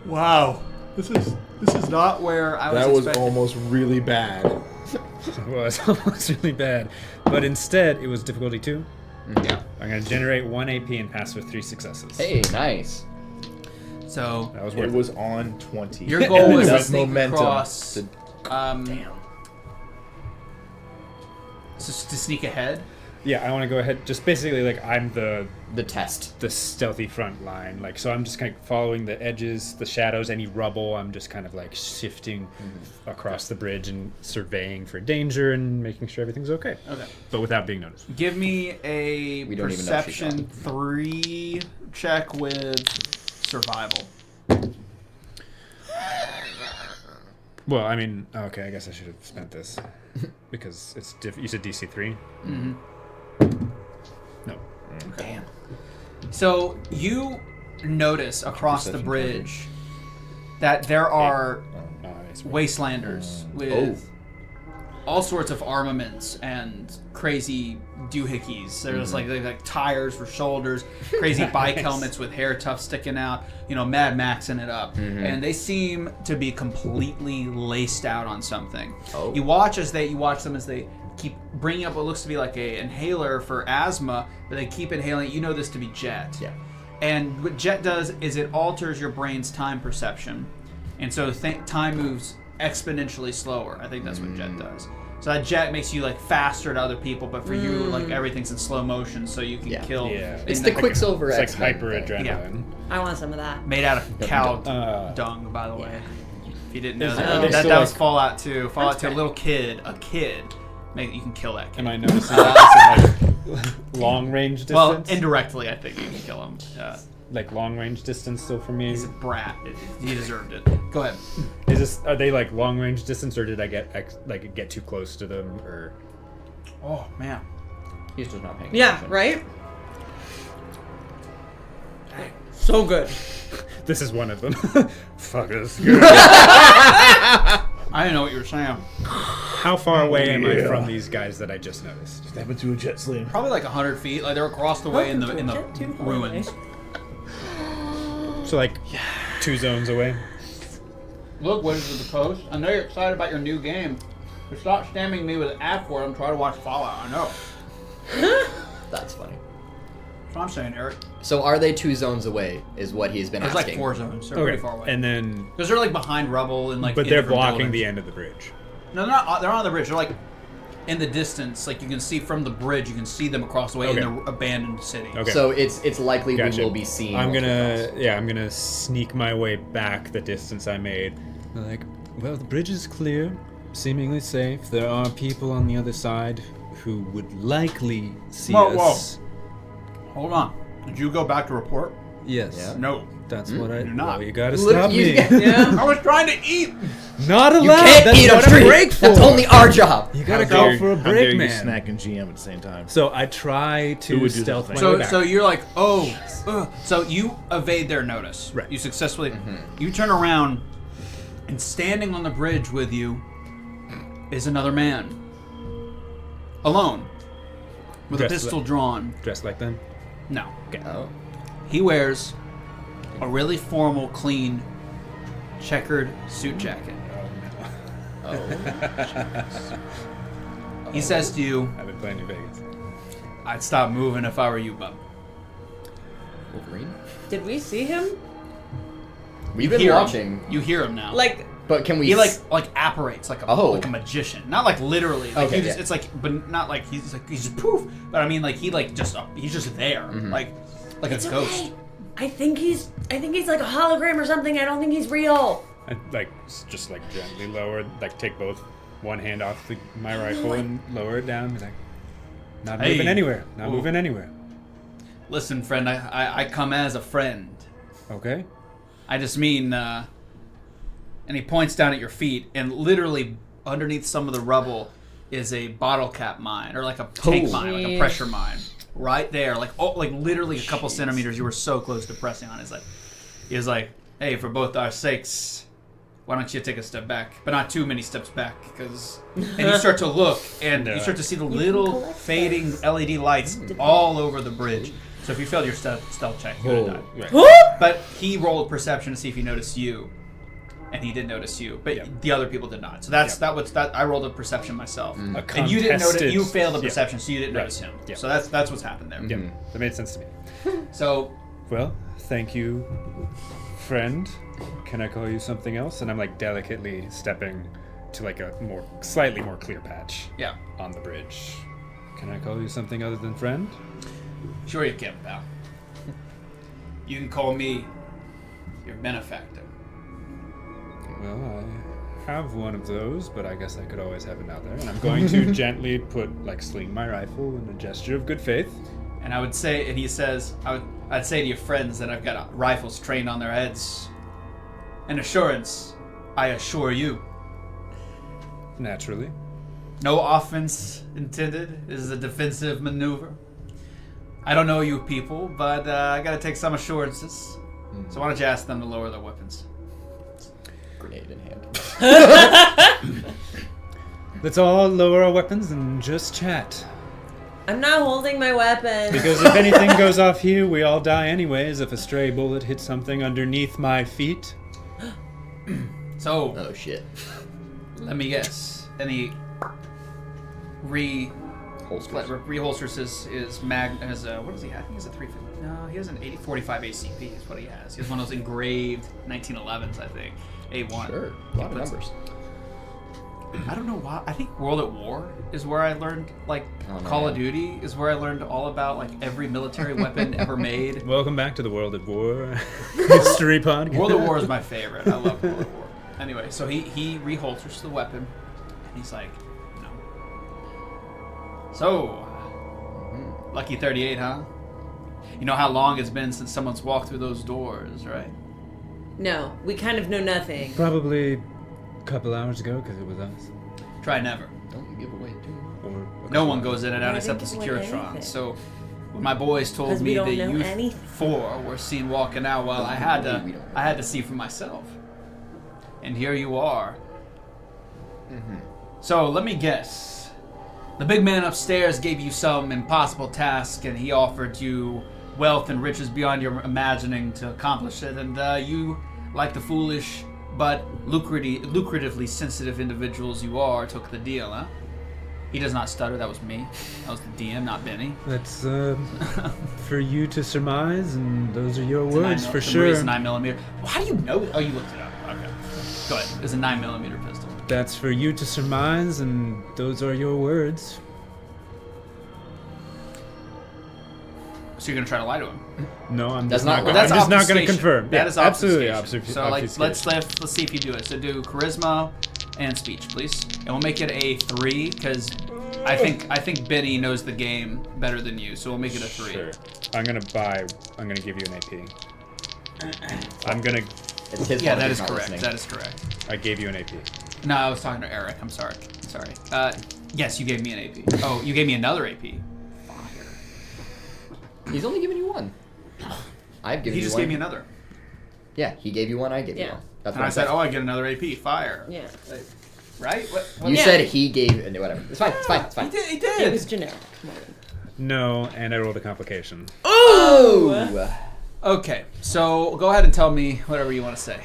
Wow. This is not where I was That was expecting. almost really bad. It was almost really bad. But instead, it was difficulty 2. Yeah. I'm gonna generate 1 AP and pass with 3 successes. Hey, nice. So That was It worth was on 20. your goal was to Enough sneak momentum across. to- To sneak ahead. Yeah, I want to go ahead. Just basically, like, I'm the test. stealthy front line. Like, so I'm just kind of following the edges, the shadows, any rubble. I'm just kind of like shifting across the bridge and surveying for danger and making sure everything's okay. Okay. But without being noticed. Give me a We don't even know if she's perception 3 check with survival. Well, I mean, okay, I guess I should have spent this because it's you said DC 3. Mm-hmm. No. Damn. So you notice across the Perception bridge that there are Oh, nice. wastelanders with all sorts of armaments and crazy doohickeys. There's like tires for shoulders, crazy bike helmets with hair tufts sticking out, Mad Maxing it up. And they seem to be completely laced out on something. Oh. You watch them as they keep bringing up what looks to be like a inhaler for asthma, but they keep inhaling. You know this to be Jet. Yeah. And what Jet does is it alters your brain's time perception. And so time moves exponentially slower. I think that's what Jet does. So that Jet makes you like faster to other people, but for you, like everything's in slow motion, so you can kill. Yeah. It's the Quicksilver It's like X-Men hyper thing. adrenaline. I want some of that. Made out of cow dung, by the way. If you didn't know Are they that still was like- Fallout 2. Fallout That's 2, a great. little kid, you can kill that kid. Am I noticing that like long range distance? Well, indirectly, I think you can kill him. Like long range distance still for me. He's a brat. He deserved it. Go ahead. Are they like long range distance, or did I get too close to them, or? Oh man. He's just not paying Yeah, attention. right? So good. This is one of them. Fuck this. I didn't know what you were saying. How far away am I from these guys that I just noticed? Step into a jet slam. Probably like 100 feet. Like they're across the way in the ruins. So like 2 zones away. Look, Wizards of the Coast. I know you're excited about your new game, but stop stamming me with an app for it. I'm trying to watch Fallout. I know. That's funny. That's what I'm saying, Eric. So are they 2 zones away? Is what he's been There's asking. like 4 zones. They're pretty far away. And then, Because they're like behind rubble and like. but in they're different blocking buildings. the end of the bridge. No, they're not. They're on the bridge. They're like in the distance. Like you can see from the bridge. You can see them across the way in the abandoned city. Okay. So it's likely Gotcha. we will be seeing. I'm multiple calls. I'm gonna sneak my way back the distance I made. Like, well, the bridge is clear, seemingly safe. There are people on the other side who would likely see us. Hold on. Did you go back to report? Yes. Yeah. No. That's what I. You're not. Well, you gotta Look, stop you- me. Yeah. I was trying to eat. Not allowed. You can't That's eat what a tree. break for. That's only our job. You gotta How go dare- for a how dare break, you man. snack and GM at the same time. So I try Who to would do stealth this my thing? way back. So you're like, so you evade their notice. Right. You successfully. You turn around, and standing on the bridge with you is another man, alone, with a Dressed pistol like- drawn. Dressed like them. No, Oh. he wears a really formal, clean, checkered suit jacket. He says to you, I've been playing in Vegas. "I'd stop moving if I were you, bub." Wolverine. Did we see him? We've been Hear him. watching, You hear him now. Like, but can we? he like apparates like a like a magician, not like literally. Like Okay, he just, yeah. it's like, but not like he's just poof. But I mean, like he's just there, Mm-hmm. like a it's ghost. okay. I think he's like a hologram or something. I don't think he's real. I just gently lower, take both one hand off my rifle and lower it down. Be like, not Hey. moving anywhere. Not Ooh. moving anywhere. Listen, friend, I come as a friend. Okay. I just mean, and he points down at your feet, and literally underneath some of the rubble is a bottle cap mine, or like a tank mine, like a Jeez. pressure mine, right there, like literally a couple centimeters. You were so close to pressing on. He was like, hey, for both our sakes, why don't you take a step back, but not too many steps back, because. And you start to look, and you start to see the little collect fading LED lights all over the bridge. So if you failed your stealth check, you would have died. Right. But he rolled perception to see if he noticed you, and he did notice you, but Yep. the other people did not. So that's I rolled a perception myself, A and you didn't notice. contested- You failed the yeah. perception, so you didn't Right. notice him. Yeah. So that's what's happened there. Yeah, that made sense to me. So Well, thank you, friend. Can I call you something else? And I'm delicately stepping to a slightly more clear patch yeah, on the bridge. Can I call you something other than friend? sure you can, pal. You can call me your benefactor. Well, I have one of those, but I guess I could always have another. And I'm going to gently sling my rifle in a gesture of good faith. And I would say, and he says, I'd say to your friends that I've got rifles trained on their heads. An assurance, I assure you. Naturally. No offense intended. This is a defensive maneuver. I don't know you people, but I gotta take some assurances. So why don't you ask them to lower their weapons? Grenade in hand. Let's all lower our weapons and just chat. I'm not holding my weapon. Because if anything goes off here, we all die anyways if a stray bullet hits something underneath my feet. So, Oh shit. let me guess. Any Holsters. reholsters his mag has a, what does he have? He has a 350. No, he has an 45 ACP is what he has. He has one of those engraved 1911s, I think. A1. Sure. A lot of numbers. I don't know why. I think World at War is where I learned, like, Oh, no, Call of man. Duty is where I learned all about, like, every military weapon ever made. Welcome back to the World at War History Podcast. World at War is my favorite. I love World at War. Anyway, so he reholsters the weapon, and he's like, no. So, lucky 38, huh? You know how long it's been since someone's walked through those doors, right? No, we kind of know nothing. Probably a couple hours ago because it was us. Try never. Don't give away too much. Or a No couple one hours. goes in and out Why except the didn't you win Securitron. anything? So when my boys told 'Cause we me don't that know you anything. four were seen walking out, well, I had to see for myself. And here you are. So let me guess. The big man upstairs gave you some impossible task, and he offered you wealth and riches beyond your imagining to accomplish it. And you, like the foolish but lucratively sensitive individuals you are, took the deal, huh? He does not stutter. That was me. That was the DM, not Benny. That's for you to surmise, and those are your It's a words 9mm for It's sure. a 9mm. Well, how do you know? Oh, you looked it up. Okay. Go ahead. It's a 9mm pistol. That's for you to surmise, and those are your words. So you're gonna try to lie to him? No, I'm That's just not not. what- Gonna, I'm That's just not going to obfuscation. confirm. That Yeah, is absolutely obfuscation. So like, obfuscation. let's see if you do it. So do charisma and speech, please, and we'll make it a 3 because I think Benny knows the game better than you. So we'll make it a 3. Sure. I'm gonna give you an AP. I'm gonna. It's his Yeah, fault that he's is not correct. listening. That is correct. I gave you an AP. No, I was talking to Eric. I'm sorry. Yes, you gave me an AP. Oh, you gave me another AP. He's only given you one. I've given He you just one. gave me another. Yeah, he gave you one. I gave you Yeah. one. That's And what I said, said. oh, I get another AP. Fire. Yeah. Right? What? You Yeah. said he gave. Whatever. It's fine. It's fine. It's fine. He It did. was generic. No, and I rolled a complication. Oh. Okay, so go ahead and tell me whatever you want to say.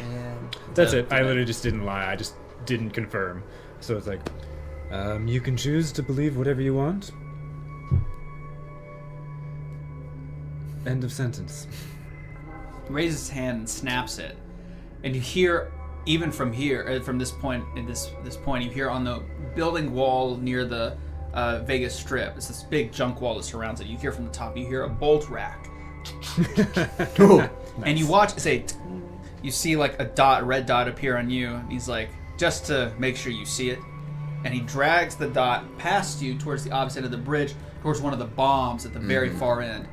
That's it. I literally just didn't lie. I just didn't confirm. So it's like, you can choose to believe whatever you want. End of sentence. He raises his hand and snaps it, and you hear, even from here, from this point, at this point, you hear on the building wall near the Vegas Strip. It's this big junk wall that surrounds it. You hear from the top. You hear a bolt rack, and you watch. You see like a red dot appear on you, and he's like, just to make sure you see it, and he drags the dot past you towards the opposite end of the bridge, towards one of the bombs at the very far end.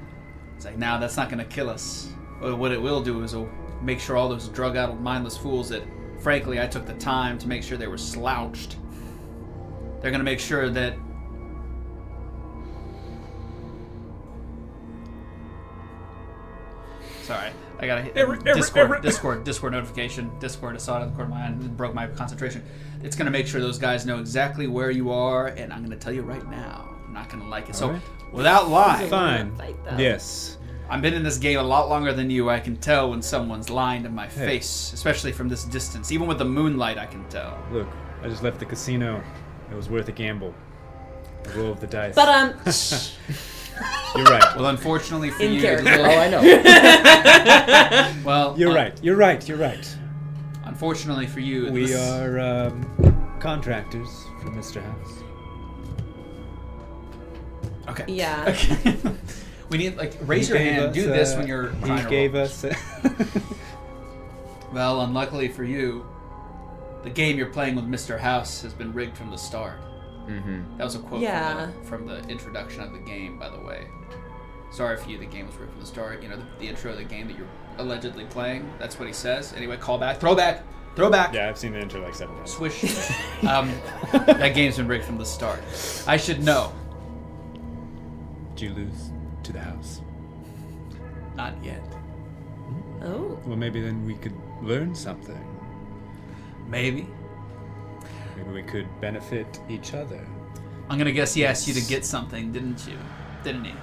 It's like, now that's not going to kill us. What it will do is it'll make sure all those drug-addled, mindless fools that, frankly, I took the time to make sure they were slouched. They're going to make sure that... Sorry, I got to hit Discord notification. Discord, I saw it in the corner of my eye and it broke my concentration. It's going to make sure those guys know exactly where you are, and I'm going to tell you right now. I'm not going to like it. So, Alright. without lying... Fine. Fight, though. Yes. I've been in this game a lot longer than you. I can tell when someone's lying to my face, especially from this distance. Even with the moonlight, I can tell. Look, I just left the casino. It was worth a gamble. A roll of the dice. But You're right. Well, unfortunately for In you, character. Oh, I know. well, You're right. You're right. You're right. Unfortunately for you, We this- are contractors for Mr. House. Okay. yeah. Okay. We need raise He your gave hand. us, Do this when you're trying He to gave roll. us. Well, unluckily for you, the game you're playing with Mr. House has been rigged from the start. Mm-hmm. That was a quote Yeah. from the introduction of the game, by the way. Sorry for you, the game was rigged from the start. You know, the intro of the game that you're allegedly playing. That's what he says. Anyway, call back. Throwback. Throwback. Yeah, I've seen the intro like 7 times. Swish. That game's been rigged from the start. I should know. Did you lose to the house? Not yet. Oh. Well, maybe then we could learn something. Maybe. Maybe we could benefit each other. I'm gonna guess he asked you to get something, didn't you? Didn't he?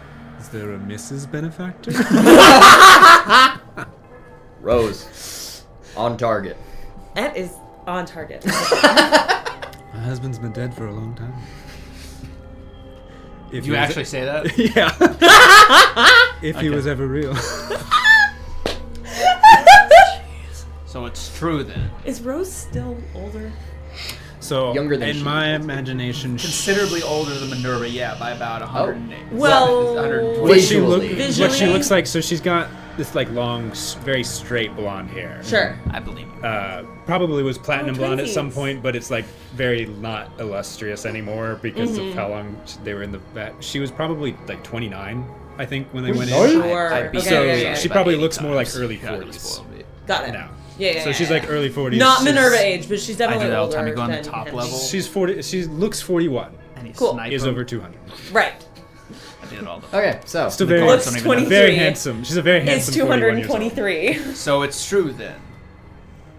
Is there a Mrs. Benefactor? Rose. On target. That is on target. My husband's been dead for a long time. If You he was- actually say that? Yeah. If he Okay. was ever real. So it's true then. Is Rose still older? So, Younger than in she my is. imagination, Considerably older than Minerva, yeah, by about 108. Well, 120. what she, look, Visually. what she looks like, so she's got this like long, very straight blonde hair. Sure. I believe you. Probably was platinum Oh, blonde at some twinsies. point, but it's like very not illustrious anymore because of how long they were in the back. She was probably like 29, I think, when they went in. Sure. I'd be Okay, So yeah, yeah, she about probably 80 looks more like times. early Yeah, really 40s spoiled me. Got it. now. Yeah. So she's like early 40s. Not She's- Minerva age, but she's I definitely do that all older. the time. You go on the than top him. level. She's 40. She looks 41. And you Cool. snipe Is him. over 200. Right. I did it all the time. Okay, so. Still The very, cards Looks don't even know. 23. very handsome. She's a very It's handsome 41 years old. 223. So it's true then.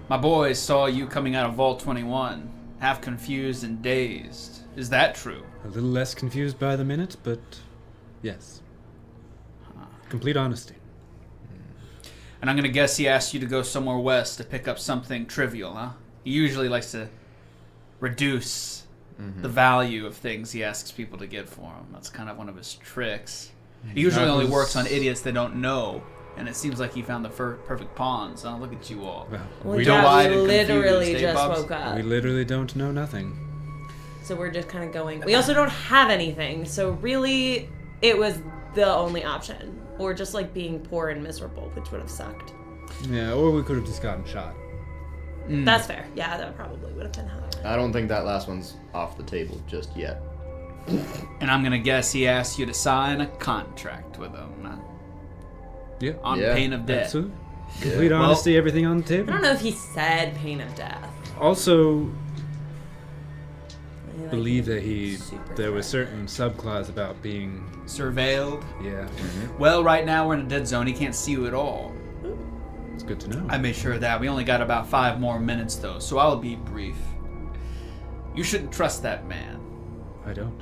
My boys saw you coming out of Vault 21, half confused and dazed. Is that true? A little less confused by the minute, but yes. Complete honesty. And I'm gonna guess he asked you to go somewhere west to pick up something trivial, huh? He usually likes to reduce the value of things he asks people to get for him. That's kind of one of his tricks. He usually That only was- works on idiots that don't know, and it seems like he found the perfect pawns. Huh? Look at you all. Well, Well, we, don't- yeah, wide we and literally confused, eh, just Bubs? woke up. we literally don't know nothing. So we're just kind of going. We also don't have anything, so really, it was the only option. Or just like being poor and miserable, which would have sucked. Yeah, or we could have just gotten shot. That's fair. Yeah, that probably would have been how it went. I don't think that last one's off the table just yet. And I'm gonna guess he asked you to sign a contract with him, huh? Yeah. On Yeah, pain of death. Absolutely. Complete Well- honesty, everything on the I table. don't know if he said pain of death. Also, He, like, believe that he super there was threatening. certain subclause about being Surveilled. yeah. Well, right now we're in a dead zone. He can't see you at all. It's good to know. I made sure of that. We only got about 5 more minutes, though, so I'll be brief. You shouldn't trust that man. I don't.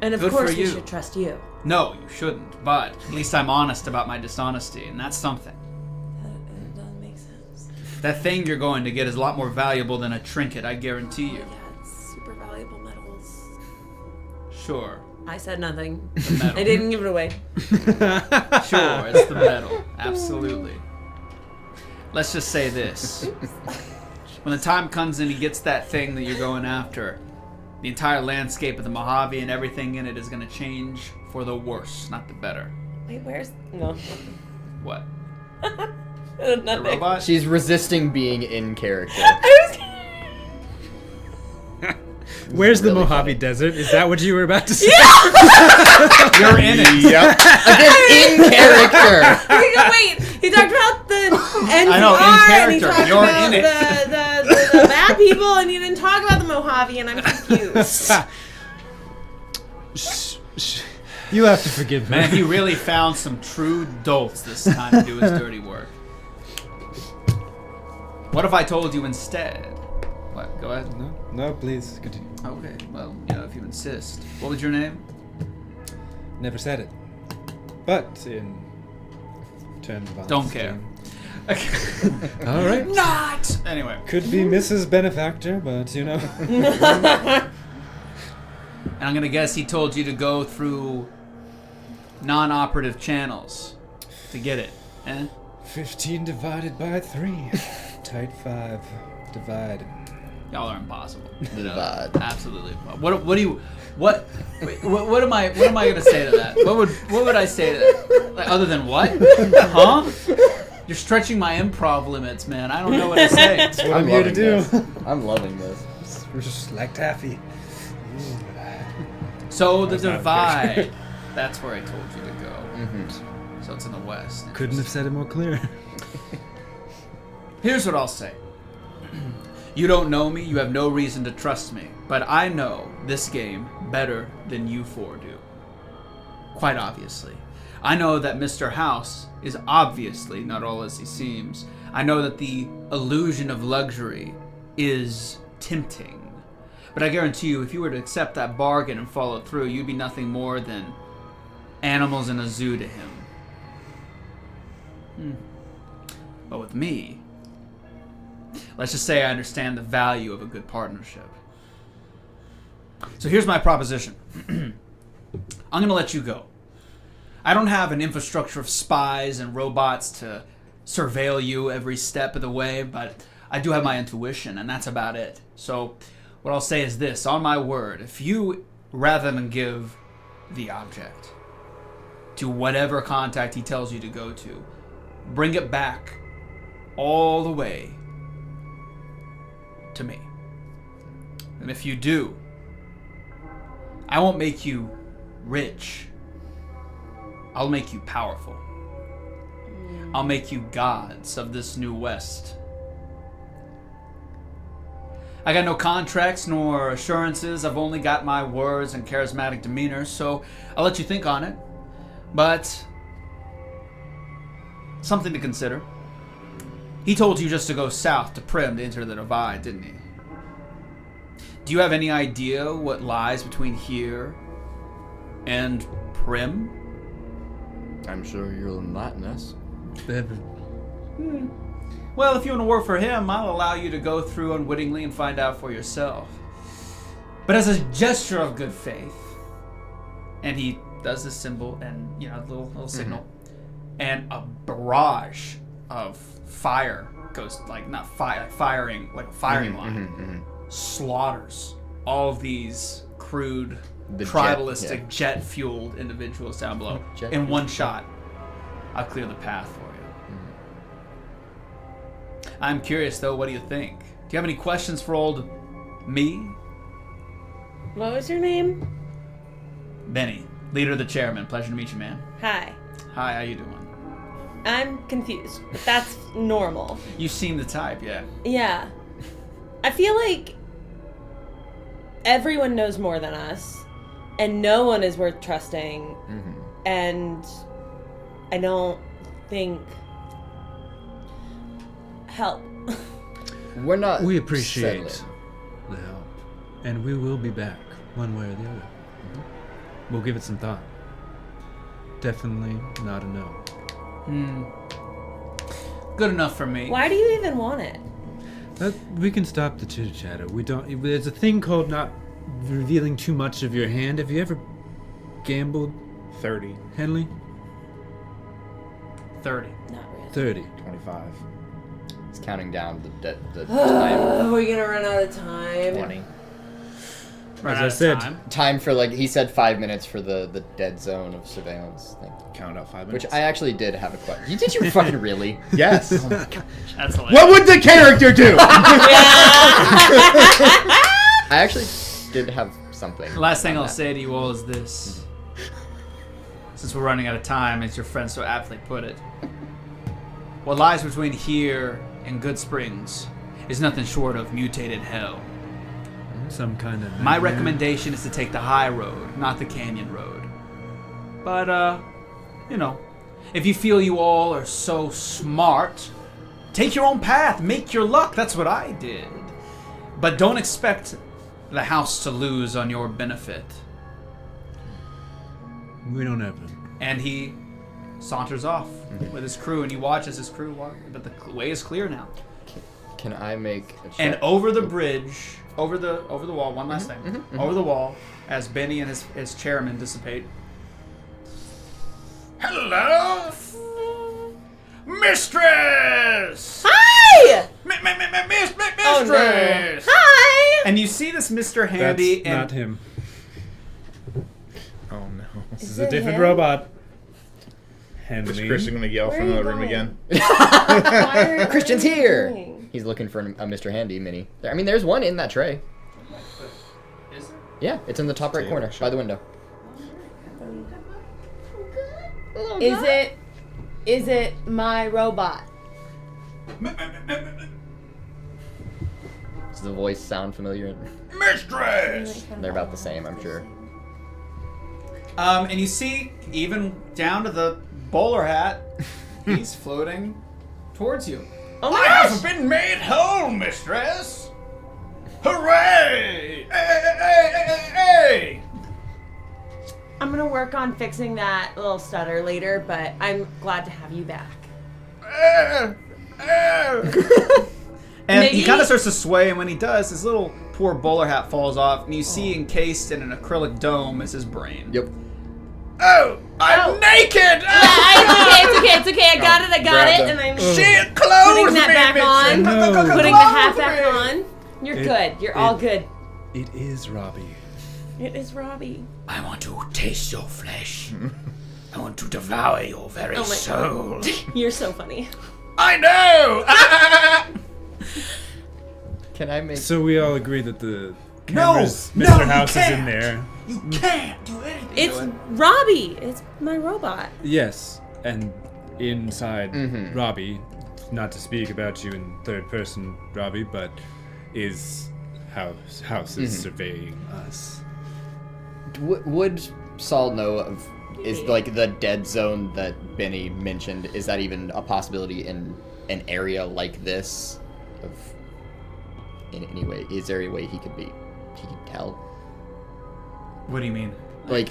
And of Good course for we you. should trust you. No, you shouldn't. But at least I'm honest about my dishonesty, and that's something. That doesn't make sense. That thing you're going to get is a lot more valuable than a trinket, I guarantee you. Yeah, it's super valuable metals. Sure. I said nothing. The metal. I didn't give it away. Sure, it's the metal. Absolutely. Let's just say this. When the time comes and he gets that thing that you're going after, the entire landscape of the Mojave and everything in it is going to change for the worse, not the better. Wait, where's... No. What? The Nothing. robot? She's resisting being in character. I was... Where's the Really Mojave funny. Desert? Is that what you were about to say? You're in it. Yep. Again, in character. Okay, no, wait. He talked about the NCR, I know, in and he character. talked You're about in it. the bad people, and you didn't talk about the Mojave, and I'm confused. Shh. You have to forgive me. Man, he really found some true dolts this time to do his dirty work. What if I told you instead? What? Go ahead. No, please continue. Okay, well, if you insist. What was your name? Never said it. But in terms of Don't honesty- care. All right. Not! Anyway. Could be Mrs. Benefactor, but you know. And I'm gonna guess he told you to go through non-operative channels to get it. Eh? 15 divided by 3. Tight 5. Divide. Y'all are impossible. The divide. Absolutely. What am I gonna say to that? What would I say to that? Like, other than what? Huh? You're stretching my improv limits, man. I don't know what to say. That's what I'm here to do. I'm loving this. We're just like taffy. So the That's not divide. That's where I told you to go. Mm-hmm. So it's in the west. Couldn't have said it more clear. Here's what I'll say. You don't know me, you have no reason to trust me, but I know this game better than you four do. Quite obviously. I know that Mr. House is obviously not all as he seems. I know that the illusion of luxury is tempting. But I guarantee you, if you were to accept that bargain and follow through, you'd be nothing more than animals in a zoo to him. But with me, let's just say I understand the value of a good partnership. So here's my proposition. I'm going to let you go. I don't have an infrastructure of spies and robots to surveil you every step of the way, but I do have my intuition, and that's about it. So what I'll say is this, on my word, if you, rather than give the object to whatever contact he tells you to go to, bring it back all the way to me. And if you do, I won't make you rich. I'll make you powerful. I'll make you gods of this new West. I got no contracts nor assurances. I've only got my words and charismatic demeanor, so I'll let you think on it. But something to consider. He told you just to go south to Prim to enter the divide, didn't he? Do you have any idea what lies between here and Prim? I'm sure you'll enlighten us. Well, if you want to work for him, I'll allow you to go through unwittingly and find out for yourself. But as a gesture of good faith, and he does this symbol and, a little signal, and a barrage of fire goes, not firing, like a firing line, slaughters all of these crude, tribalistic, jet-fueled individuals down below. In one shot, I'll clear the path for you. I'm curious, though, what do you think? Do you have any questions for old me? What was your name? Benny, leader of the chairman. Pleasure to meet you, man. Hi. Hi, how you doing? I'm confused, but that's normal. You seem the type, yeah. Yeah. I feel like everyone knows more than us, and no one is worth trusting, and I don't think... Help. We're not. We appreciate settling. the help, and we will be back one way or the other. We'll give it some thought. Definitely not a no. Good enough for me. Why do you even want it? We can stop the chitter chatter. We don't. There's a thing called not revealing too much of your hand. Have you ever gambled, 30, Henley? 30. Not really. 30. 25, He's counting down the time. We're gonna run out of time. 20. Run As out I of said, time. Time for he said 5 minutes for the dead zone of surveillance thing. Count out 5 minutes. Which I actually did have a question. Did you fucking really? Yes. That's hilarious. What would the character do? I actually did have something. The last thing on I'll that. say to you all is this. Since we're running out of time, as your friend so aptly put it, what lies between here and Good Springs is nothing short of mutated hell. some kind of... My nightmare. recommendation is to take the high road, not the canyon road. But, if you feel you all are so smart, take your own path, make your luck. That's what I did. But don't expect the house to lose on your benefit. We don't have them. And he saunters off with his crew, and he watches his crew walk. But the way is clear now. Can I make a check? And over the bridge, over the wall, one last thing. Over the wall, as Benny and his chairman dissipate. Hello, mistress! Hi! Mistress! Oh, no. Hi! And you see this Mr. Handy, That's and not him. Oh no. This Is is a it different him? robot. Hand Is me. Christian gonna yell Where from are you another room going? again? Christian's What are you here! doing? He's looking for a Mr. Handy mini. I mean, there's one in that tray. Is there? Yeah, it's in the top right Taylor, corner, shut by the up. window. Is it my robot? Does the voice sound familiar? Mistress! They're about the same, I'm sure. And you see, even down to the bowler hat, he's floating towards you. Oh my I gosh! have been made whole, mistress! Hooray! Hey! I'm gonna work on fixing that little stutter later, but I'm glad to have you back. And Maybe- he kind of starts to sway, and when he does, his little poor bowler hat falls off, and you see encased in an acrylic dome is his brain. Yep. Oh, I'm naked! It's okay. I got it. grab And them. I'm She clothes putting that me, back on. mistress. Putting the hat Clothe back me. on. You're good. You're all good. It is Robbie. It is Robbie. I want to taste your flesh. I want to devour your very Oh my- soul. You're so funny. I know! Can I make... So we all agree that the No! camera's No, Mr. you House is in can't. there. You can't do anything. It's Robbie. It's my robot. Yes, and inside Mm-hmm. Robbie, not to speak about you in third person, Robbie, but is House Mm-hmm. is surveying us. Would Saul know of... Is, like, the dead zone that Benny mentioned, is that even a possibility in an area like this? Of... In any way? Is there a way he could tell? What do you mean? Like...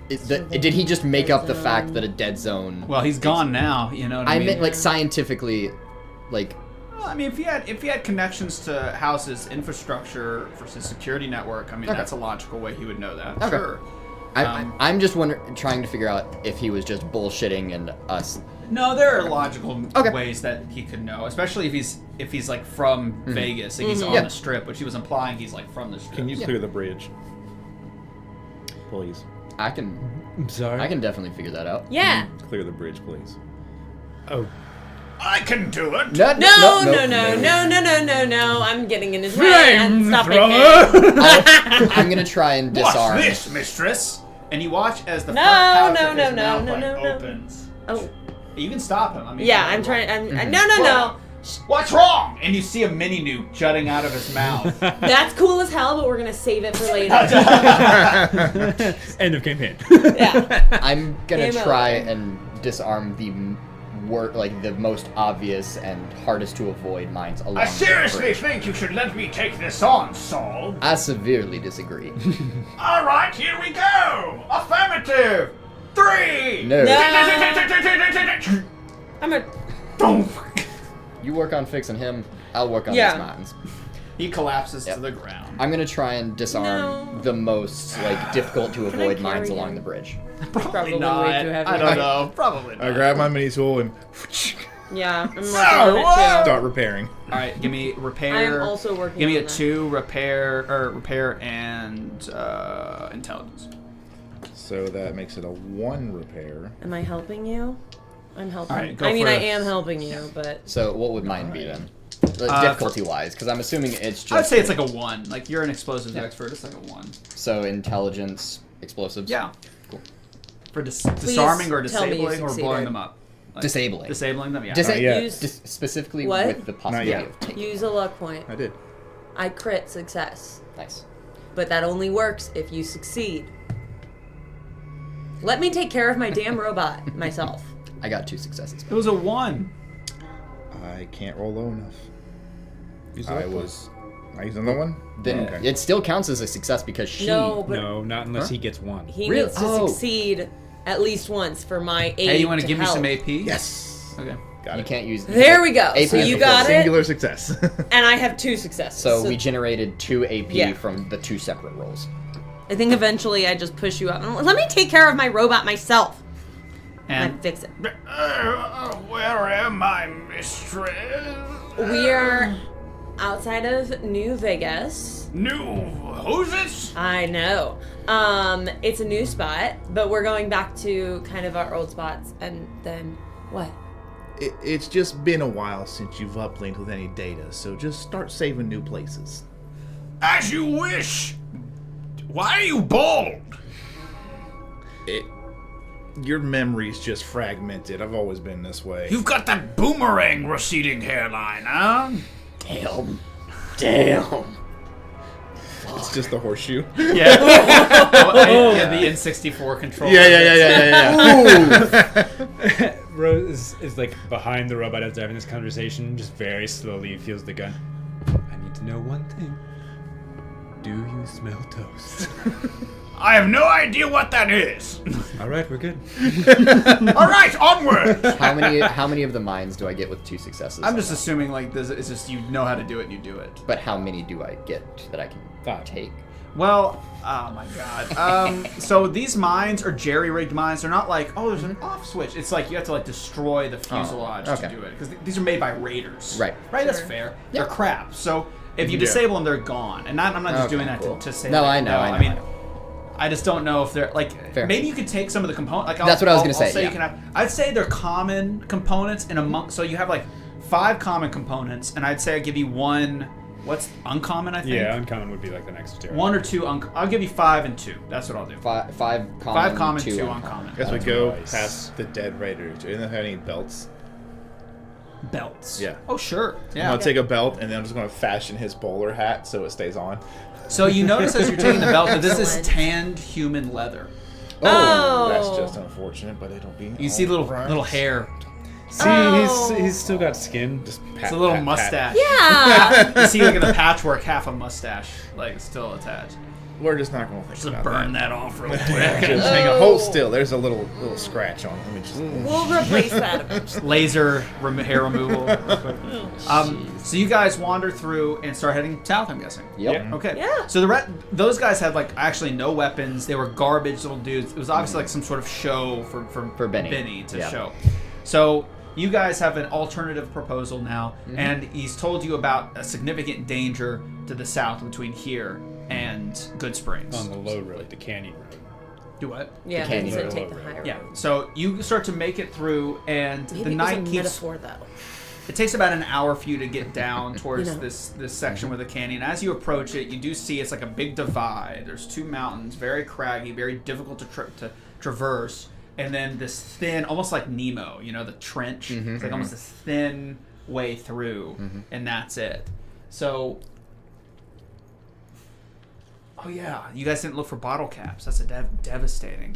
did he just make up the fact that a dead zone... Well, he's gone now. You know what I I mean? meant, like, scientifically... Like... Well, I mean, if he had connections to House's infrastructure for his security network, I mean, Okay. that's a logical way he would know that. Okay. Sure. I'm just trying to figure out if he was just bullshitting and us. No, there are logical Okay. ways that he could know, especially if he's like from Vegas, like he's on Yeah. the strip, which he was implying he's like from the strip. Can you clear the bridge? Please. I can I'm sorry. definitely figure that out. Yeah. Clear the bridge, please. Oh, I can do it. No. No. I'm getting in his way and stopping him. I'm gonna try and disarm. What's this, mistress? And you watch as the No, front pouch no, of no, his no, mouth, no, like, no, no. opens. Oh, You can stop him. I mean, yeah. I'm trying. No. What's wrong? And you see a mini nuke jutting out of his mouth. That's cool as hell, but we're gonna save it for later. end of campaign. Yeah. I'm gonna Game try over. and disarm the the most obvious and hardest to avoid mines along I the seriously bridge. think you should let me take this on, Saul. I severely disagree. All right, here we go. Affirmative. 3. No. I'm a. You work on fixing him. I'll work on Yeah. these mines. He collapses Yep. to the ground. I'm gonna try and disarm No. the most difficult to Can I avoid mines carry along him? the bridge. Probably not. way too heavy. I don't know. Probably not. I grab my mini tool and Yeah, I'm working on it too. start repairing. All right, give me repair. I am also working Give me on a that. 2 repair and intelligence. So that makes it a 1 repair. Am I helping you? I'm helping. All right, go I mean, for I it. am helping you, but So what would mine be then? Difficulty-wise, because I'm assuming it's just... I would say it's like a 1. Like you're an explosives expert. It's like a 1. So intelligence, explosives? Yeah. Cool. For disarming or tell me you disabling or blowing succeeded. them up. Like, Disabling. Disabling them. Yeah. Not yet. use Specifically What? with the possibility yet. of taking. use a luck point. I did. I crit success, Nice. but that only works if you succeed. Let me take care of my damn robot myself. I got 2 successes. It was a 1. I can't roll low enough. Use the I luck point. was. I used another one? Then Okay. it still counts as a success because she... No, but No, not unless he gets 1. he Really? needs to Oh. succeed at least once for my aid. Hey, you want to give me help. some AP? Yes. Okay. Got You it. can't use... There we go. AP So you is got it, Singular success. and I have 2 successes. So we generated 2 AP Yeah. from the 2 separate rolls. I think eventually I just push you up. I'm like, let me take care of my robot myself. And I And fix it. Where am I, mistress? We are outside of New Vegas. Who's this? I know. It's a new spot, but we're going back to kind of our old spots. And then what? It's just been a while since you've uplinked with any data, so just start saving new places. As you wish. Why are you bald? Your memory's just fragmented. I've always been this way. You've got that boomerang receding hairline, huh? Damn. Damn. It's just the horseshoe. Yeah. Yeah, the N64 controller. Yeah. Rose is like behind the robot as they're having this conversation, just very slowly feels the gun. I need to know one thing. Do you smell toast? I have no idea what that is. All right, we're good. All right, onward. How many of the mines do I get with 2 successes? I'm just assuming like this is just you know how to do it and you do it. But how many do I get that I can 5. take? Well, oh my god. So these mines are jerry-rigged mines. They're not like, oh, there's an off switch. It's like you have to like destroy the fuselage okay. to do it because these are made by raiders. Right. Right. That's Sure. fair. Yeah. They're crap. So if you disable them, they're gone. And I'm not just Okay, doing that cool. to say. No, like, I know, I know, I mean, I know. I just don't know if they're like. Fair. Maybe you could take some of the components. Like That's what I was gonna I'll say, say yeah. you can have. I'd say they're common components in among. So you have like 5 common components, and I'd say I give you 1. What's uncommon? I think. Yeah, uncommon would be like the next tier. 1 or 2. I'll give you 5 and 2. That's what I'll do. 5 common, 5 common, 2 2 uncommon. uncommon. As we That's go nice. past the dead raiders, do they have any belts? Belts. Yeah. Oh sure. I'm Yeah. gonna take a belt and then I'm just gonna fashion his bowler hat so it stays on. So you notice as you're taking the belt that this is Excellent. tanned human leather. Oh. That's just unfortunate, but it'll be. You see little hair. See, Oh. he's still got skin. Just It's a little mustache. Yeah. You see like in the patchwork half a mustache like still attached. We're just not gonna think Just about burn that. that off real Just quick. hang on, hold still. There's a little scratch on it. Let me just. We'll replace that eventually. Laser hair removal. So you guys wander through and start heading south, I'm guessing. Yep. Okay. Yeah. So those guys had like actually no weapons. They were garbage little dudes. It was obviously like some sort of show for Benny. to Yeah. show. So you guys have an alternative proposal now, and he's told you about a significant danger to the south between here and Good Springs. On the low road, the canyon road. Do what? Yeah, canyon he said road. take the higher Yeah. road. So you start to make it through, and Maybe the it was night a keeps. metaphor though. It takes about an hour for you to get down towards You know. this section with the canyon. As you approach it, you do see it's like a big divide. There's 2 mountains, very craggy, very difficult to traverse, and then this thin, almost like Nemo, you know, the trench. It's like almost this thin way through, and that's it. So, oh yeah, you guys didn't look for bottle caps. That's a devastating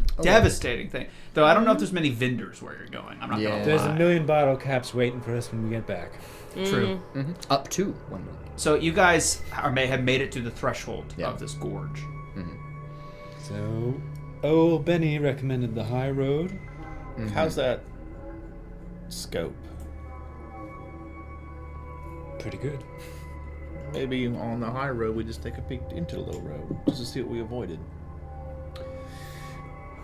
thing. Though I don't know if there's many vendors where you're going. I'm not Yeah. gonna There's lie. a million bottle caps waiting for us when we get back. True. Up to 1 million. So you guys may have made it to the threshold Yeah. of this gorge. So, old Benny recommended the high road. How's that scope? Pretty good. Maybe on the high road we just take a peek into the low road just to see what we avoided.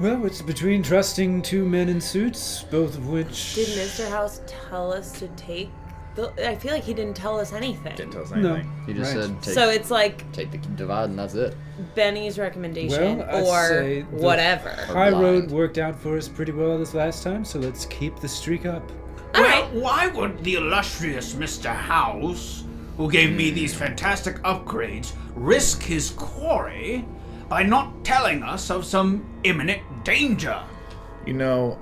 Well, it's between trusting 2 men in suits, both of which... Did Mr. House tell us to take the? I feel like he didn't tell us anything. Didn't tell us No. anything. You just Right. said take, So it's like take the divide and that's it. Benny's recommendation Well, I'd or say the- whatever. High road blind. worked out for us pretty well this last time, so let's keep the streak up. All right. Why would the illustrious Mr. House, who gave me these fantastic upgrades, risk his quarry by not telling us of some imminent danger? You know,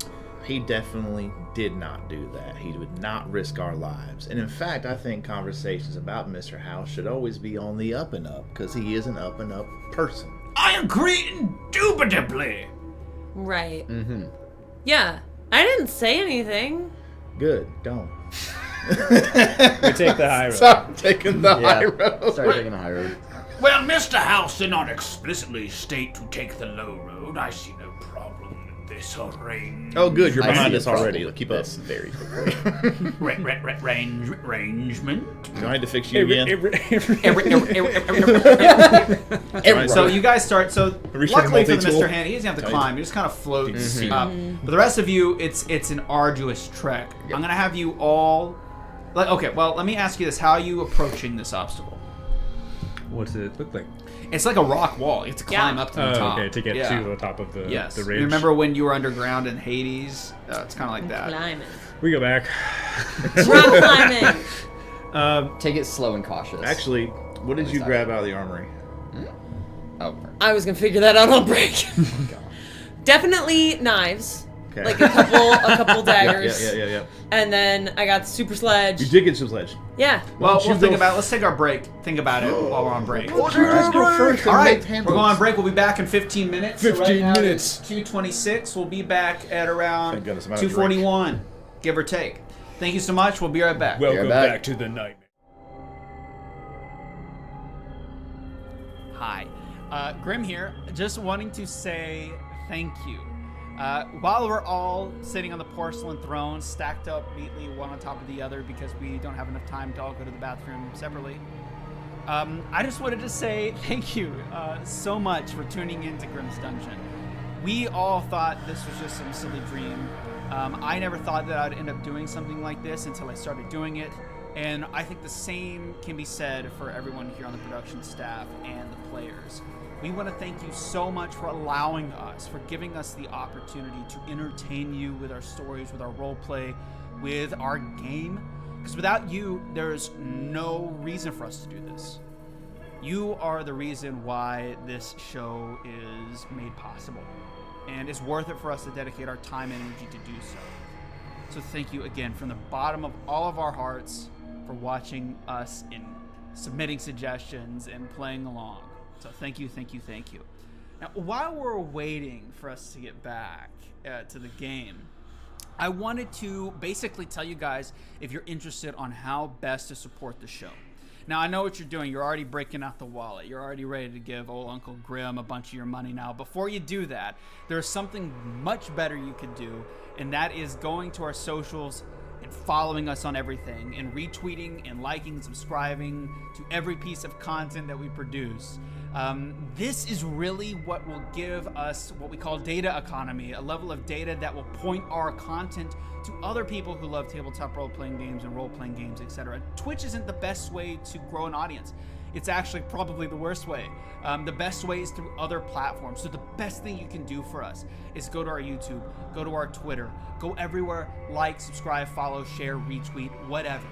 he definitely did not do that. He would not risk our lives. And in fact, I think conversations about Mr. House should always be on the up and up, because he is an up and up person. I agree indubitably. Right. Yeah. I didn't say anything. Good, don't. We take the high road. Stop taking the high Yeah. road. Start taking the high road. Well, Mr. House did not explicitly state to take the low road. I see no problem with this arrangement. Oh, good, you're I behind see a us already. problem Keep with up. this very quickly. Arrangement. Do I need to fix you again? So you guys start. So Reach for the luckily for the multi-tool. Mr. Hand, he doesn't have to Tight. climb. He just kind of floats up. But the rest of you, it's an arduous trek. I'm gonna have you all. Okay, well, let me ask you this: how are you approaching this obstacle? What's it look like? It's like a rock wall. You have to climb up to the top. Okay, to get Yeah. to the top of the, Yes. the ridge. Remember when you were underground in Hades? It's kind of like that. Climbing. We go back. Rock climbing. Take it slow and cautious. Actually, what did you Sorry. grab out of the armory? Oh, I was gonna figure that out on break. Definitely knives. Okay. Like a couple daggers. Yeah. And then I got the super sledge. You did get some sledge. Yeah. Well, don't you we'll think go about it. Let's take our break. Think about it while we're on break. Why don't you just go first All and right, make we're handles? going on break. We'll be back in 15 minutes. 15 now minutes. It's 2:26. We'll be back at around Thank goodness I'm out of 2:41, give or take. Thank you so much. We'll be right back. Welcome back. back to the nightmare. Hi. Grim here, just wanting to say thank you. While we're all sitting on the porcelain throne, stacked up neatly one on top of the other because we don't have enough time to all go to the bathroom separately, I just wanted to say thank you so much for tuning in to Grim's Dungeon. We all thought this was just some silly dream. I never thought that I'd end up doing something like this until I started doing it. And I think the same can be said for everyone here on the production staff and the players. We want to thank you so much for allowing us, for giving us the opportunity to entertain you with our stories, with our role play, with our game. Because without you, there's no reason for us to do this. You are the reason why this show is made possible. And it's worth it for us to dedicate our time and energy to do so. So thank you again from the bottom of all of our hearts for watching us and submitting suggestions and playing along. So thank you. Now, while we're waiting for us to get back to the game, I wanted to basically tell you guys if you're interested on how best to support the show. Now, I know what you're doing. You're already breaking out the wallet. You're already ready to give old Uncle Grim a bunch of your money now. Before you do that, there's something much better you could do, and that is going to our socials and following us on everything and retweeting and liking and subscribing to every piece of content that we produce. This is really what will give us what we call data economy, a level of data that will point our content to other people who love tabletop role-playing games and role-playing games, etc. Twitch isn't the best way to grow an audience. It's actually probably the worst way. The best way is through other platforms. So the best thing you can do for us is go to our YouTube, go to our Twitter, go everywhere, like, subscribe, follow, share, retweet, whatever.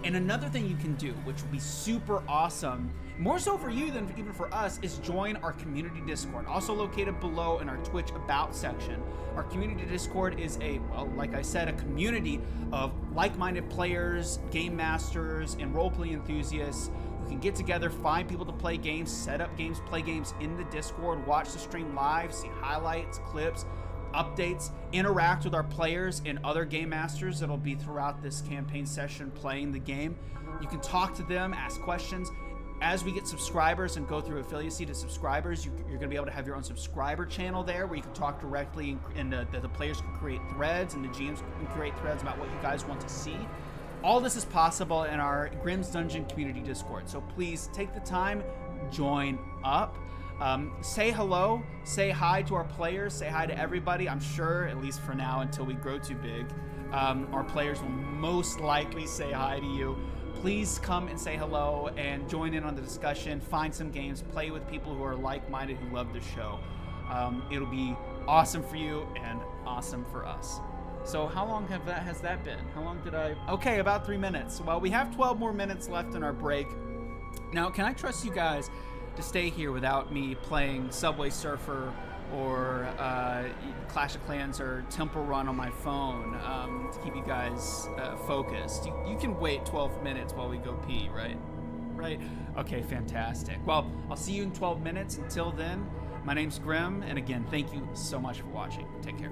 And another thing you can do, which would be super awesome, more so for you than even for us, is join our community Discord, also located below in our Twitch About section. Our community Discord is like I said, a community of like-minded players, game masters, and role-play enthusiasts who can get together, find people to play games, set up games, play games in the Discord, watch the stream live, see highlights, clips, updates, interact with our players and other game masters that'll be throughout this campaign session playing the game. You can talk to them, ask questions. As we get subscribers and go through affiliacy to subscribers, you're going to be able to have your own subscriber channel there where you can talk directly, and the players can create threads and the GMs can create threads about what you guys want to see. All this is possible in our Grim's Dungeon community Discord. So please take the time, join up. Say hello, say hi to our players, say hi to everybody. I'm sure, at least for now, until we grow too big, our players will most likely say hi to you. Please come and say hello and join in on the discussion, find some games, play with people who are like-minded, who love the show. It'll be awesome for you and awesome for us. So how long has that been? How long did I... Okay, about 3 minutes. Well, we have 12 more minutes left in our break. Now, can I trust you guys to stay here without me playing Subway Surfer or Clash of Clans or Temple Run on my phone to keep you guys focused? You can wait 12 minutes while we go pee, right? Right? Okay, fantastic. Well, I'll see you in 12 minutes. Until then, my name's Grim, and again, thank you so much for watching. Take care.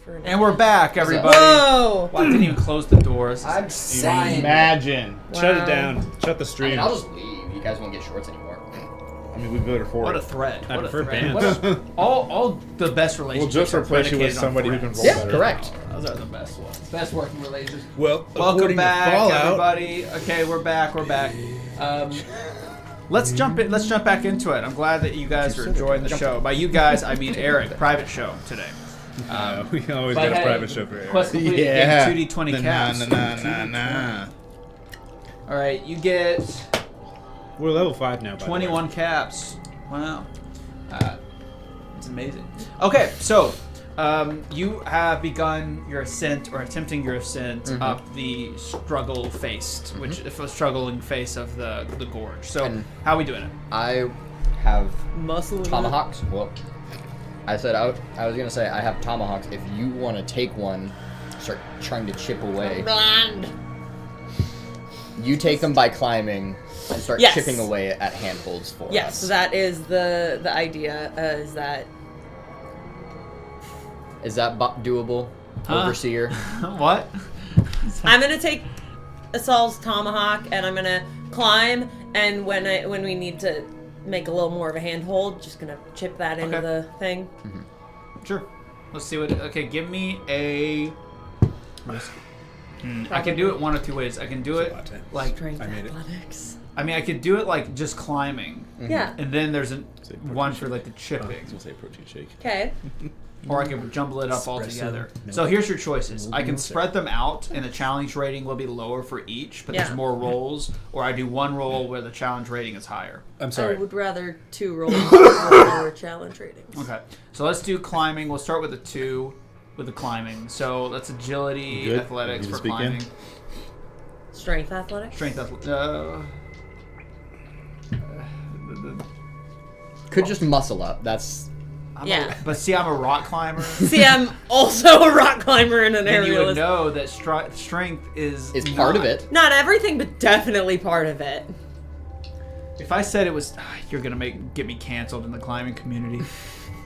for And we're back, everybody. Whoa! Well, I didn't even close the doors. I'm saying. Imagine. Shut Wow. it down. Shut the I stream. mean, I'll just leave. You guys won't get shorts anymore. I mean, we built it for What it. a threat. I What a prefer threat. bands. What a- all the best We'll relationships just are replace you with predicated on somebody who can friends. roll Yeah, better. correct. Those are the best ones. Best working relations. Well, Welcome according to back, Fallout, everybody. Okay, we're back. We're back. Let's jump in. Let's jump back into it. I'm glad that you guys are enjoying the show. By you guys, I mean Eric. Private show today. we always But got a hey, private show for Eric. Quest completed. Yeah. 2d20 caps. Nah. All right, you get We're level 5 now. By the way. 21 caps. Wow. It's amazing. Okay, so you have begun your ascent, or attempting your ascent, up the struggling face of the gorge. So, And- how are we doing it? I have Muscle. tomahawks. Well, I said I was gonna say I have tomahawks. If you want to take one, start trying to chip away. You take them by climbing and start Yes. chipping away at handholds for Yes, us. so that is the idea. Is that Is that doable, Overseer? What? I'm gonna take Saul's tomahawk and I'm gonna climb, and when we need to make a little more of a handhold, just gonna chip that into Okay. the thing. Sure. Let's see what. Okay, give me a. I can do it one of two ways. I can do it lot, eh? like. Strength I made it. athletics. I mean, I could do it like just climbing, Yeah. and then there's Say one protein for like the I chipping, was gonna say protein shake. Okay. or I can jumble it up all Espresso. together. No. So here's your choices. I can no, spread them out, and the challenge rating will be lower for each, but Yeah. there's more rolls. Or I do one roll where the challenge rating is higher. I'm I sorry. would rather 2 rolls with lower challenge ratings. Okay. So let's do climbing. We'll start with the 2 with the climbing. So that's agility, Good. athletics You for speak in? climbing. Strength athletics. Strength athletics. Could just muscle up. That's Yeah. But see, I'm a rock climber. See, I'm also a rock climber and an Then you would aerialist. know that strength is part of not- it. Not everything, but definitely part of it. If I said it was, you're gonna get me canceled in the climbing community.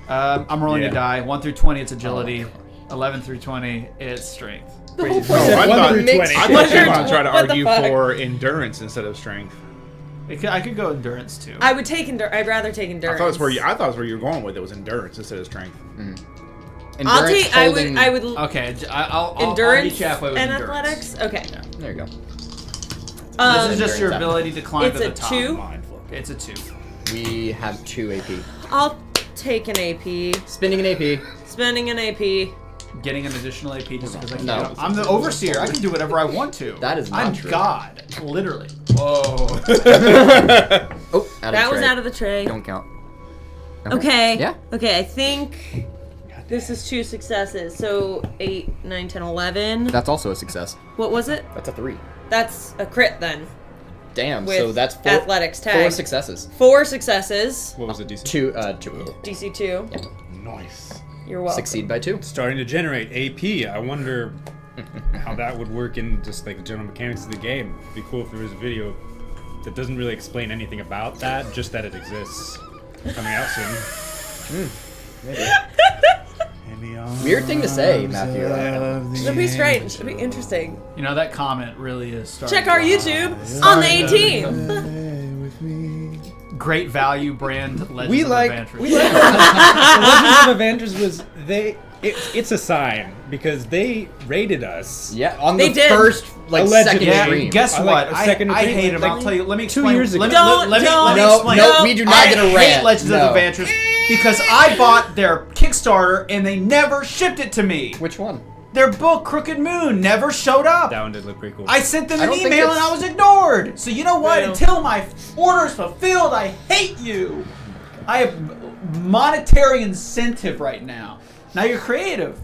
I'm rolling Yeah. a die. 1 through 20, it's agility. 11 through 20, it's strength. The whole Crazy. point Oh, I of thought- it makes I thought sense. you were going to try to What the argue fuck? for endurance instead of strength. I could go endurance too. I would take I'd rather take endurance. I thought it's where you were going with it was endurance instead of strength. I'll endurance take. holding. I would. Okay, I'll endurance meet you halfway with and endurance. athletics. Okay. There you go. This is just your Endurance ability to climb It's to a the top. 2. It's a 2. We have 2 AP. I'll take an AP. Spending an AP. Spending an AP. Getting an additional AP just because I can. No. I'm the overseer. I can do whatever I want to. That is not I'm true. God, literally. Whoa. Oh, out That of was tray. out of the tray. Don't count. Okay. Yeah. Okay, I think this is 2 successes. So 8, 9, 10, 11. That's also a success. What was it? That's a 3. That's a crit then. Damn. With So that's 4 athletics 4 tag. successes. 4 successes. What was the DC? 2. DC 2. Nice. You're welcome. Succeed by 2. Starting to generate AP. I wonder how that would work in just like the general mechanics of the game. It'd be cool if there was a video that doesn't really explain anything about that, just that it exists. Coming out soon. Weird thing to say, Matthew. Should be strange. Should be interesting. You know, that comment really is starting. Check our YouTube on the 18th. Great value brand Legends We of like Adventures. Legends of Avengers was it's a sign because they rated us. Yeah, on They the did. first, Allegedly. second Yeah, stream. guess I what? like a second I opinion, hate him. like I'll tell you. Let me 2 explain. years ago. Let me, Don't- let me, don't- let me No, explain. no, we do not I get a hate rant. Legends No. of Adventures because I bought their Kickstarter and they never shipped it to me. Which one? Their book, Crooked Moon, never showed up. That one did look pretty cool. I sent them I an don't think email and it's- I was ignored. So you know what? Well. Until my order's fulfilled, I hate you. I have monetary incentive right now. Now you're creative,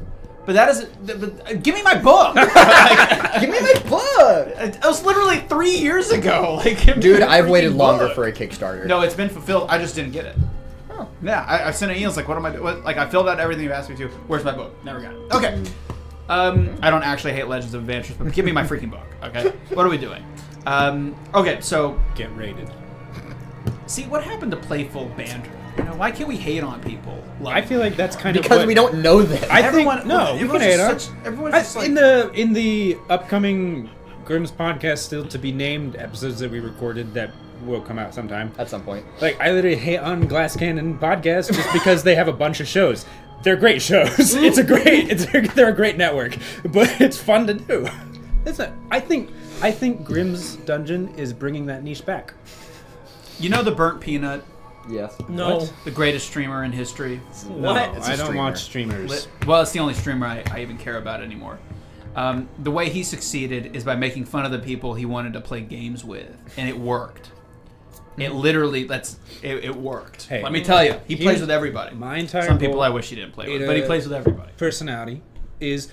but that isn't. But give me my book. Give me my book! It was literally 3 years ago. Like, give me Dude, my I've waited freaking longer book. for a Kickstarter. No, it's been fulfilled. I just didn't get it. Oh. Yeah, I sent an email. It's like, what am I doing? Like, I filled out everything you've asked me to. Where's my book? Never got it. Okay. I don't actually hate Legends of Adventures, but give me my freaking book. Okay. What are we doing? Okay, so Get rated. see what happened to playful banter. why can't we hate on people? I feel like that's kind of Because what, we don't know them. I Everyone- think no, we can everyone's hate just on. everyone's just like- In the upcoming Grimm's podcast, still to be named episodes that we recorded that will come out sometime. At some point. Like I literally hate on Glass Cannon podcast just because they have a bunch of shows. They're great shows. They're a great network, but it's fun to do. I think Grimm's Dungeon is bringing that niche back. You know the Burnt Peanut, Yes. No. What? the greatest streamer in history? No, It's a I don't streamer. watch streamers. Well, it's the only streamer I even care about anymore. The way he succeeded is by making fun of the people he wanted to play games with, and it worked. It literally, it worked. Hey, Let me tell you, he plays here's with everybody. my entire Some people goal I wish he didn't play with, in but he a- plays with everybody. Personality is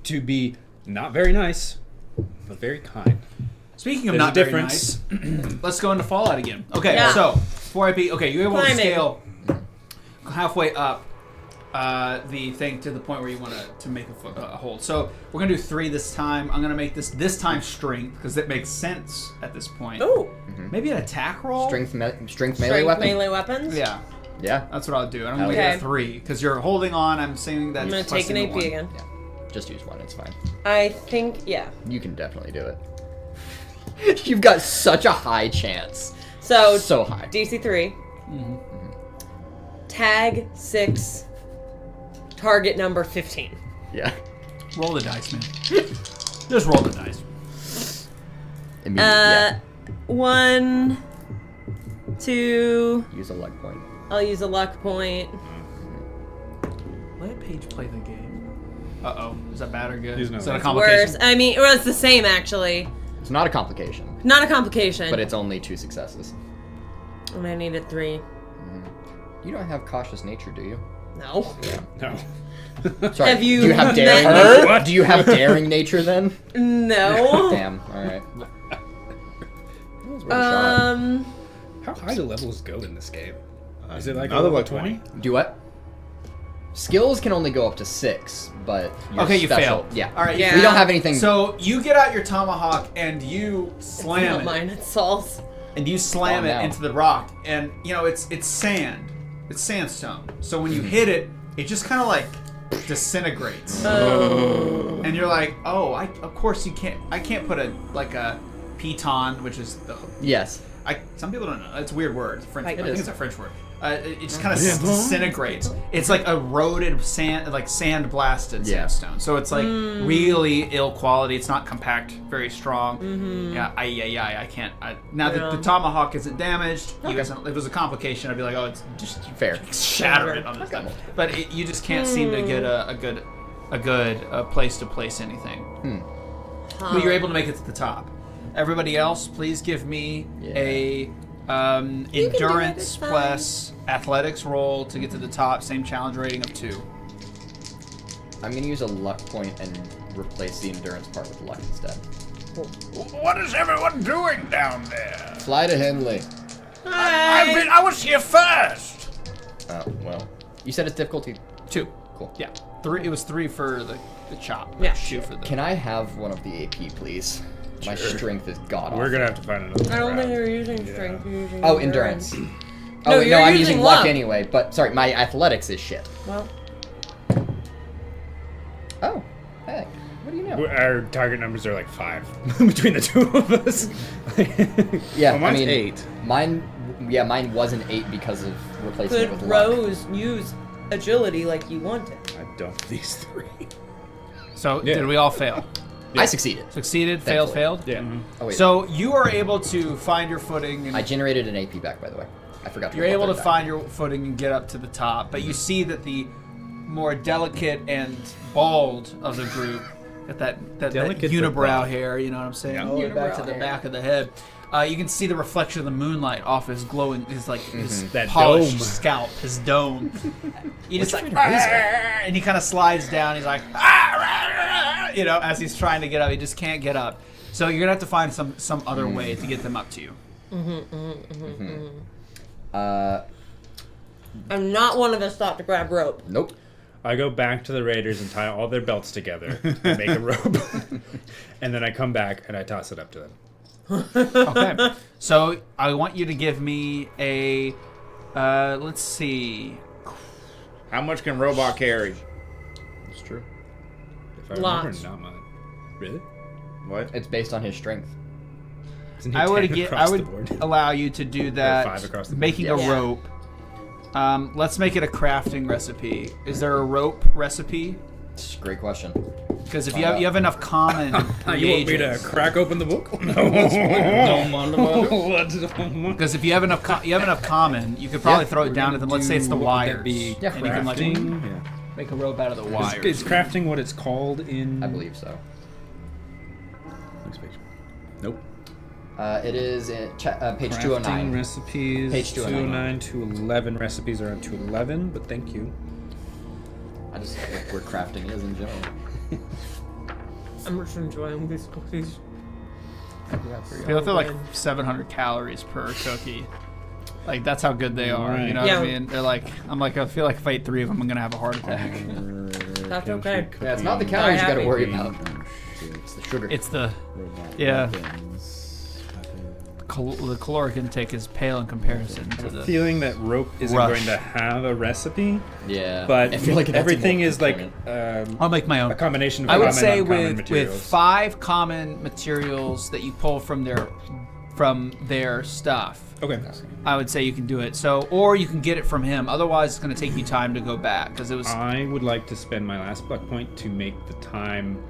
to be not very nice, but very kind. Speaking of There's not a very difference. nice, let's go into Fallout again. Okay, Yeah. so before I beat, okay, you're able to Climbing. scale halfway up the thing to the point where you want to make a hold. So we're gonna do 3 this time. I'm gonna make this time strength because it makes sense at this point. Ooh. Maybe an attack roll. Strength melee Strength weapon? melee weapons? Yeah, Yeah. that's what I'll do. And I'm Hell gonna yeah. get a 3 because you're holding on. I'm saying that I'm going to take an AP again. Yeah. Just use one, it's fine. I think, yeah. You can definitely do it. You've got such a high chance. So, So high. DC 3. Tag 6. Target number 15. Yeah. Roll the dice, man. Just roll the dice. Immediately, 1, 2. yeah. Use a luck point. I'll use a luck point. Let Paige play the game. Uh-oh. Is that bad or good? Use no Is that a dice. complication? Worse. I mean, well, it's the same actually. It's not a complication, Not a complication. but it's only 2 successes. And I needed 3. You don't have cautious nature, do you? No. No. Sorry. Have you do you have daring met nature? What? Do you have daring nature then? No. Damn. All right. That was worth a shot. How high do levels go in this game? Is it like Another level like 20? Do what? Skills can only go up to 6, but your Okay, you special, failed. Yeah. All right. Yeah. We don't have anything. So you get out your tomahawk and you slam Not it. mine, it's Saul's. And you slam Oh, it no. into the rock, and it's sand, it's sandstone. So when you hit it, it just kind of like disintegrates, and you're like, oh, of course you can't. I can't put a piton, which is the. Yes. Some people don't know. It's a weird word. It's a French. Like- I It think is. it's a French word. It just kind of disintegrates. It's like eroded sand, like sand blasted Yeah. sandstone. So it's like really ill quality. It's not compact, very strong. Yeah, I can't. Now that the tomahawk isn't damaged, if it was a complication, I'd be like, oh, it's just Fair. shatter it on this thing. But you just can't seem to get a good place to place anything. But you're able to make it to the top. Everybody else, please give me a can do it, endurance it's fine. plus athletics roll to get to the top. Same challenge rating of 2. I'm gonna use a luck point and replace the endurance part with luck instead. What is everyone doing down there? Fly to Henley. I was here first. Oh well. You said it's difficulty. 2. Cool. Yeah. 3. It was 3 for the chop. Yeah. 2 for the. Can I have one of the AP, please? My strength is god awful. We're gonna have to find another. I don't think round. you're using strength. You're using Oh, endurance. No, Oh wait, you're no, I'm using using luck luck. anyway. But sorry, my athletics is shit. Well, Oh, hey, what do you know? Our target numbers are like 5 between the two of us. Yeah, Well, mine's I mean, 8. mine was an 8 because of replacing it could with luck. Rose use agility like you wanted? I dumped these 3. So Yeah. did we all fail? I succeeded. Succeeded, Thankfully. failed. Yeah. Oh wait, So you are able to find your footing, and I generated an AP back, by the way. I forgot to. you're roll able that to die. find your footing and get up to the top. But you see that the more delicate and bald of the group, that Delicate but unibrow bald. hair, you know what I'm saying? Yeah. All the way back to Unibrow the hair. back of the head. You can see the reflection of the moonlight off his glowing, his That polished dome. scalp, his dome. You just like, trying to raise it? and he kind of slides down. He's like, you know, as he's trying to get up, he just can't get up. So you're gonna have to find some other way to get them up to you. I'm not one of us thought to grab rope. Nope. I go back to the Raiders and tie all their belts together and make a rope. And then I come back and I toss it up to them. Okay. So I want you to give me a Let's see. How much can robot carry? It's true. If I remember, Lots. not much. Really? What? It's based on his strength. Isn't he I 10 across the would board? allow you to do that. 5 across the board. Making a Yeah. rope. Let's make it a crafting recipe. Is there a rope recipe? It's a great question. Because if you have enough common You want me to reagents. crack open the book? No. Because if you have enough, common, you could probably throw it down to them. Let's say it's the wires, Be Yeah, and you can like crafting? Yeah. make a rope out of the wires. Is crafting what it's called in? I believe so. Next page. Nope. It is in page Crafting 209. recipes. Page 209. 209 to 11 recipes are on 211, but thank you. I just like where crafting is in general. I'm just enjoying these cookies. They're like 700 calories per cookie. Like that's how good they are. You know Yeah. what I mean? They're like, I feel like if I eat 3 of them, I'm gonna have a heart attack. That's okay. Yeah, it's not the calories you gotta happy. worry about. It's the sugar. It's the the caloric intake is pale in comparison to the. Feeling that rope isn't Rush. going to have a recipe, yeah. but I feel like that's everything a more is like component. I'll make my own. a combination of I would common say and uncommon with materials. 5 common materials that you pull from their stuff. Okay. I would say you can do it. So, or you can get it from him. Otherwise, it's going to take you time to go back because it was. I would like to spend my last luck point to make the time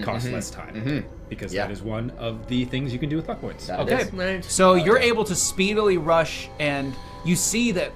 cost less time because Yeah. that is one of the things you can do with luck points. That Okay, is. Right. so you're able to speedily rush, and you see that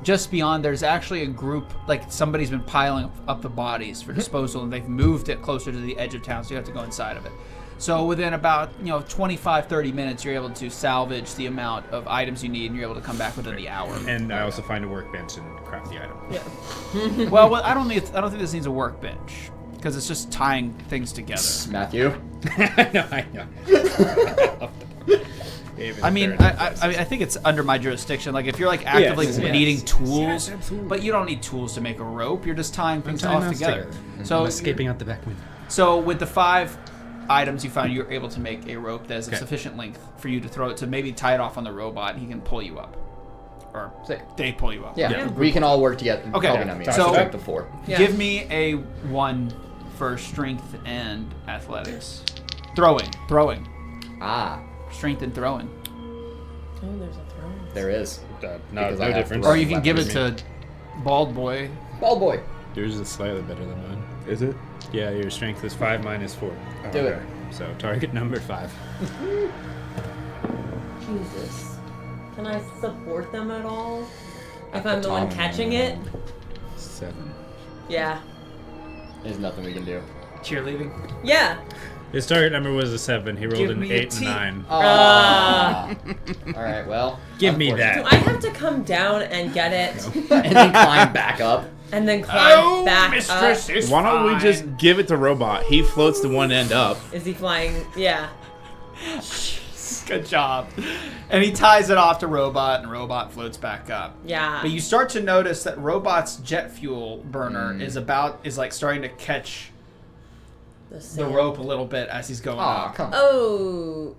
just beyond there's actually a group, like somebody's been piling up the bodies for disposal, and they've moved it closer to the edge of town, so you have to go inside of it. So within about 25-30 minutes, you're able to salvage the amount of items you need, and you're able to come back within the hour. And I also find a workbench and craft the item. Yeah. Well, I don't think this needs a workbench because it's just tying things together. Matthew. I know. I mean, I think it's under my jurisdiction. Like, if you're like actively Yes. needing tools, Yes, absolutely. but you don't need tools to make a rope. You're just tying things tying off knots together. together. So, I'm escaping out the back window. so with the 5 items you found, you're able to make a rope that is of Okay. sufficient length for you to throw it to maybe tie it off on the robot, and he can pull you up, or Sick. they pull you up. Yeah, we can all work together. Okay, Probably not me. so- I'll take the 4. Yeah. Give me a 1 for strength and athletics. Throwing, Ah, strength and throwing. Oh, there's a throne. there is. No Because I have difference. Or you can give it to Bald Boy. Bald boy. Yours is slightly better than mine. Is it? Yeah, your strength is 5, mine is 4. Do it. So target number 5. Jesus. Can I support them at all? If I'm the one catching it? 7. Yeah. There's nothing we can do. Cheerleading. Yeah. His target number was a 7. He rolled Give an me a 8 and T. a 9. All right, well. Give me Do unfortunate. I have to come down and get it And then climb back up. and then climb back mistress up? is Why don't we fine. just give it to robot? He floats the one end up. Is he flying? Yeah. Good job. And he ties it off to Robot, and Robot floats back up. Yeah. But you start to notice that Robot's jet fuel burner is like starting to catch the sand. rope a little bit as he's going Aw, up. come on. Oh.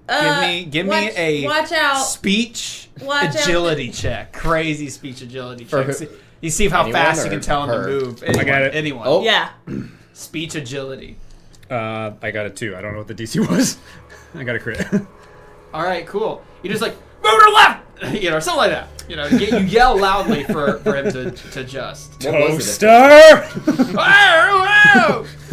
Give me a Watch out. speech Watch out. agility check. Crazy speech agility For check. who? You see how Anyone fast you or can tell him to her? move. I got it. Anyone. Oh. Yeah. Speech agility. I got a 2. I don't know what the DC was. I got a crit. All right, cool. You just like move to the left, something like that. You yell loudly for him to adjust. What was it? Star!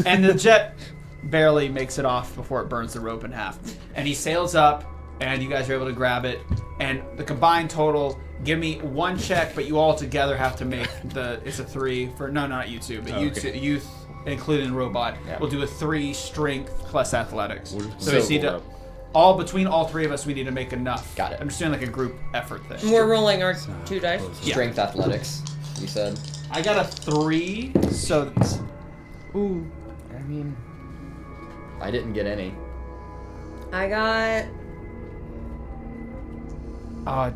And the jet barely makes it off before it burns the rope in half. And he sails up, and you guys are able to grab it. And the combined total, give me 1 check, but you all together have to make it's a 3 for, no, not you two, but Oh, you okay. two, youth, including Robot, Yeah. will do a 3 strength plus athletics. So so we need cool. to, between all 3 of us, we need to make enough. Got it. I'm just doing like a group effort thing. We're rolling our 2 dice. Yeah. Strength athletics, you said. I got a 3, so ooh. I mean, I didn't get any. I got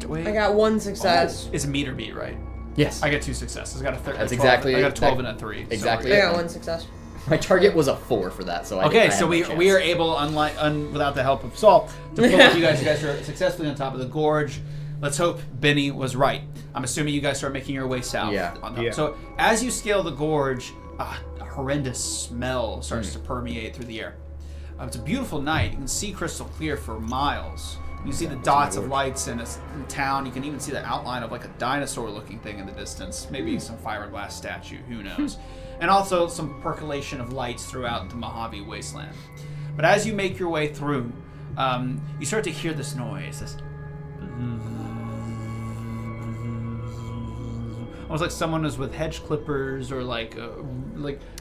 Wait. 1 success. It's a meter beat, right? Yes. I got 2 successes. I got a 13. That's exactly I got a it. 12 and a 3. Exactly I it. got 1 success. My target was a 4 for that, so I Okay, I so had no we are chance. able, without the help of Saul, to pull up you guys. You guys are successfully on top of the gorge. let's hope Benny was right. I'm assuming you guys start making your way south. Yeah. So as you scale the gorge, a horrendous smell starts to permeate through the air. It's a beautiful night. You can see crystal clear for miles. You see the dots of lights in town. You can even see the outline of like a dinosaur-looking thing in the distance. Maybe some fiberglass statue. Who knows? And also some percolation of lights throughout the Mojave wasteland. But as you make your way through, you start to hear this noise. This almost like someone is with hedge clippers or like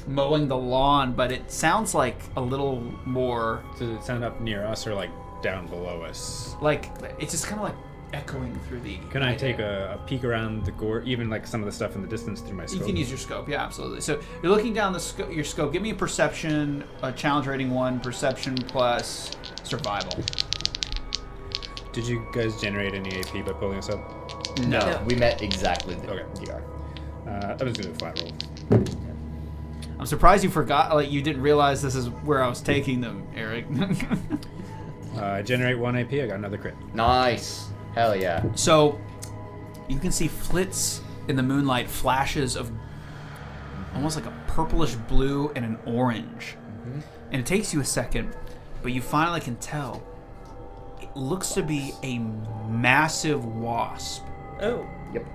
mowing the lawn, but it sounds like a little more. Does it sound up near us or like down below us? Like it's just kind of like echoing through the. Can I take a peek around the gorge, even like some of the stuff in the distance through my scope? You can use your scope, yeah, absolutely. So you're looking down your scope. Give me a perception, a challenge rating 1, perception plus survival. Did you guys generate any AP by pulling us up? No, we met exactly the Okay. DR. I was gonna do a flat roll. I'm surprised you forgot, like you didn't realize this is where I was taking them, Eric. Generate 1 AP. I got another crit. Nice. Hell yeah. So you can see flits in the moonlight, flashes of almost like a purplish blue and an orange. And it takes you a second, but you finally can tell. It looks to be a massive wasp. Oh. Yep.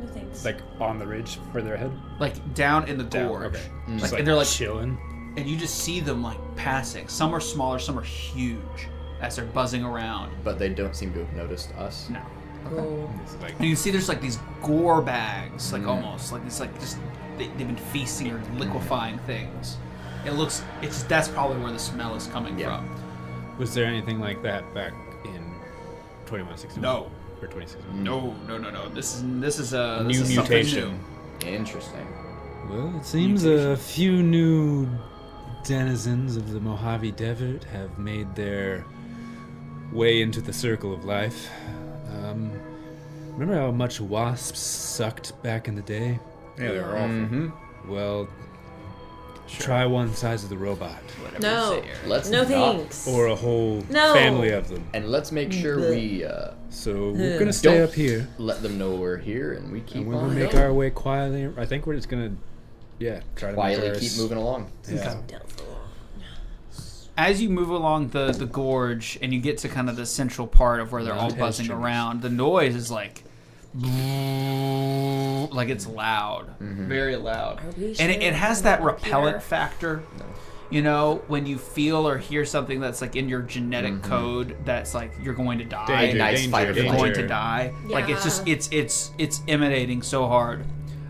No thanks. Like on the ridge further ahead. Like down in the gorge. Okay. Like, and they're like chilling. and you just see them like passing. Some are smaller, some are huge as they're buzzing around. But they don't seem to have noticed us. No. Cool. It's like And you see there's like these gore bags, like almost like it's like just they've been feasting or liquefying things. That's probably where the smell is coming from. Was there anything like that back in 2161? No. Or 2061? No. This is a New something mutation. new. Interesting. Well, it seems a few new denizens of the Mojave Desert have made their way into the circle of life. Remember how much wasps sucked back in the day? Yeah, they were awful. Well, try one size of the robot. No. Let's No not. thanks. Or a whole No. family of them. And let's make sure we So we're gonna stay Don't- up here. let them know we're here and we keep And we're on gonna make going. our way quietly. I think we're just gonna, try to Quietly make keep moving along. Yeah. As you move along the gorge and you get to kind of the central part of where they're all buzzing around, the noise is like it's loud, very loud, and it has that repellent factor. You know, when you feel or hear something that's like in your genetic code, that's like you're going to die. Danger, Nice fight or danger, flight. Going to die. Like it's just it's emanating so hard.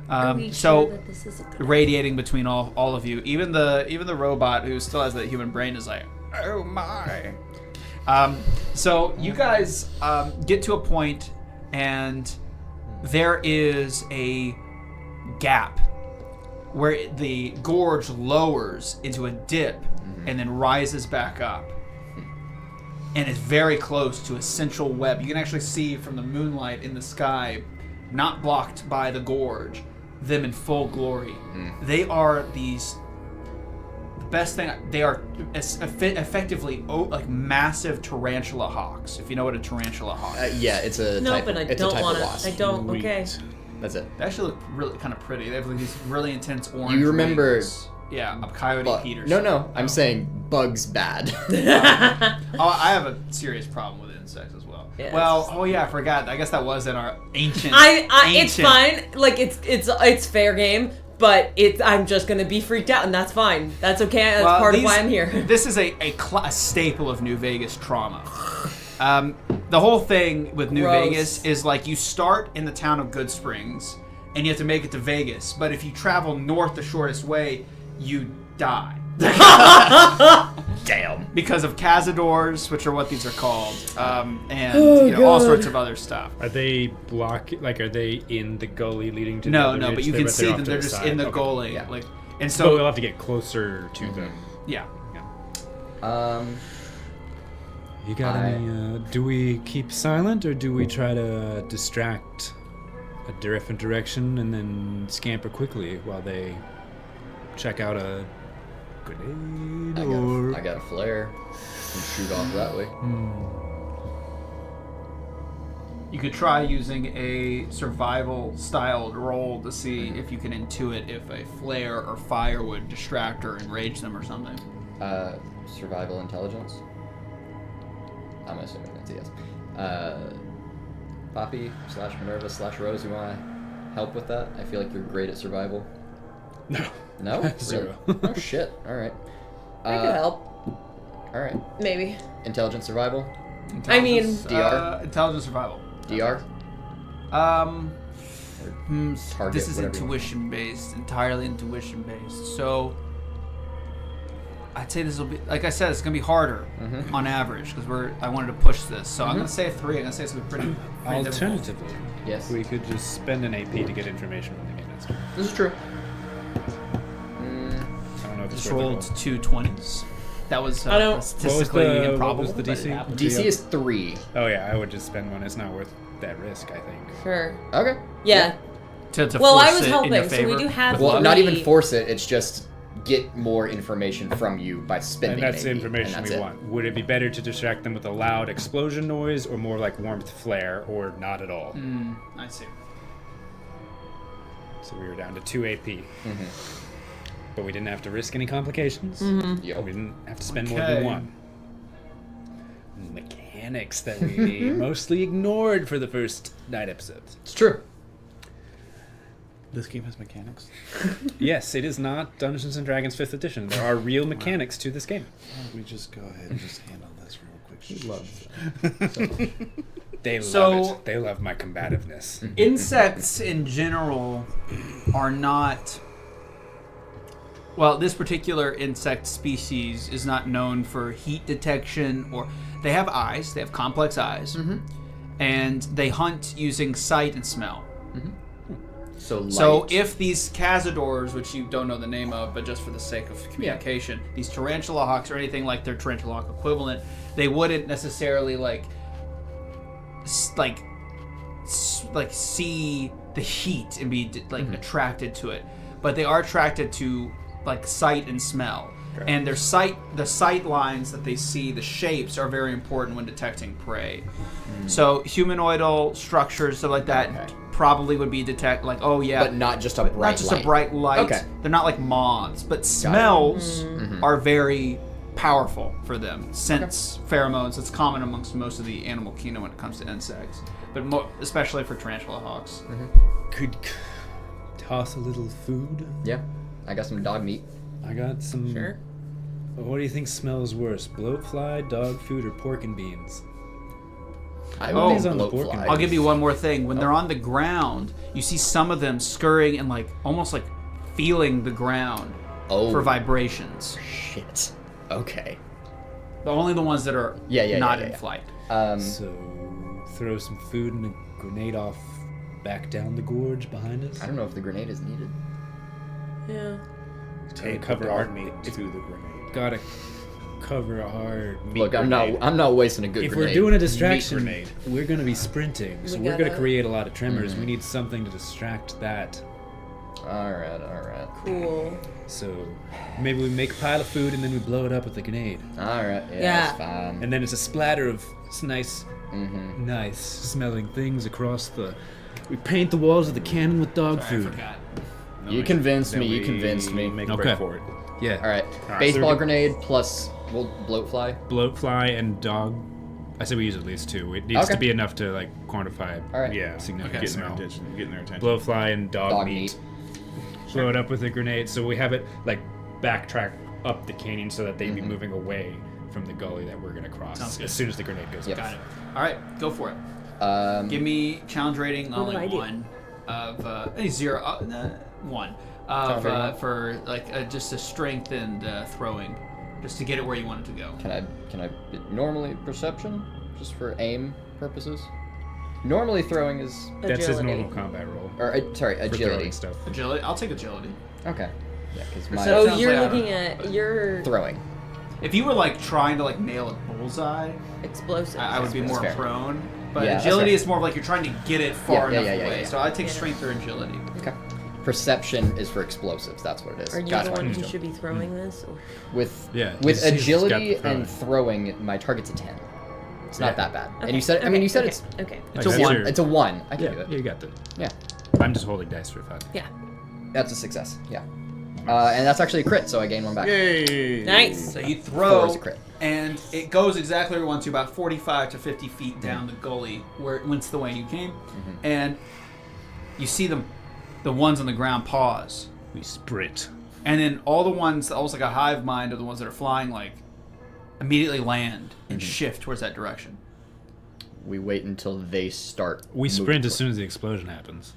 Are we So sure that this is a good radiating between all of you. Even the robot who still has that human brain is like, oh my. So you guys get to a point and there is a gap where the gorge lowers into a dip and then rises back up. And it's very close to a central web. You can actually see from the moonlight in the sky, not blocked by the gorge, them in full glory. They are the best thing. They are effectively like massive tarantula hawks. If you know what a tarantula hawk is. Yeah, it's a No, type but I it's a don't type want of to. wasp. I don't. Okay. That's it. They actually look really kind of pretty. They have like these really intense orange. You remember- wings. Yeah, a coyote But, Peterson. no, I'm saying bugs bad. Oh, I have a serious problem with insects as well. Yeah, Well, oh yeah, I forgot. I guess that was in our ancient. It's ancient- fine. Like it's fair game, but I'm just gonna be freaked out, and that's fine. That's okay. That's Well, part of why I'm here. This is a staple of New Vegas trauma. The whole thing with New Gross. Vegas is like you start in the town of Good Springs, and you have to make it to Vegas. But if you travel north the shortest way, you die. Damn. Because of cazadors, which are what these are called, and all sorts of other stuff. Are they are they in the gully leading to No, the no, ridge but you there, can see off them. to They're the just side? in the Okay. gully, Yeah. like, and So so we'll have to get closer to them. yeah. You got any? Do we keep silent or do we try to distract a different direction and then scamper quickly while they check out a grenade or? I got a flare. And shoot off that way. You could try using a survival-styled roll to see if you can intuit if a flare or fire would distract or enrage them or something. Survival intelligence. I'm assuming that's a yes. Poppy / Minerva / Rose, you want to help with that? I feel like you're great at survival. No. No? Zero. Really? Oh shit. All right. I could help. All right. Maybe. Intelligence survival. I mean, DR? Intelligence survival. DR. Target, This is whatever you want. intuition based, entirely intuition based. So I'd say this will be, like I said, it's gonna be harder on average because I wanted to push this. So I'm gonna say a 3. I'm gonna say it's gonna be pretty difficult. Alternatively, Yes. we could just spend an AP to get information from the game master. This is true. I don't know if it's Just worth the rolled roll. 2 20s. That was I don't- statistically improbable. what was the but it DC? happened. DC is 3. Oh yeah, I would just spend one. It's not worth that risk, I think. sure. Okay. Yeah. To Well, force I was it in helping, your so we favor. do have Well, not even 3. force it. It's just get more information from you by spending. And that's the an AP, information and we that's it. want. Would it be better to distract them with a loud explosion noise, or more like warmth flare, or not at all? I see. So we were down to 2 AP. But we didn't have to risk any complications. Yep. We didn't have to spend more Okay. than 1. Mechanics that we mostly ignored for the first 9 episodes. It's true. This game has mechanics. Yes, it is not Dungeons and Dragons 5th edition. There are real mechanics to this game. Why don't we just go ahead and just handle this real quick? He loves They So- love it. They love my combativeness. Insects in general are not. Well, this particular insect species is not known for heat detection, or they have eyes. They have complex eyes, and they hunt using sight and smell. So So if these cazadors, which you don't know the name of, but just for the sake of communication, these tarantula hawks or anything like their tarantula hawk equivalent, they wouldn't necessarily see the heat and be attracted to it, but they are attracted to sight and smell. And the sight lines that they see, the shapes, are very important when detecting prey. So humanoidal structures, stuff like that, probably would be but not just a bright not just light. a bright light. Okay. They're not like moths, but smells are very powerful for them. Scents, pheromones, it's common amongst most of the animal kingdom when it comes to insects, but especially for tarantula hawks. Could toss a little food. Yeah. I got some dog meat. I got some. Sure. What do you think smells worse, bloatfly, dog food, or pork and beans? I Oh, would these on the bloat pork and flies. I'll give you one more thing. When they're on the ground, you see some of them scurrying and almost feeling the ground for vibrations. Shit. Okay. But only the ones that are not in flight. So throw some food and a grenade off back down the gorge behind us. I don't know if the grenade is needed. Yeah. Tape cover dog our- meat to the grenade. Gotta cover our. Look, I'm not wasting a good If grenade. we're doing a distraction, grenade. we're gonna be sprinting, so We we're gonna gotta- create a lot of tremors. We need something to distract that. All right. Cool. So maybe we make a pile of food and then we blow it up with a grenade, All right. Yeah. Yeah. That's fine. and then it's a splatter of nice, nice smelling things across the. We paint the walls of the cannon with dog I food. forgot. You convinced Then me. You we convinced me. Make a Okay. break for it. Yeah. All right. so Baseball we- grenade plus bloat fly. Bloatfly and dog. I said we use at least 2. It needs Okay. to be enough to quantify. All right. Yeah. Significant Getting their smell. attention. Getting their attention. Blowfly and dog, Dog meat. meat. Blow it up with a grenade, so we have it backtrack up the canyon so that they'd be moving away from the gully that we're gonna cross Sounds good. as soon as the grenade goes Yep. off. Got it. All right, go for it. Give me challenge rating What did I only do? 1 of 0 1 Challenge rating of for just a strength and throwing, just to get it where you want it to go. Can I normally perception just for aim purposes? Normally throwing is That's his Agility. normal combat roll. or sorry For agility. throwing stuff. Agility. I'll take agility. Okay. Yeah, because my Perception. Oh, sounds you're like looking at your throwing. If you were trying to nail a bullseye, explosives. I would be That's more fair. prone. But Yeah, that's agility fair. is more of you're trying to get it far Yeah, enough yeah, away. yeah. So I'd take Yeah. strength or agility. Okay. Perception is for explosives. That's what it is. Are you That's the what one I'm who doing. should be throwing this? Or? With Yeah, with he's got the agility throwing. and throwing, my target's a 10. It's not that bad. And you said, I mean, you said it's Okay. It's a That's 1. your- it's a 1. I can Yeah, do it. you got that. Yeah, I'm just holding dice for fun. Yeah. that's a success. Yeah, and that's actually a crit, so I gain 1 back. Yay! Nice. So you 4 throw, is a crit. and it goes exactly where you want to, about 45 to 50 feet down the gully where it went the way you came, and you see the ones on the ground pause, We sprint. and then all the ones, almost like a hive mind of the ones that are flying, like immediately land and shift towards that direction. We wait until they start. We moving sprint as toward- soon as the explosion happens.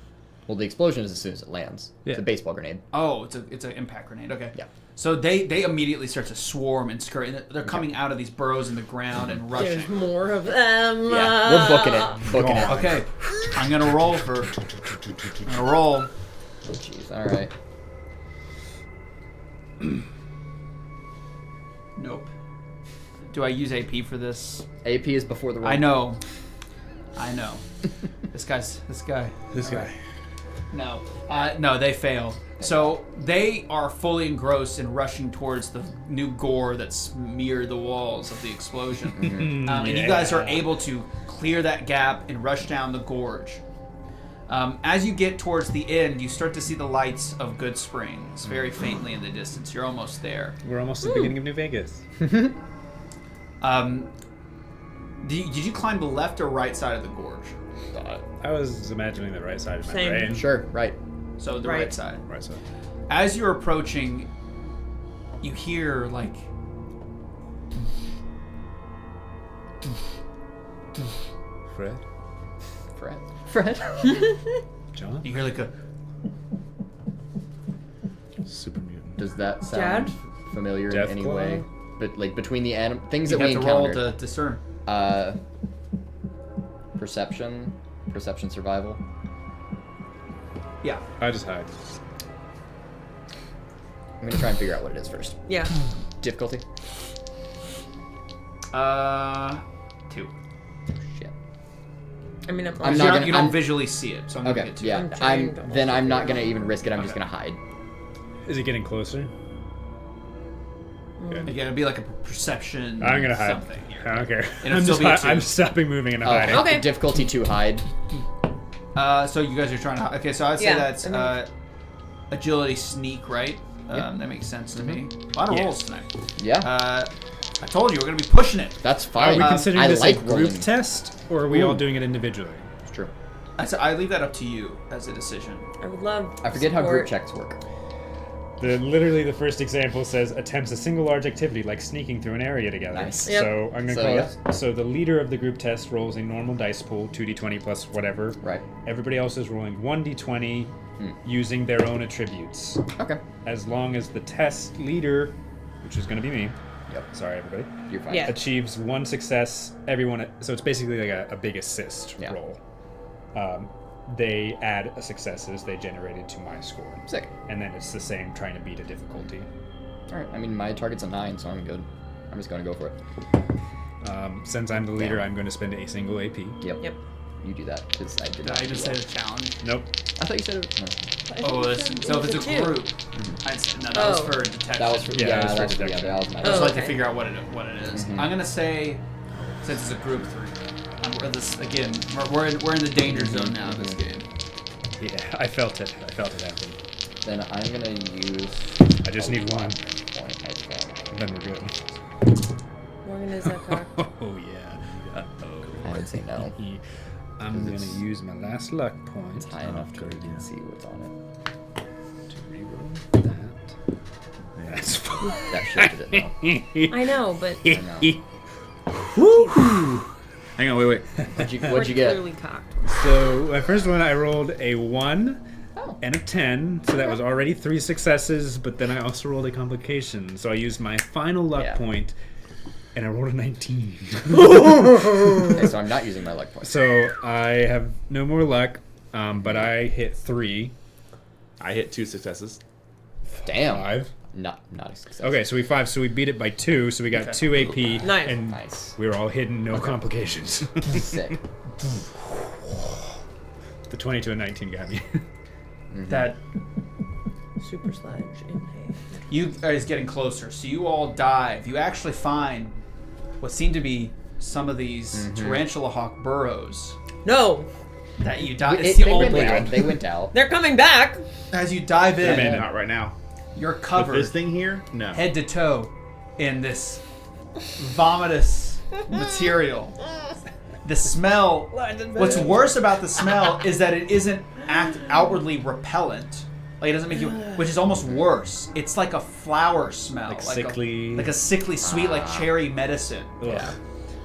Well, the explosion is as soon as it lands. It's Yeah. a baseball grenade. Oh, it's an impact grenade. Okay. Yeah. So they immediately start to swarm and scurry. And they're coming out of these burrows in the ground and There's rushing. more of them. Yeah, we're booking it. Booking it. Okay, I'm gonna roll for. I'm gonna roll. Oh, jeez. All right. Nope. Do I use AP for this? AP is before the roll. I know. This guy. No. No, they fail. So they are fully engrossed in rushing towards the new gore that's smeared the walls of the explosion. And you guys are able to clear that gap and rush down the gorge. As you get towards the end, you start to see the lights of Good Springs very faintly in the distance. You're almost there. We're almost at the beginning of New Vegas. Did you climb the left or right side of the gorge? I was imagining the right side of my Same. brain. Sure. Right. So the Right. right side. Right side. As you're approaching, you hear like Fred? Fred. John? you hear like a Super mutant. Does that sound Dad? familiar Death in any Claw? way? But like between the things you that we have to roll encountered. to discern. Perception, survival. Yeah. I just hide. I'm gonna try and figure out what it is first. Yeah. Difficulty. 2. Shit. I mean, I'm You not don't, gonna- you don't I'm- visually see it, so I'm gonna Okay. get 2. Yeah. I'm trying to Then also I'm not figure gonna out. even risk it. I'm just Okay. gonna hide. Is it getting closer? Again, it'd be like a perception. I'm gonna hide. Something. I don't care. It'll I'm still just be a 2. I'm stopping moving and hiding. Oh, Okay. Difficulty 2 hide. So you guys are trying to. Okay, so I'd say Yeah, that's I mean- agility sneak, right? That makes sense to me. A lot of Yeah. rolls tonight. Yeah. I told you we're gonna be pushing it. That's Are fine. we considering I this like a group rolling. test, or are we all doing it individually? It's true. I leave that up to you as a decision. I would love. I forget how group support. checks work. Literally, the first example says attempts a single large activity like sneaking through an area together. Nice. Yep. So I'm gonna So, call yeah. it. So the leader of the group test rolls a normal dice pool, 2d20 plus whatever. Right. Everybody else is rolling 1d20 using their own attributes. Okay. As long as the test leader, which is gonna be me. Yep. Sorry, everybody. You're fine. Yeah. Achieves 1 success. Everyone. So it's basically like a big assist Yeah. roll. They add successes they generated to my score. Sick. And then it's the same trying to beat a difficulty. All right. I mean, my target's a 9, so I'm good. I'm just gonna go for it. Since I'm the leader, I'm going to spend a single AP. Yep. Yep. You do that because I did Did not. I do just say that. the challenge? Nope. I thought you said it. No. I think Oh, you listen. said So it if was it's a group, I said, no, that was Oh. for detection. That was for Yeah, yeah. that was for That's detection. that was my. I just Oh, like to okay. figure out what it is. I'm gonna say, since it's a group 3, we're this again. We're in the danger zone now of this game. Yeah, I felt it. I felt it happen. Then I'm gonna use. I just need 1. Point, I think. And then we're good. Morgan is that cocked? Oh, yeah. I would say no. I'm going to use my last luck point. It's high enough to you can see what's on it. To reroll that. That's fine. That shifted it now. I know, but I know. Hang on, wait. What'd you we're get? clearly cocked. So my first one, I rolled a 1 Oh. and a 10. So that was already 3 successes, but then I also rolled a complication. So I used my final luck Yeah. point, and I rolled a 19. Okay, so I'm not using my luck point. So I have no more luck, but I hit 3. I hit 2 successes. Damn. 5. Not a success. Okay, so we 5. So we beat it by 2. So we got 2 AP. Nice. And Nice. we were all hidden, no complications. Sick. The 22 and 19 got me. That Super sludge in hay. you guys getting closer, so you all dive. You actually find what seem to be some of these tarantula hawk burrows No, that you dive. They It's the went old way. out. They went out. they're coming back. As you dive in, Man, not right now. you're With covered this thing here, no. head to toe in this vomitous material. The smell. What's worse about the smell is that it isn't outwardly repellent. Like it doesn't make you, which is almost worse. It's like a flower smell, Like sickly. like a sickly sweet, like cherry medicine. Yeah.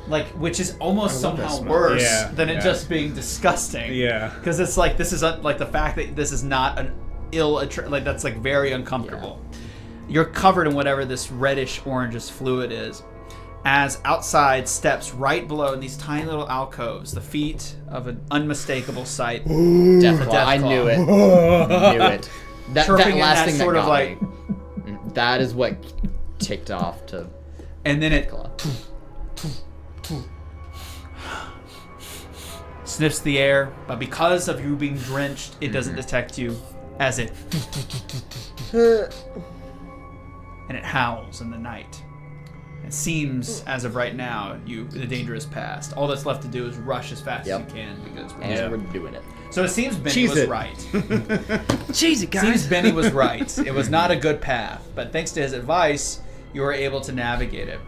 Like, which is almost love that somehow smell. worse Yeah, than it yeah. just being disgusting. Yeah. Because it's like this is like the fact that this is not an like that's like very uncomfortable. You're covered in whatever this reddish orangish fluid is. As outside steps right below in these tiny little alcoves, the feet of an unmistakable sight. Deathclaw. I knew it. Knew it. That Chirping in last that thing sort that of got like- me. That is what ticked off to And then it Claw. sniffs the air, but because of you being drenched, it doesn't detect you as it and it howls in the night. It seems, as of right now, the danger is past. All that's left to do is rush as fast as you can because and we're doing it. So it seems Benny Cheese was it. right. Cheese it, Seems Benny was right. It was not a good path, but thanks to his advice, you were able to navigate it.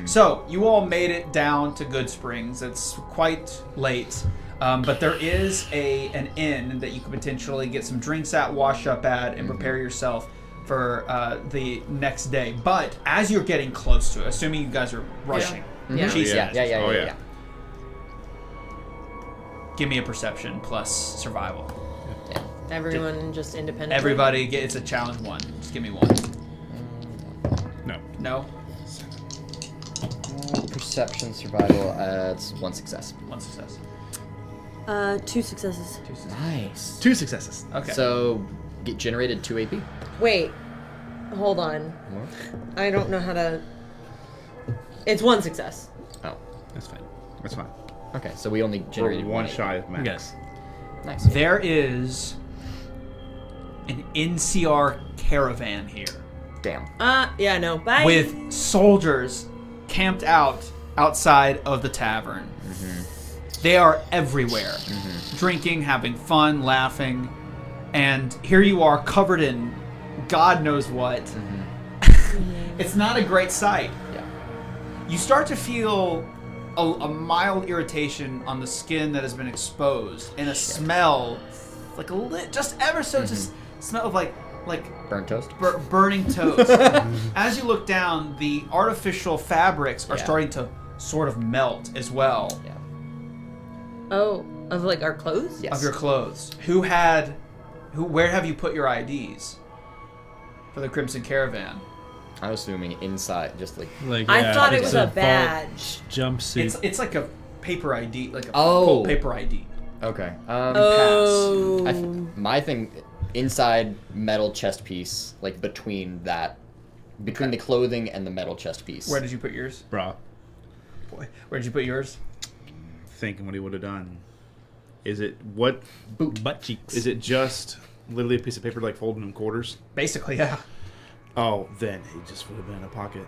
So you all made it down to Good Springs. It's quite late, but there is an inn that you could potentially get some drinks at, wash up at, and prepare yourself for the next day. But as you're getting close to it, assuming you guys are rushing, Yeah. Cheese Yeah, yeah, yeah, Oh, yeah, yeah. yeah. give me a perception plus survival. Everyone just independently. Everybody, it's a challenge one. Just give me one. No. No? Perception, survival. It's one success. One success. 2 successes. Two successes. Nice. 2 successes. Okay. So get generated 2 AP. Wait, hold on. More? I don't know how to. It's 1 success. Oh. That's fine. That's fine. Okay, so we only We're generated one AP. shy of max. Yes. Nice. There is an NCR caravan here Damn. Yeah, no. Bye. with soldiers camped outside of the tavern. They are everywhere, drinking, having fun, laughing, and here you are covered in God knows what. It's not a great sight. Yeah. You start to feel a mild irritation on the skin that has been exposed, and a smell, like just ever so, just smell of like Burnt toast. burning toast. As you look down, the artificial fabrics are Yeah. starting to sort of melt as well Yeah. Oh, of like our clothes? Yes. of your clothes. Where have you put your IDs for the Crimson Caravan? I'm assuming inside, just like. Like, I yeah, thought it it's was a vault badge. jumpsuit. It's like a paper ID, like a Oh. full paper ID. Okay. Oh. My thing, inside metal chest piece, like between the clothing and the metal chest piece. Where did you put yours? Bra. Boy, where did you put yours? Thinking what he would have done. Is it what? butt cheeks. Is it just literally a piece of paper like folding in quarters? Basically, yeah. Oh, then it just would have been in a pocket.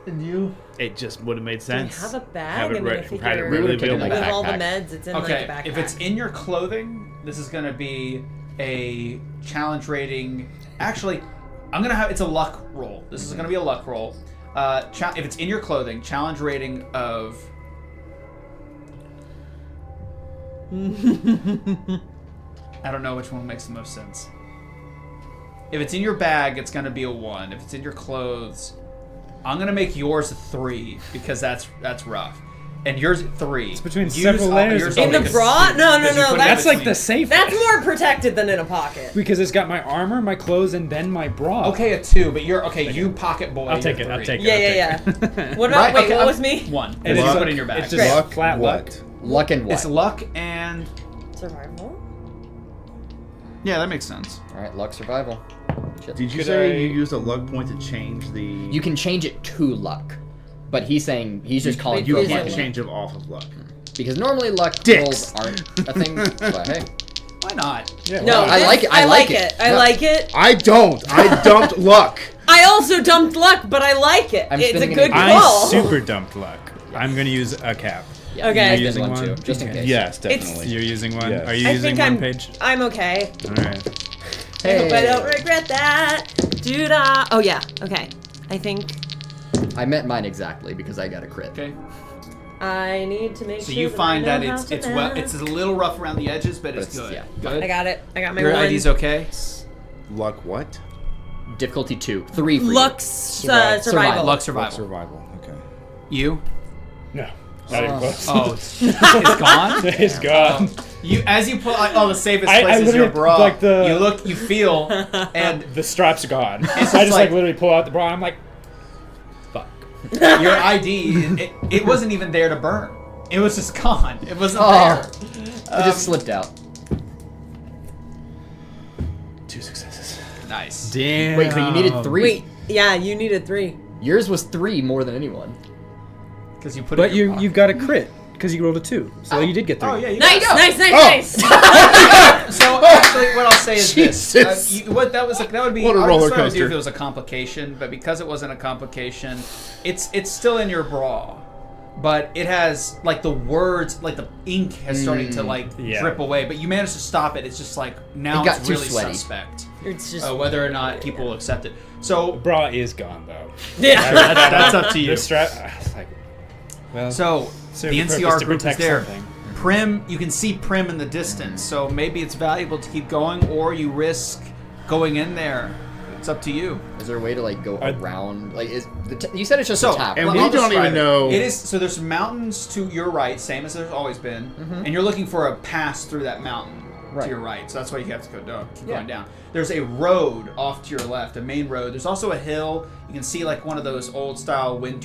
And you? It just would have made Do we sense. have a bag? Have it I mean, re- I had it figure readily would've taken available. like with all the backpack. meds, it's in Okay, like a backpack. if it's in your clothing, this is gonna be a challenge rating. Actually, it's a luck roll. This is gonna be a luck roll. If it's in your clothing, challenge rating of. I don't know which one makes the most sense. If it's in your bag, it's gonna be a 1. If it's in your clothes, I'm gonna make yours a 3 because that's rough. And yours at 3. It's between several layers of In the bra? No, That's like the safe. That's more protected than in a pocket. Because it's got my armor, my clothes, and then my bra. Okay, a 2, but you're okay. You pocket boy. I'll take you're it. I'll 3. take it. Yeah. What about, Right, wait, okay, what I'm- was me? 1. And And it's you luck- put it in your bag. it's just Luck flat luck. what? Luck and what? It's luck and Survival? yeah, that makes sense. All right, luck, survival. Shit. Did you Could say I- you used a luck point to change the? You can change it to luck, but he's just calling You for can't luck change it off of luck. because normally luck Dicks. rolls aren't a thing. But hey, Why not? Yeah. No, I like it. I like it. I No. like it. I don't. I dumped luck. I also dumped luck, but I like it. I'm It's a spinning good it. call. I super dumped luck. I'm gonna use a cap. Yeah, Okay. you You're using using one too, one? just in Okay. case. Yes, definitely. You're using one. Yes. Are you I using think one, Paige? I'm okay. All right. I hope I Hey. don't regret that. Doo-dah. Oh yeah. Okay. I think I met mine exactly because I got a crit. Okay. I need to make So sure you find I that know it's how to well, math. it's a little rough around the edges, but it's But good. yeah. Good. I got it. I got my Your one. ID's okay. Luck what? Difficulty 2, 3 for you. Lux survival. Luck survival. Survival. Okay. You? No. Not even close. Oh, it's gone. It's gone. You as you pull out, the safest I place is your literally, bra. like, the- You look, you feel, and The strap's gone. It's I just just like- literally pull out the bra. I'm like, fuck. your ID, it wasn't even there to burn. It was just gone. It wasn't Oh. there. It just slipped out. 2 successes. Nice. Damn. Wait, so you needed 3. Wait. Yeah, you needed 3. Yours was 3 more than anyone. Because you put But it in your you pocket. got a crit because you rolled a 2, so you did get 3. Oh yeah. You Nice, got it. nice. So actually, what I'll say is this: Jesus. what that was, that would be. What a I would roller describe it to you coaster. if it was a complication, but because it wasn't a complication, it's still in your bra, but it has like the words, like the ink has started to like Yeah. drip away. But you managed to stop it. It's just like now It got it's too really sweaty. suspect It's just whether or not people will accept it. So Bra is gone though. yeah. that's up to you. The strap. It's like, well. So serve the the NCR purpose to group is protect there. something. Prim, you can see Prim in the distance, so maybe it's valuable to keep going, or you risk going in there. It's up to you. Is there a way to like go I- around? Like, is you said it's just So, a tap? and I'll we don't describe even it. know- It is so. There's mountains to your right, same as there's always been, and you're looking for a pass through that mountain Right. to your right. So that's why you have to go down, keep Yeah. going down. There's a road off to your left, a main road. There's also a hill. You can see like one of those old style wind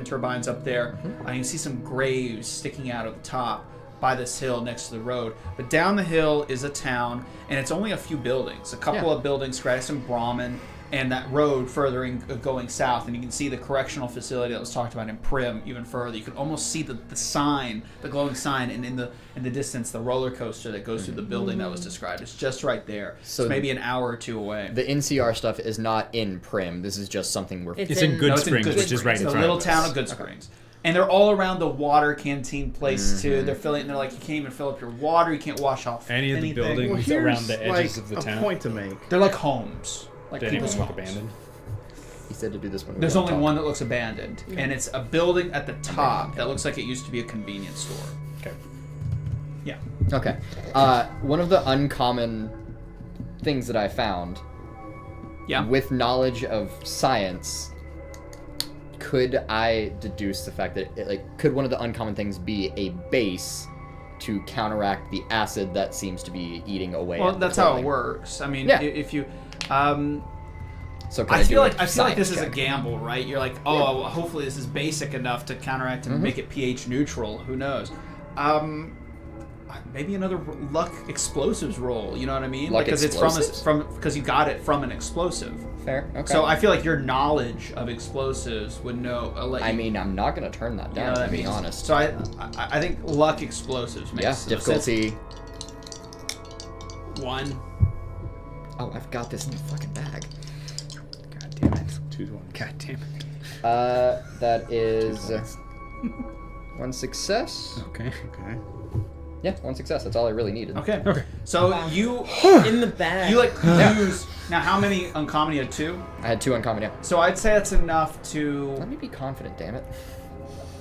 turbines up there. You can see some graves sticking out of the top by this hill next to the road. But down the hill is a town, and it's only a few buildings. A couple Yeah. of buildings, scratch some Brahmin, and that road furthering going south, and you can see the correctional facility that was talked about in Prim even further. You can almost see the sign, the glowing sign, and in the distance the roller coaster that goes through the building that was described. It's just right there. So it's maybe an hour or two away. The NCR stuff is not in Prim. This is just something we're. It's in Good No, it's in Springs, Good which is right Springs. in The front little of town us. of Good Springs. And they're all around the water canteen place too. They're filling, and they're like, you can't even fill up your water. You can't wash off Any of the anything. buildings Well, here's around the edges like of the a town. point to make. They're like homes, like Did anyone people's look homes. abandoned? He said to do this one. There's only one that looks abandoned, and it's a building at the top that looks like it used to be a convenience store. Okay. Yeah. Okay. One of the uncommon things that I found Yeah. with knowledge of science, could I deduce the fact that could one of the uncommon things be a base to counteract the acid that seems to be eating away? Well, at the that's how it clothing? works. I mean, Yeah. if you, So can I do feel a like science this is a check? gamble, right? You're like, oh, well, hopefully this is basic enough to counteract and make it pH neutral. Who knows? Maybe another luck explosives roll. You know what I mean? Luck Because explosives? it's because you got it from an explosive. Fair. Okay. So I feel like your knowledge of explosives would know. Let you, I mean, I'm not gonna turn that you down. know what To I be mean? honest. So I think luck explosives makes yeah. sense. Difficulty. 1. Oh, I've got this in the fucking bag. God damn it. 2 to 1. God damn it. That is 1 success. Okay. Okay. Yeah, 1 success. That's all I really needed. Okay. Okay. So you In the bag. you use now how many uncommon? You had 2. I had 2 uncommon. Yeah. So I'd say that's enough to. Let me be confident. Damn it.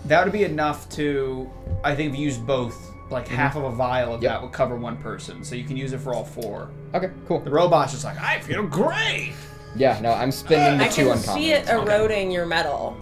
That would be enough to. I think if you used both, like half of a vial of Yep. that would cover one person. So you can use it for all 4. Okay. Cool. The robot's just like, I feel great. Yeah. No, I'm spending the I 2 can uncommon. see it eroding your metal.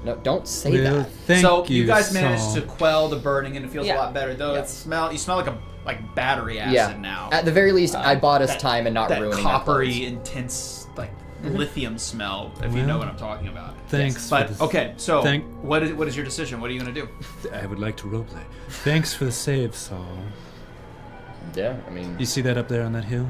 No, don't say Well, that. thank So you, you guys managed Saul. to quell the burning, and it feels a Yeah. lot better. Though Yeah. you smell like battery acid Yeah. now. At the very least, I bought us that- time and not that ruining my coppery, clothes. intense, like lithium smell. If you know what I'm talking about. Thanks. for But this- okay, so Thank- what is your decision? What are you gonna do? I would like to roleplay. Thanks for the save, Saul. Yeah. I mean. You see that up there on that hill?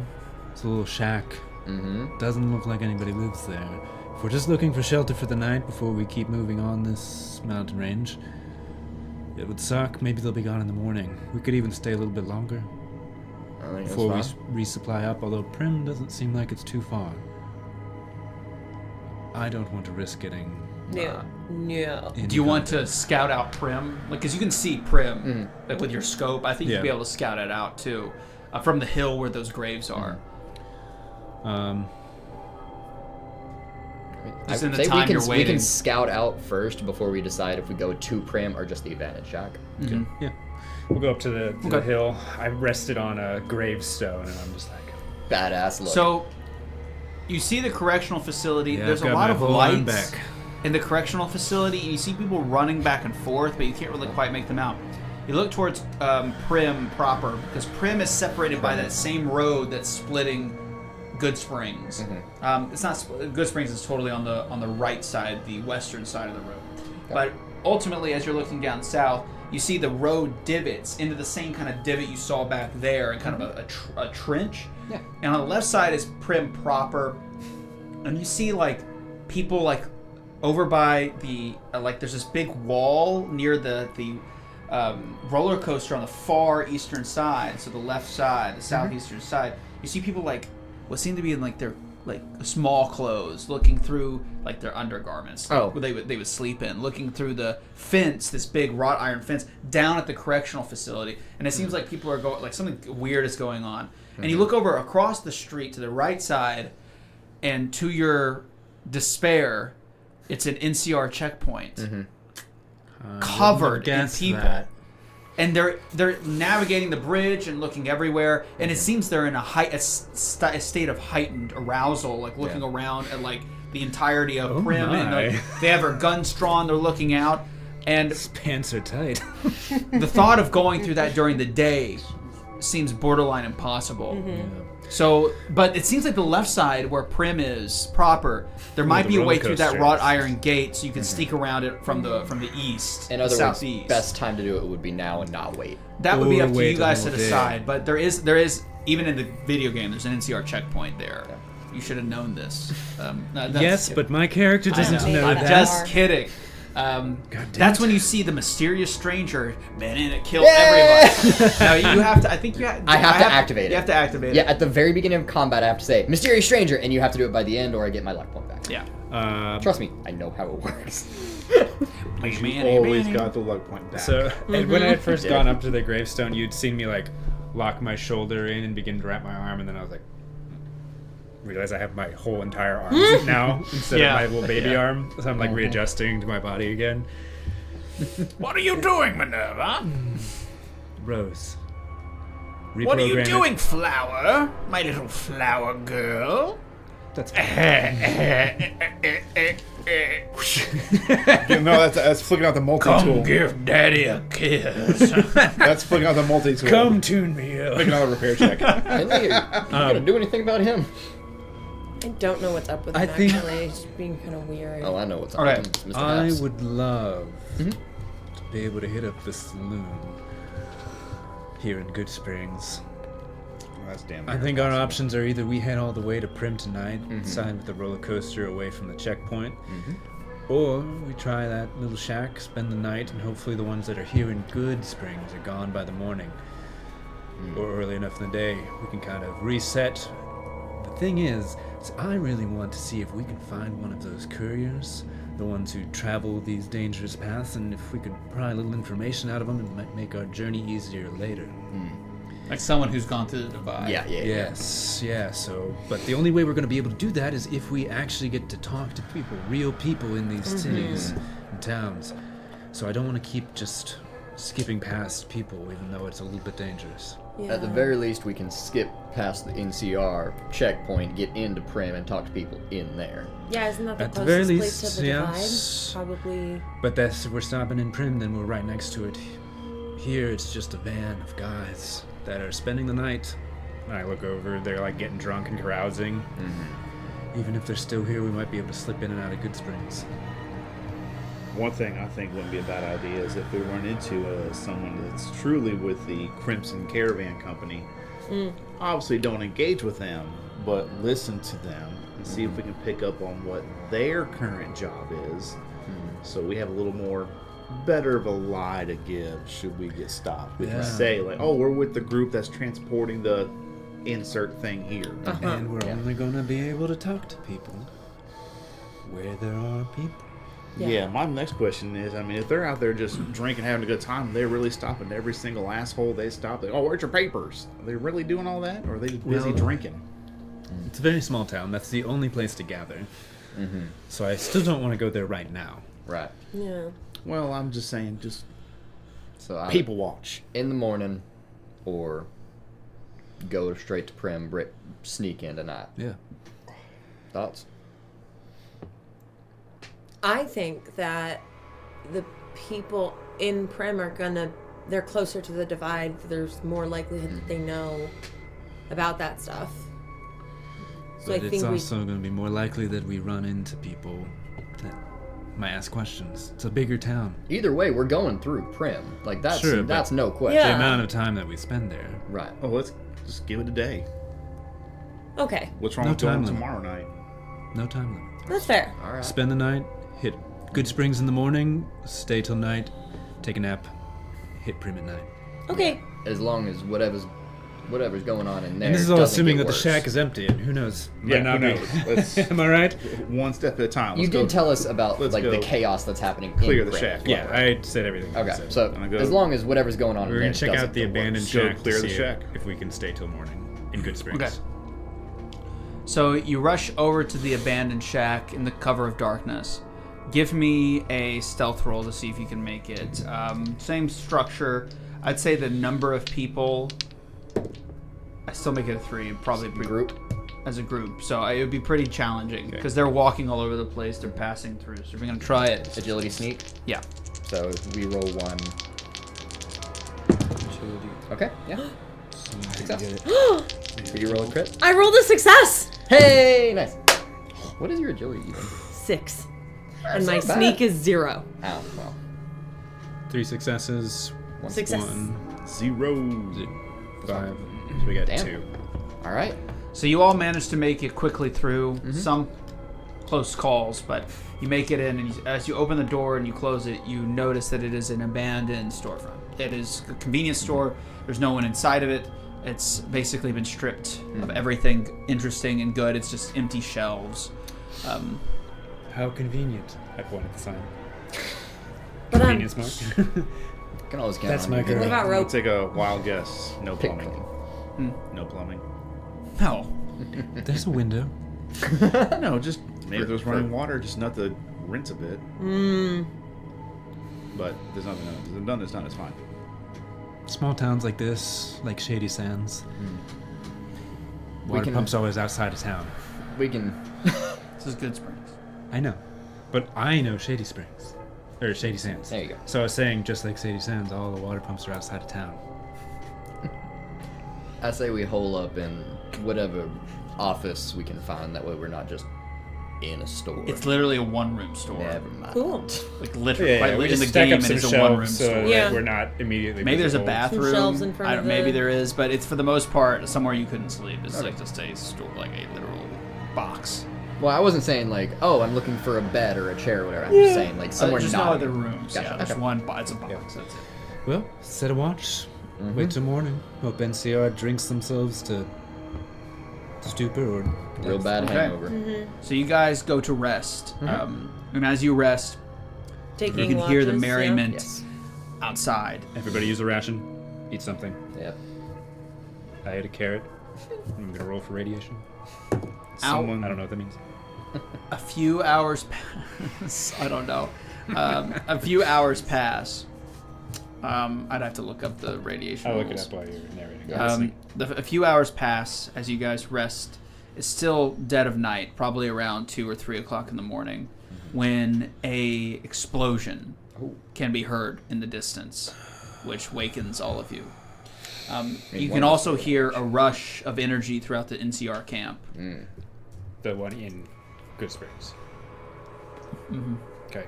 It's a little shack. Mm-hmm. Doesn't look like anybody lives there. If we're just looking for shelter for the night before we keep moving on this mountain range, it would suck. Maybe they'll be gone in the morning. We could even stay a little bit longer I think that's before we fine. resupply up, although Prim doesn't seem like it's too far. I don't want to risk getting Yeah. No. Do you want to scout out Prim? Like, because you can see Prim like with your scope. I think you'll be able to scout it out too, from the hill where those graves are. Just in the time you're waiting. We can scout out first before we decide if we go to Prim or just the advantage check. Okay. Yeah. We'll go up to the hill. I rested on a gravestone, and I'm just like... Badass look. So, you see the correctional facility. Yeah, There's I've a got lot my of whole arm lights back. in the correctional facility, and you see people running back and forth, but you can't really quite make them out. You look towards Prim proper, because Prim is separated by that same road that's splitting Good Springs. It's not Good Springs is totally on the right side, the western side of the road. But ultimately, as you're looking down south, you see the road divots into the same kind of divot you saw back there, and kind of a trench. Yeah. And on the left side is Prim proper, and you see like people like over by the there's this big wall near the roller coaster on the far eastern side, so the left side, the southeastern side. You see people like what seem to be in like their like small clothes, looking through like their undergarments. Oh. They would sleep in, looking through the fence, this big wrought iron fence, down at the correctional facility. And it seems like people are going, like something weird is going on. And you look over across the street to the right side, and to your despair, it's an NCR checkpoint, covered in people. That. And they're navigating the bridge and looking everywhere, and it seems they're in a state of heightened arousal, like looking around at like the entirety of Prim, and they have their guns drawn, they're looking out, and His pants are tight. the thought of going through that during the day seems borderline impossible. So, but it seems like the left side where Prim is proper, there might the be a way roller through that coaster. wrought iron gate, so you can sneak around it from the east, In the other words, southeast. best time to do it would be now and not wait. That would be Or up to wait you guys to the whole day. decide. But there is even in the video game, there's an NCR checkpoint there. You should have known this. Yes, but my character doesn't know I'm that. just kidding. damn That's it. when you see the mysterious stranger, man, and it killed everybody. No, you have to. I think you have. I have to activate it. You have to activate Yeah, it. at the very beginning of combat, I have to say, Mysterious Stranger, and you have to do it by the end, or I get my luck point back. Yeah. Trust me, I know how it works. Always got the luck point back. So, and when I had first gone up to the gravestone, you'd seen me like lock my shoulder in and begin to wrap my arm, and then I was like, realize I have my whole entire arm now instead of my little baby arm. So I'm like readjusting to my body again. What are you doing, Minerva? Rose. What are you Reprogram it. doing, Flower? My little flower girl? That's No, that's flicking out the multi-tool. Come give Daddy a kiss. That's flicking out the multi-tool. Come tune me up. Make another repair check. Finley, you gonna do anything about him? I don't know what's up with I him, think- actually. He's just being kind of weird. Oh, I know what's up. Okay. with him. It's Mr. I Naps. would love to be able to hit up the saloon here in Good Springs. That's damn I near think our impossible. options are either we head all the way to Prim tonight, side with the roller coaster away from the checkpoint, or we try that little shack, spend the night, and hopefully the ones that are here in Good Springs are gone by the morning, or early enough in the day. We can kind of reset. The thing is I really want to see if we can find one of those couriers, the ones who travel these dangerous paths, and if we could pry a little information out of them, it might make our journey easier later. Like someone who's gone through the divide. Yeah. Yes, yeah, so, but the only way we're going to be able to do that is if we actually get to talk to people, real people in these cities and towns. So I don't want to keep just skipping past people, even though it's a little bit dangerous. Yeah. At the very least, we can skip past the NCR checkpoint, get into Prim, and talk to people in there. Yeah, isn't that the At the very closest place least, to the yes. divide? Probably. But that's, if we're stopping in Prim, then we're right next to it. Here, it's just a van of guys that are spending the night. I look over, they're like getting drunk and carousing. Even if they're still here, we might be able to slip in and out of Good Springs. One thing I think wouldn't be a bad idea is if we run into someone that's truly with the Crimson Caravan Company. Obviously, don't engage with them, but listen to them and see if we can pick up on what their current job is. So we have a little more better of a lie to give should we get stopped. We can say like, "Oh, we're with the group that's transporting the insert thing here." And we're only going to be able to talk to people where there are people. Yeah, my next question is, I mean, if they're out there just drinking, having a good time, they're really stopping every single asshole they stop. Like, oh, where's your papers? Are they really doing all that? Or are they just busy drinking? It's a very small town. That's the only place to gather. Mm-hmm. So I still don't want to go there right now. Right. Yeah. Well, I'm just saying, just So people watch. in the morning, or go straight to Prim, sneak in tonight. Yeah. Thoughts? I think that the people in Prim are they're closer to the divide. There's more likelihood that they know about that stuff. So But I it's think also going to be more likely that we run into people that might ask questions. It's a bigger town. Either way, we're going through Prim. Like, that's Sure, that's but- no question. Yeah. The amount of time that we spend there. Right. Oh, let's just give it a day. Okay, What's wrong No with going time limit. tomorrow night? No time limit. that's fair. All right. Spend the night, hit Good Springs in the morning, stay till night, take a nap, hit Prim at night. Okay. As long as whatever's going on in there. And this is all doesn't assuming get that the worse. shack is empty, and who knows? Yeah, Might not who be. knows? Let's- Am I right? One step at a time. You Let's did go tell us about let's like the go chaos that's happening. clear in the Prim. shack. Yeah, I said everything. I Okay, said. so Gonna go- as long as whatever's going on We're in gonna there check doesn't out the get abandoned worse. Go shack clear to the see shack. if we can stay till morning in Good Springs. Okay. So you rush over to the abandoned shack in the cover of darkness. Give me a stealth roll to see if you can make it. Same structure. I'd say the number of people. I still make it a 3. Probably Group. as a group. So it would be pretty challenging because they're walking all over the place. They're passing through. So we're gonna try it. Agility sneak. Yeah. So we roll 1. Okay. Yeah. Success. Did you roll a crit? I rolled a success. Hey, nice. What is your agility even? 6. And my not bad. sneak is 0. Oh, well. 3 successes. Success. 1, 0. 5. So we got Damn. 2. All right. So you all managed to make it quickly through. Some close calls, but you make it in, and as you open the door and you close it, you notice that it is an abandoned storefront. It is a convenience store. There's no one inside of it. It's basically been stripped of everything interesting and good. It's just empty shelves. How convenient. I point at the sign. But Convenience mark. Can always count That's on my you. girl. what about I'll rope? take a wild guess. No Pick plumbing. clean. No plumbing. No. There's a window. No, just maybe there's running water, just not to rinse a bit. But there's nothing. There's none that's done. It's fine. Small towns like this, like Shady Sands. Water can- pump's always outside of town. We can. This is Good Springs. I know. But I know Shady Springs. Or Shady Sands. There you go. So I was saying, just like Shady Sands, all the water pumps are outside of town. I say we hole up in whatever office we can find. That way we're not just in a store. It's literally a one-room store. Never mind. Cool. Like literally, quite in the game, it is a one-room store. Yeah. we're not immediately. Maybe there's a visible. bathroom. shelves in front I of don't, maybe the- there is, but it's for the most part somewhere you couldn't sleep. It's like just a store, like a literal box. Well, I wasn't saying like, oh, I'm looking for a bed or a chair or whatever. I'm just saying like somewhere There's not. no other rooms. Gotcha, Yeah, there's okay. one. It's a box. That's it. Well, set a watch. Wait till morning. Hope NCR drinks themselves to stupor or Real bad Okay. hangover. So you guys go to rest, and as you rest, Taking you can hear the watches, merriment Yes. outside. Everybody use a ration. Eat something. Yep. I ate a carrot. I'm gonna roll for radiation. Someone- I don't know what that means. A few hours pass. I don't know. A few hours pass. I'd have to look up the radiation. I'll look it rules. up while you're narrating. A few hours pass as you guys rest. It's still dead of night, probably around 2 or 3 o'clock in the morning, when a explosion can be heard in the distance, which wakens all of you. You can also hear a rush of energy throughout the NCR camp. The one in Good Springs. Okay.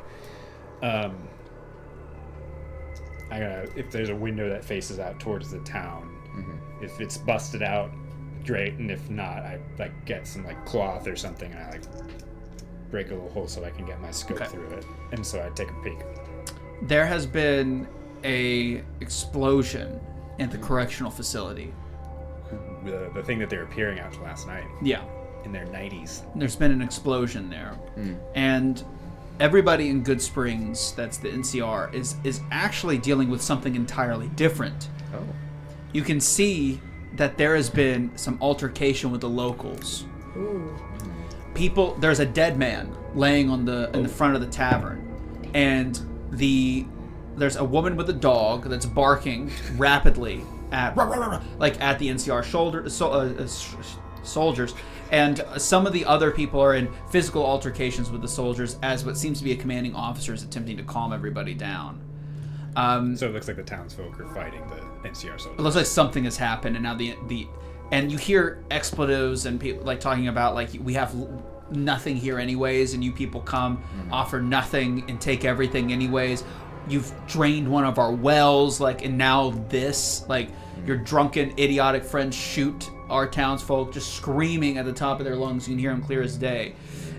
I gotta. If there's a window that faces out towards the town, if it's busted out, great. And if not, I like get some like cloth or something, and I like break a little hole so I can get my scope Okay. through it. And so I take a peek. There has been a explosion at the correctional facility. The thing that they were peering out to last night Yeah. in their 90s. There's been an explosion there. And everybody in Good Springs, that's the NCR, is actually dealing with something entirely different. Oh. You can see that there has been some altercation with the locals. Ooh. There's a dead man laying in the front of the tavern, and there's a woman with a dog that's barking rapidly at the NCR soldiers, and some of the other people are in physical altercations with the soldiers as what seems to be a commanding officer is attempting to calm everybody down. So it looks like the townsfolk are fighting the NCR soldiers. It looks like something has happened, and now and you hear expletives and people like talking about like we have nothing here anyways, and you people come offer nothing and take everything anyways. You've drained one of our wells, like, and now this, like, your drunken, idiotic friends shoot our townsfolk, just screaming at the top of their lungs. You can hear them clear as day,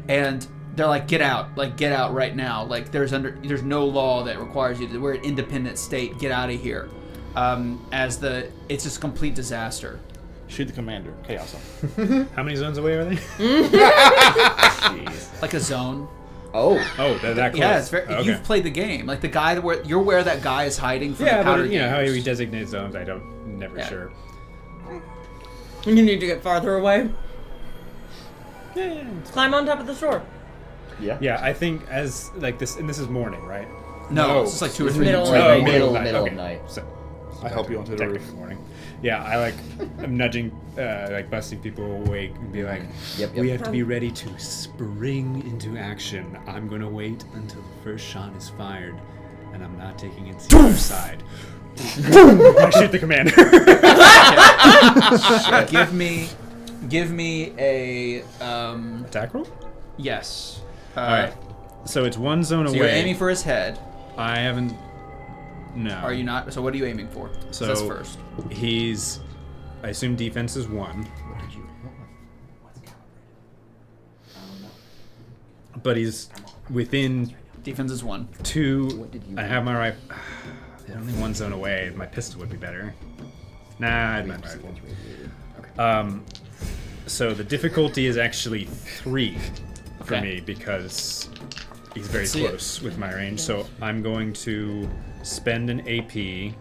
and they're like, "Get out! Like, get out right now! Like, there's no law that requires you to. We're an independent state. Get out of here!" It's just a complete disaster. Shoot the commander. Chaos. How many zones away are they? Jeez. Like a zone. Oh. Oh, they're that close. Yeah, it's very. Okay. You've played the game, like the guy you're where that guy is hiding from. Yeah, the powder but you know how gamers. we designate zones, never Yeah. sure. You need to get farther away. Yeah. Climb on top of the store. Yeah. Yeah, I think as like this, and this is morning, right? No, it's just like 2 or 3 Middle minutes. of Oh, night. middle Okay. of night. So I help you onto the technically roof. morning. Yeah, I'm nudging, like busting people awake and be like, Yep. we have to be ready to spring into action. I'm gonna wait until the first shot is fired, and I'm not taking it to the other side. I shoot the commander. Give me a Attack roll? yes. All right. So it's one zone So away. you're aiming for his head. I haven't. No. Are you not? So what are you aiming for? So that's first. He's. I assume defense is 1. But he's within Defense is 1. 2. I have my rifle. They're only 1 zone away. My pistol would be better. Nah, I'd my rifle. So the difficulty is actually 3 for Okay. me because he's very See it. close with my range. So I'm going to spend an AP,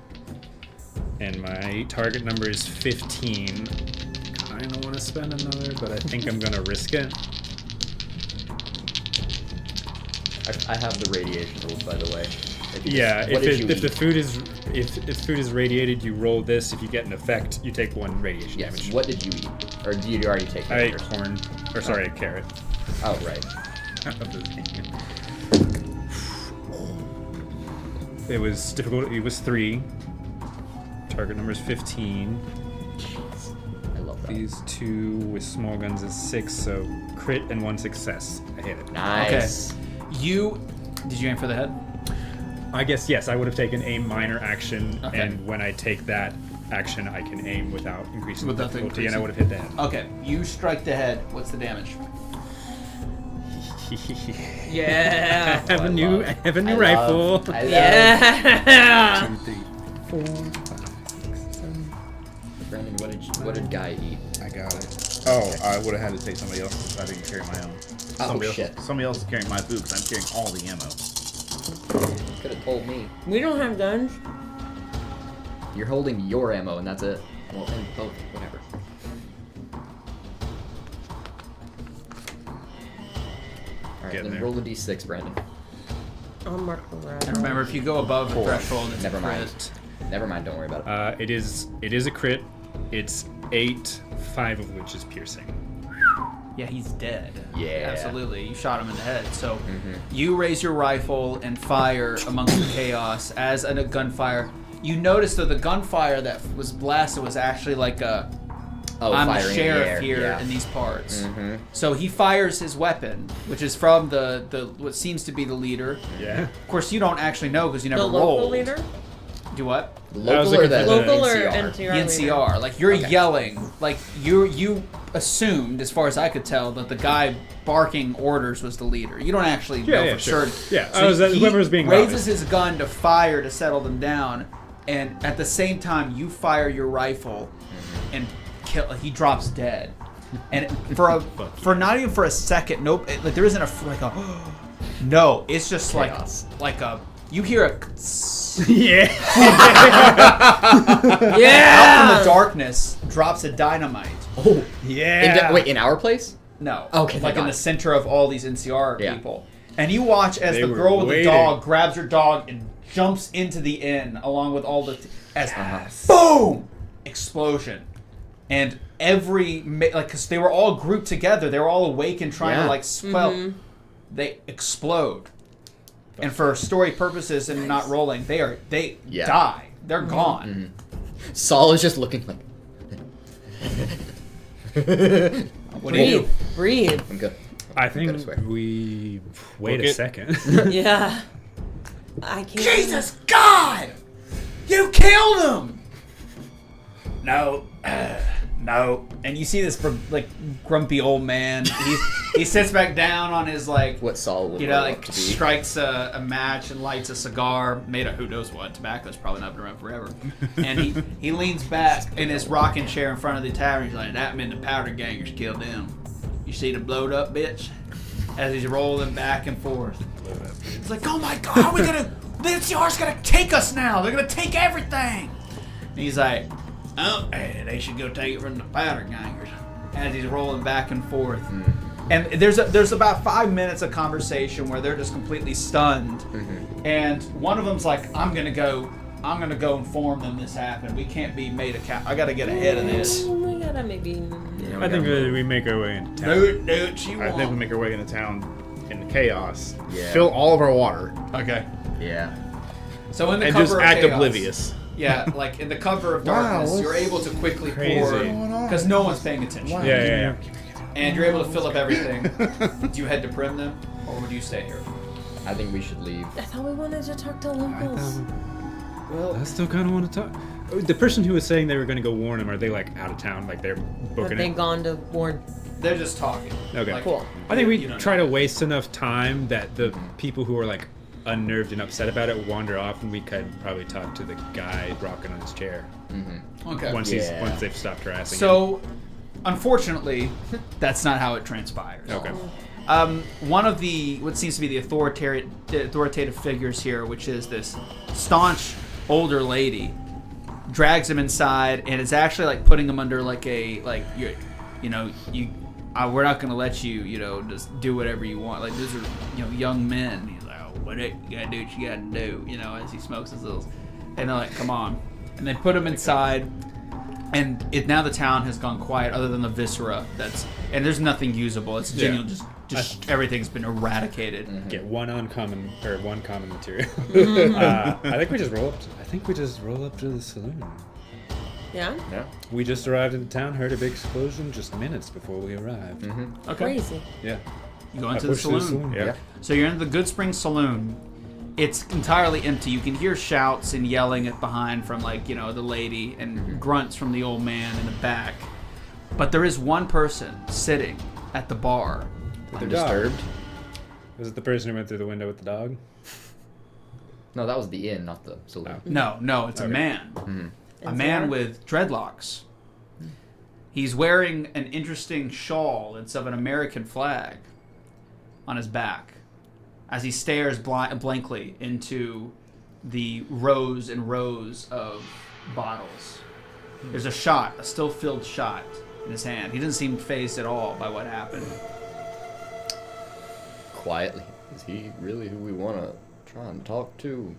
and my target number is 15. Kind of want to spend another, but I think I'm gonna risk it. I have the radiation rules, by the way. Yeah, What did you if the eat? food is if food is radiated, you roll this. If you get an effect, you take 1 radiation Yes. damage. What did you eat? Or did you already take I that ate first? corn, or sorry, a carrot. Oh, right. It was difficult. It was 3. Target number is 15. I love that. These 2 with small guns is 6. So crit and 1 success. I hit it. Nice. Did you aim for the head? I guess yes. I would have taken a minor action, Okay. and when I take that action, I can aim without increasing the Without the difficulty, and I increasing- would have hit the head. Okay. You strike the head. What's the damage? Yeah. I have a new I rifle. love- I love- Yeah. 2, 3, 4, 5, 6, 7. Brandon, what did Guy eat? I got it. Oh, I would have had to take somebody else's. I didn't carry my own. Oh, shit. Somebody else is carrying my food because I'm carrying all the ammo. Could have told me. We don't have guns. You're holding your ammo, and that's it. Well, and both, whatever. Alright, Getting then there. roll the d6, Brandon. I'll mark the red. And remember, if you go above the threshold, it's Never a mind. crit. Never mind, don't worry about it. It is a crit. It's 8, 5 of which is piercing. Yeah, he's dead. Yeah. Absolutely. You shot him in the head. So you raise your rifle and fire amongst the chaos as a gunfire. You notice that the gunfire that was blasted was actually like a I'm the firing in the sheriff air, here yeah. in these parts. So he fires his weapon, which is from the what seems to be the leader. Yeah. Of course, you don't actually know because you The never local rolled. leader? Do what? The I was local or looking the for the- Local or NCR? NCR? The leader? NCR. Like you're Okay. yelling. Like you assumed, as far as I could tell, that the guy barking orders was the leader. You don't actually know Yeah, for sure. sure. Yeah, I was- whoever was being raises loudest. his gun to fire to settle them down, and at the same time you fire your rifle and kill. He drops dead. And for not even for a second, nope. Like there isn't like a. No, it's just Chaos. like a. You hear a. Yeah. Out from the darkness drops a dynamite. Oh. Yeah. Wait, in our place? No. Okay, Like thank in God. the center of all these NCR Yeah. people. And you watch as They the were girl with the waiting. dog grabs her dog and jumps into the inn along with all the. As Uh-huh. boom! Explosion. And because they were all grouped together, they were all awake and trying to Yeah. like swell. They explode. And for story purposes and not rolling, they Yeah. die. They're gone. Saul is just looking like. What do you do? Breathe. I'm good. I think I swear. we wait Book a it. second. Yeah. I can't. Jesus God! You killed him! No. No. And you see this like grumpy old man. He sits back down on his like What Saul would you know, like like to be. strikes a match and lights a cigar made of who knows what. Tobacco's probably not been around forever. And he leans back in his rocking chair in front of the tavern. He's like, "That meant the powder gangers killed them. You see the blowed up bitch?" As he's rolling back and forth. He's like, "Oh my God, how are we gonna? The NCR's gonna take us now. They're gonna take everything." And he's like, "Oh, hey, they should go take it from the powder gangers." As he's rolling back and forth. And there's about 5 minutes of conversation where they're just completely stunned, and one of them's like, "I'm gonna go inform them this happened. We can't be made account. I gotta get ahead of this." We gotta maybe. I think we make our way into town. Do it, she I think we make our way into town in the chaos. Yeah. Fill all of our water Okay. Yeah. So in the and cover just of act chaos, oblivious. Yeah, like in the cover of Wow, darkness, what's you're able to quickly crazy? pour going on? because no one's paying attention. Yeah. And you're able to fill up everything. Do you head to Prim then, or would you stay here? I think we should leave. I thought we wanted to talk to locals. I still kind of want to talk. The person who was saying they were going to go warn him, are they like out of town? Like they're Have booking they it? gone to warn? They're just talking. Okay. Like, Cool. I think we you don't try know. to waste enough time that the people who are like unnerved and upset about it wander off, and we could probably talk to the guy rocking on his chair Okay. once Yeah. once they've stopped harassing him. So, unfortunately, that's not how it transpires. Okay. One of what seems to be the authoritative figures here, which is this staunch older lady, drags him inside and is actually like putting him under like a like we're not gonna let you just do whatever you want. Like these are young men. He's like, "Oh, what you gotta do what you gotta do," as he smokes his little, and they're like, "Come on," and they put him inside. And now the town has gone quiet, other than the viscera. And there's nothing usable. It's genuine, just everything's been eradicated. Get one common material. I think we just roll up to the saloon. Yeah. Yeah. We just arrived in town, heard a big explosion just minutes before we arrived. Okay, Crazy. Yeah. you go I into the pushed to saloon. Yeah. So you're in the Good Spring Saloon. It's entirely empty. You can hear shouts and yelling at behind from the lady and grunts from the old man in the back. But there is one person sitting at the bar. Undisturbed. Was it the person who went through the window with the dog? No, that was the inn, not the saloon. No, it's a Okay. man. A And man Sarah? with dreadlocks. He's wearing an interesting shawl. It's of an American flag on his back as he stares blankly into the rows and rows of bottles. There's a still filled shot in his hand. He doesn't seem fazed at all by what happened. Quietly. Is he really who we want to try and talk to?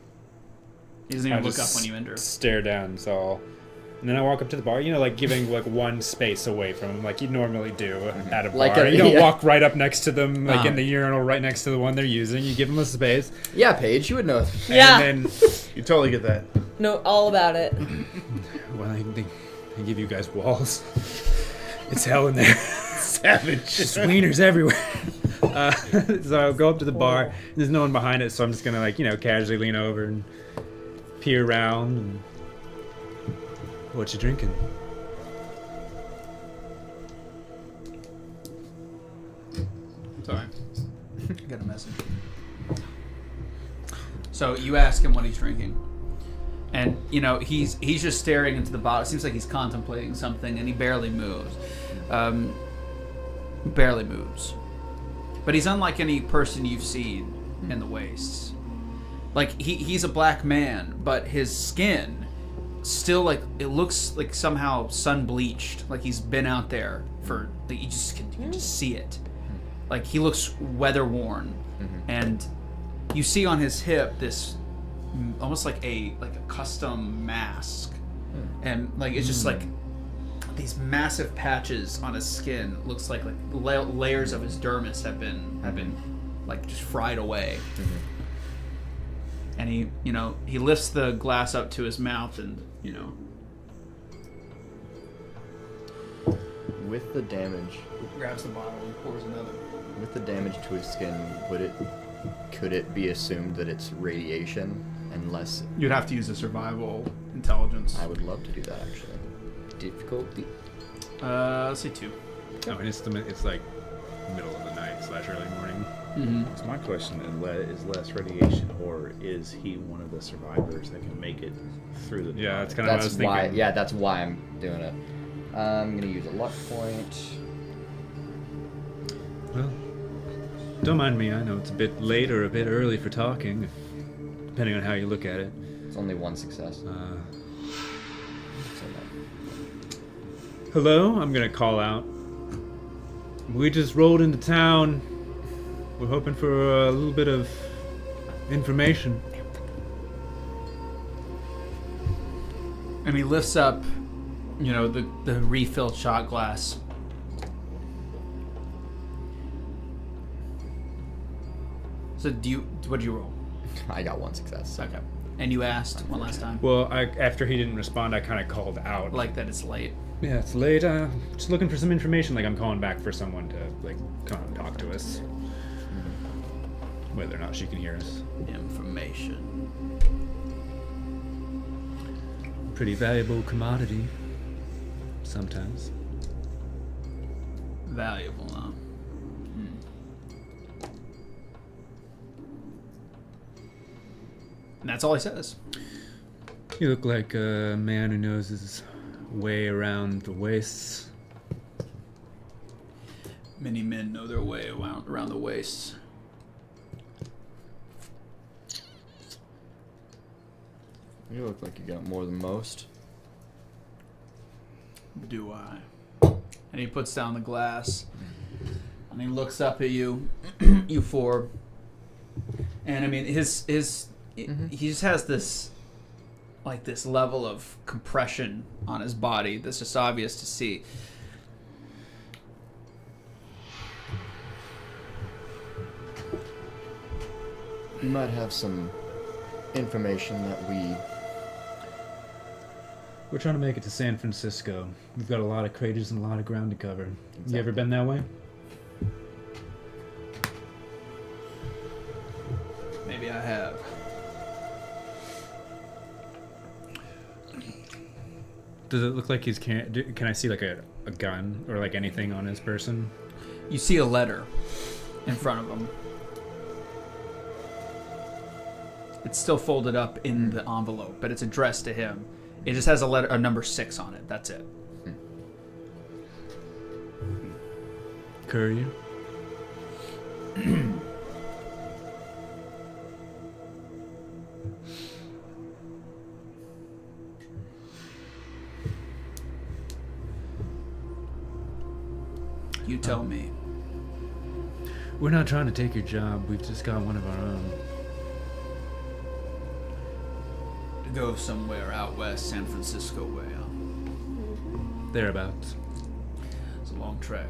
He doesn't even I look up just when you enter. Stare down, Saul. And then I walk up to the bar, giving like one space away from him, like you normally do at a bar. Like you don't yeah. walk right up next to them, like Uh-huh. in the urinal right next to the one they're using. You give them a space. Yeah, Paige, you would know. Yeah. And then, You totally get that. Know all about it. well, they give you guys walls. It's hell in there. Savage. It's wieners everywhere. So I'll go up to the bar. And there's no one behind it, so I'm just gonna casually lean over and peer around. And, what you drinking? Sorry. Got a message. So you ask him what he's drinking. And, he's just staring into the bottle. It seems like he's contemplating something, and he barely moves. Barely moves. But he's unlike any person you've seen in the wastes. Like he's a black man, but his skin still like it looks like somehow sun bleached. Like he's been out there for like, you can just see it. Like he looks weather worn, and you see on his hip this almost like a custom mask, and like it's just like these massive patches on his skin. Looks like layers of his dermis have been like just fried away. And he lifts the glass up to his mouth and With the damage, grabs the bottle and pours another. with the damage to his skin, could it be assumed that it's radiation unless You'd have to use a survival intelligence. I would love to do that actually. Difficulty. Let's say 2. Oh, and it's like middle of the night / early morning. So my question is less radiation, or is he one of the survivors that can make it through the Yeah, divide? that's kind of what I was thinking. That's why I'm doing it. I'm gonna use a luck point. Well, don't mind me. I know it's a bit late or a bit early for talking, depending on how you look at it. It's only 1 success. So no. Hello, I'm gonna call out. We just rolled into town. We're hoping for a little bit of information. And he lifts up, the refilled shot glass. So what do you roll? I got 1 success. Okay. And you asked one last time. Well, after he didn't respond, I kind of called out. Like that it's late. Yeah, it's late. Just looking for some information. Like I'm calling back for someone to come and talk to us. Whether or not she can hear us. Information. Pretty valuable commodity. Sometimes. Valuable, huh? And that's all he says. You look like a man who knows his way around the wastes. Many men know their way around the wastes. You look like you got more than most. Do I? And he puts down the glass. And he looks up at you, you four. And I mean, he just has this level of compression on his body that's just obvious to see. You might have some information that We're trying to make it to San Francisco. We've got a lot of craters and a lot of ground to cover. Exactly. You ever been that way? Maybe I have. Does it look like he's can I see like a gun or like anything on his person? You see a letter in front of him. It's still folded up in the envelope, but it's addressed to him. It just has a number 6 on it. That's it. Courier? You tell me. We're not trying to take your job. We've just got one of our own. To go somewhere out west, San Francisco way, huh? Thereabouts. It's a long trek.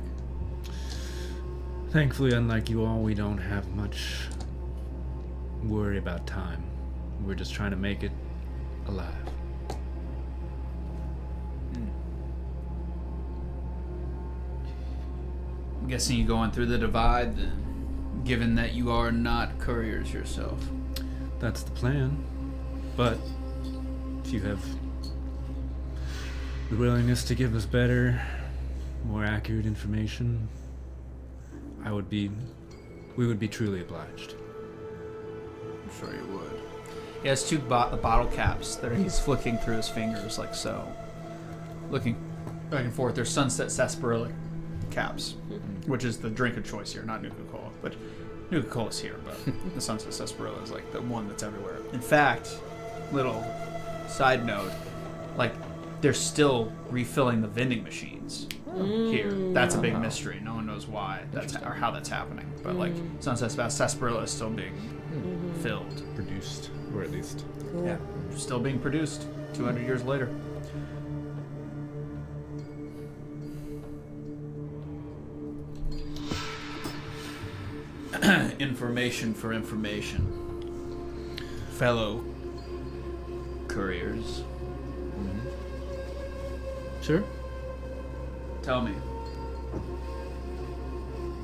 Thankfully, unlike you all, we don't have much worry about time. We're just trying to make it alive. I'm guessing you're going through the divide then, given that you are not couriers yourself. That's the plan. But if you have the willingness to give us better, more accurate information, we would be truly obliged. I'm sure you would. He has 2 bottle caps that he's flicking through his fingers like so. Looking back and forth. They're Sunset Sarsaparilla caps, which is the drink of choice here, not Nuka-Cola. But Nuka-Cola's here, but the Sunset Sarsaparilla is like the one that's everywhere. In fact, little side note, like they're still refilling the vending machines here. That's a big mystery. No one knows why that's or how that's happening. But like Sunset Sarsaparilla is still being filled, Produced, or at least. Cool. yeah, still being produced 200 years later. Information for information, fellow couriers. Sure. Tell me,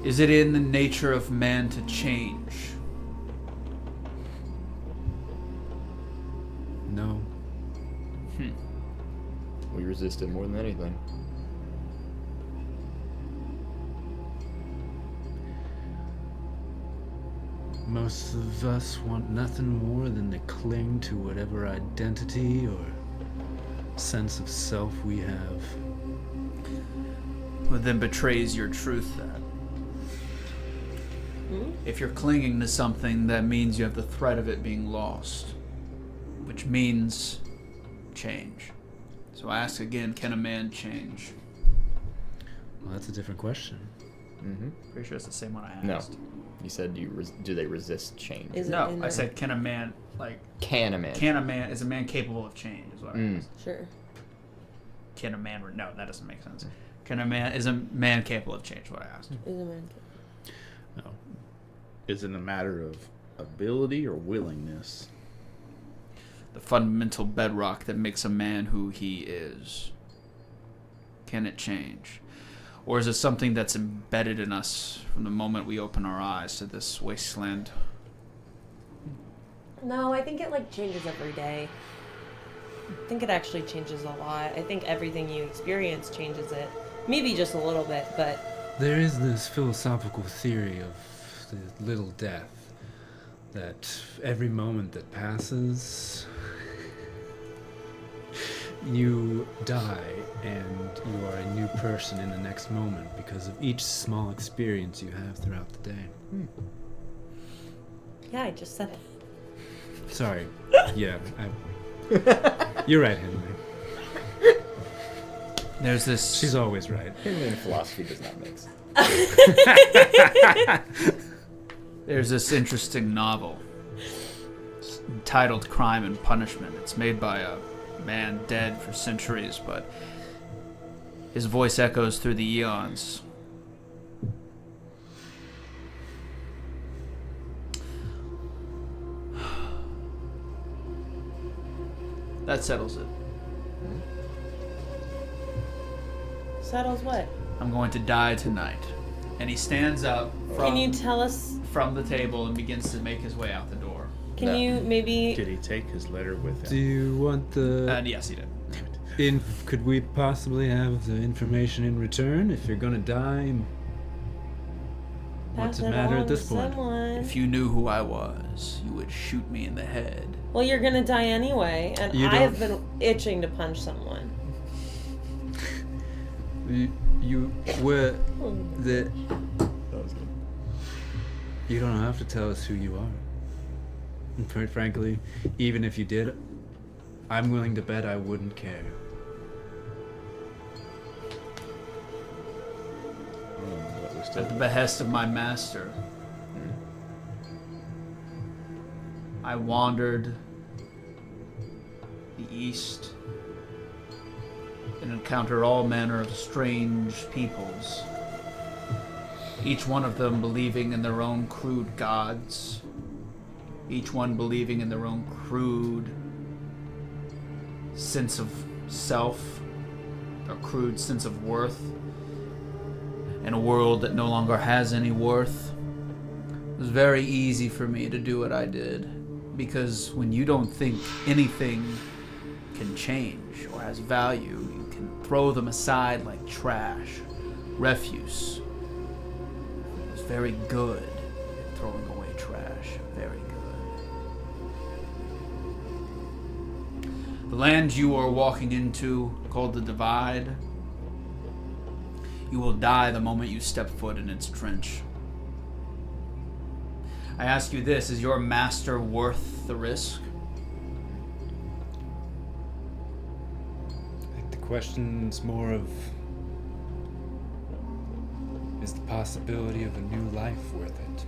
is it in the nature of man to change? No. We resist it more than anything. Most of us want nothing more than to cling to whatever identity or sense of self we have. Well, then betrays your truth then. If you're clinging to something, that means you have the threat of it being lost, which means change. So I ask again, can a man change? Well, that's a different question. Pretty sure it's the same one I No. asked. You said do they resist change? Is it No, in I there? said, can a man, Can a man? is a man capable of change? Is what I asked. Sure. Can a man, no, that doesn't make sense. Is a man capable of change? Is what I asked. Is a man No. Is it a matter of ability or willingness? The fundamental bedrock that makes a man who he is. Can it change? Or is it something that's embedded in us from the moment we open our eyes to this wasteland? No, I think it like changes every day. I think it actually changes a lot. I think everything you experience changes it. Maybe just a little bit, but There is this philosophical theory of the little death, that every moment that passes, you die and you are a new person in the next moment because of each small experience you have throughout the day. yeah, I just said that. Sorry. Yeah, you're right, Henry. There's this. She's always right. Henry and philosophy does not mix. There's this interesting novel. It's entitled Crime and Punishment. It's made by a man dead for centuries, but his voice echoes through the eons. That settles it. Settles what? I'm going to die tonight. And he stands up Can you tell us? from the table and begins to make his way out the door. Can No. you maybe? Did he take his letter with Do him? you want the... And yes, he did. Could we possibly have the information in return if you're gonna die? What's pass it matter on at this to point? someone? If you knew who I was, you would shoot me in the head. Well, you're gonna die anyway, and You I have don't- been itching to punch someone. You were the. That was good. You don't have to tell us who you are. And quite frankly, even if you did, I'm willing to bet I wouldn't care. But we At still the behest of my master, I wandered the east and encountered all manner of strange peoples, each one of them believing in their own crude gods, each one believing in their own crude sense of self, a crude sense of worth. In a world that no longer has any worth, it was very easy for me to do what I did. Because when you don't think anything can change or has value, you can throw them aside like trash, refuse. I was very good at throwing away trash. Very good. The land you are walking into, called the Divide, you will die the moment you step foot in its trench. I ask you this, is your master worth the risk? I think the question's more of, is the possibility of a new life worth it?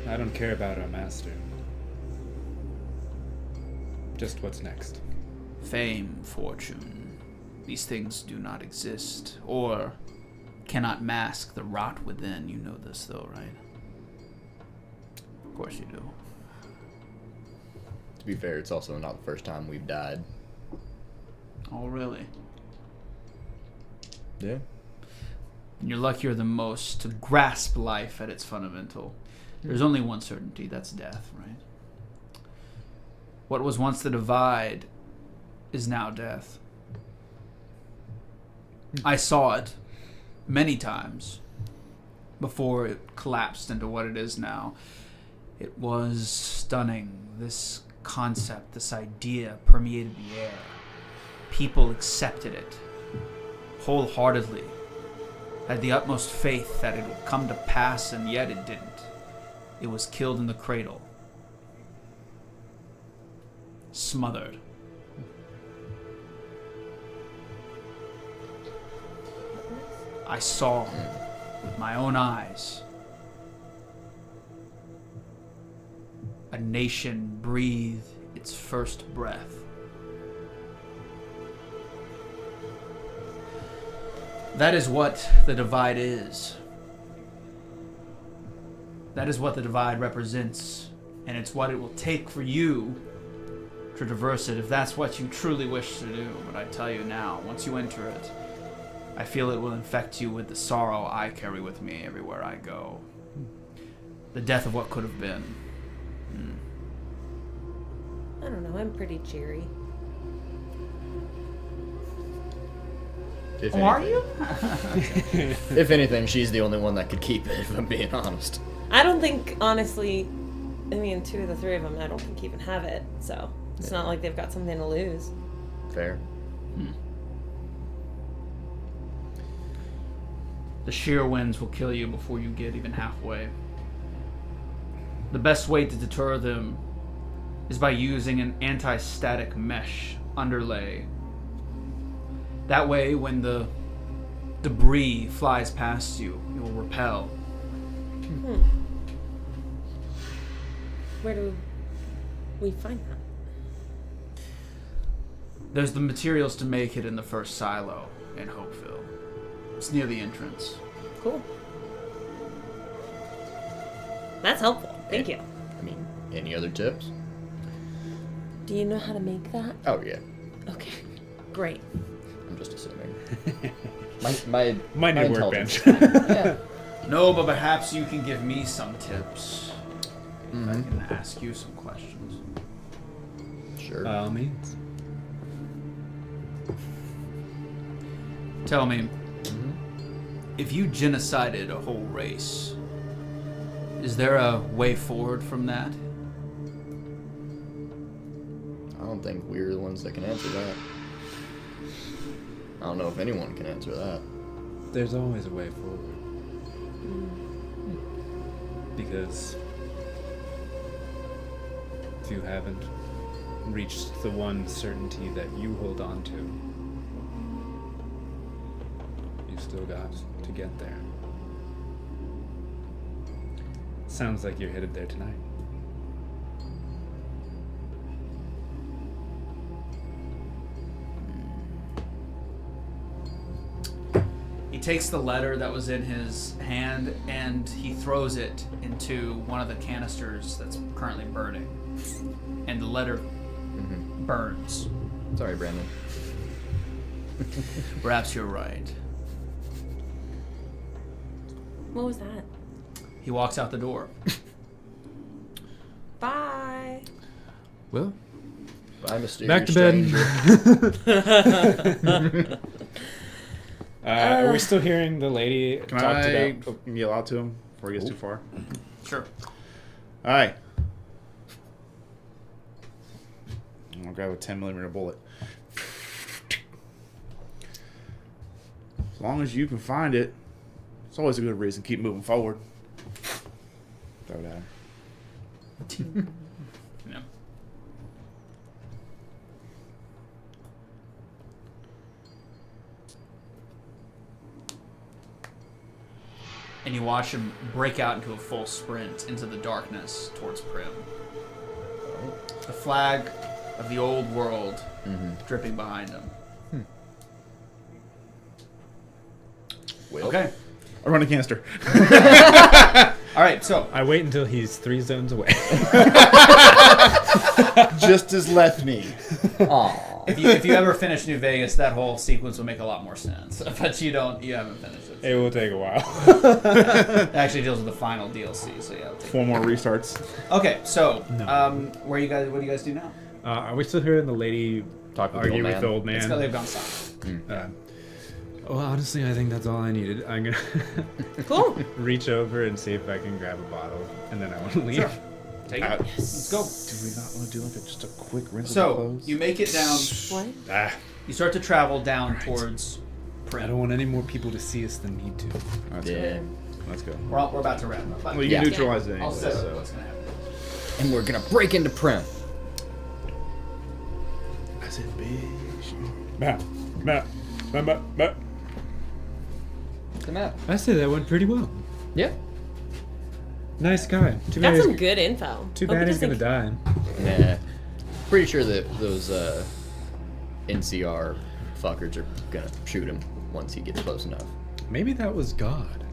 I don't care about our master. Just what's next. Fame, fortune, these things do not exist, or cannot mask the rot within. You know this, though, right? Of course you do. To be fair, it's also not the first time we've died. Oh, really? Yeah. And you're luckier than most to grasp life at its fundamental. There's only one certainty, that's death, right? What was once the divide is now death. I saw it many times before it collapsed into what it is now. It was stunning. This concept, this idea permeated the air. People accepted it wholeheartedly, had the utmost faith that it would come to pass, and yet it didn't. It was killed in the cradle. Smothered. I saw with my own eyes a nation breathe its first breath. That is what the divide is. That is what the divide represents, and it's what it will take for you to traverse it if that's what you truly wish to do. But I tell you now, once you enter it, I feel it will infect you with the sorrow I carry with me everywhere I go. The death of what could have been. I don't know, I'm pretty cheery. If Are anything. you? If anything, she's the only one that could keep it, if I'm being honest. I don't think, honestly, I mean, 2 of the 3 of them, I don't think even have it, so it's not like they've got something to lose. Fair. The sheer winds will kill you before you get even halfway. The best way to deter them is by using an anti-static mesh underlay. That way, when the debris flies past you, it will repel. Where do we find that? There's the materials to make it in the first silo in Hopeville. It's near the entrance. Cool. That's helpful. Thank you. I mean, any other tips? Do you know how to make that? Oh, yeah. Okay. Great. I'm just assuming. my Might need intelligence. workbench. Yeah. No, but perhaps you can give me some tips. If I can ask you some questions. Sure. By all means. Tell me, if you genocided a whole race, is there a way forward from that? I don't think we're the ones that can answer that. I don't know if anyone can answer that. There's always a way forward. Because if you haven't reached the one certainty that you hold on to, you've still got to get there. Sounds like you're headed there tonight. He takes the letter that was in his hand and he throws it into one of the canisters that's currently burning. And the letter burns. Sorry, Brandon. Perhaps you're right. What was that? He walks out the door. Bye. Well, Bye, mysterious back to bed. stranger. Are we still hearing the lady Can talk I about? yell out to him before he gets too far? Sure. All right. I'm gonna grab a 10mm bullet. As long as you can find it, It's always a good reason. Keep moving forward. Throw it at him. Yeah. And you watch him break out into a full sprint into the darkness towards Prim. The flag of the old world dripping behind him. Okay. I run a canister. All right, so I wait until he's 3 zones away. Just as left knee. Aw. If you ever finish New Vegas, that whole sequence will make a lot more sense. But you haven't finished it. It will take a while. It actually deals with the final DLC, so yeah. 4 more restarts. Okay, so No. what do you guys do now? Are we still hearing the lady Talk with the argue old with the man. old It's man? they've gone silent. Well, honestly, I think that's all I needed. I'm gonna Cool. reach over and see if I can grab a bottle, and then I want to leave. Sure. Take it. Let's go. Do we not want to do like just a quick rinse of the So clothes? you make it down. What? Ah, You start to travel down towards I Prim. don't want any more people to see us than need to. Let's Yeah. go. Let's go. We're about to wrap up. Well, you Yeah. can neutralize it I'll anyway, set up so. what's gonna happen. And we're gonna break into Prim. I said, bitch. Matt. The map. I say that went pretty well. Yeah. Nice guy. Too bad That's some he's, good info. too Hope bad he he's gonna doesn't- die. Nah. Pretty sure that those NCR fuckers are gonna shoot him once he gets close enough. Maybe that was God.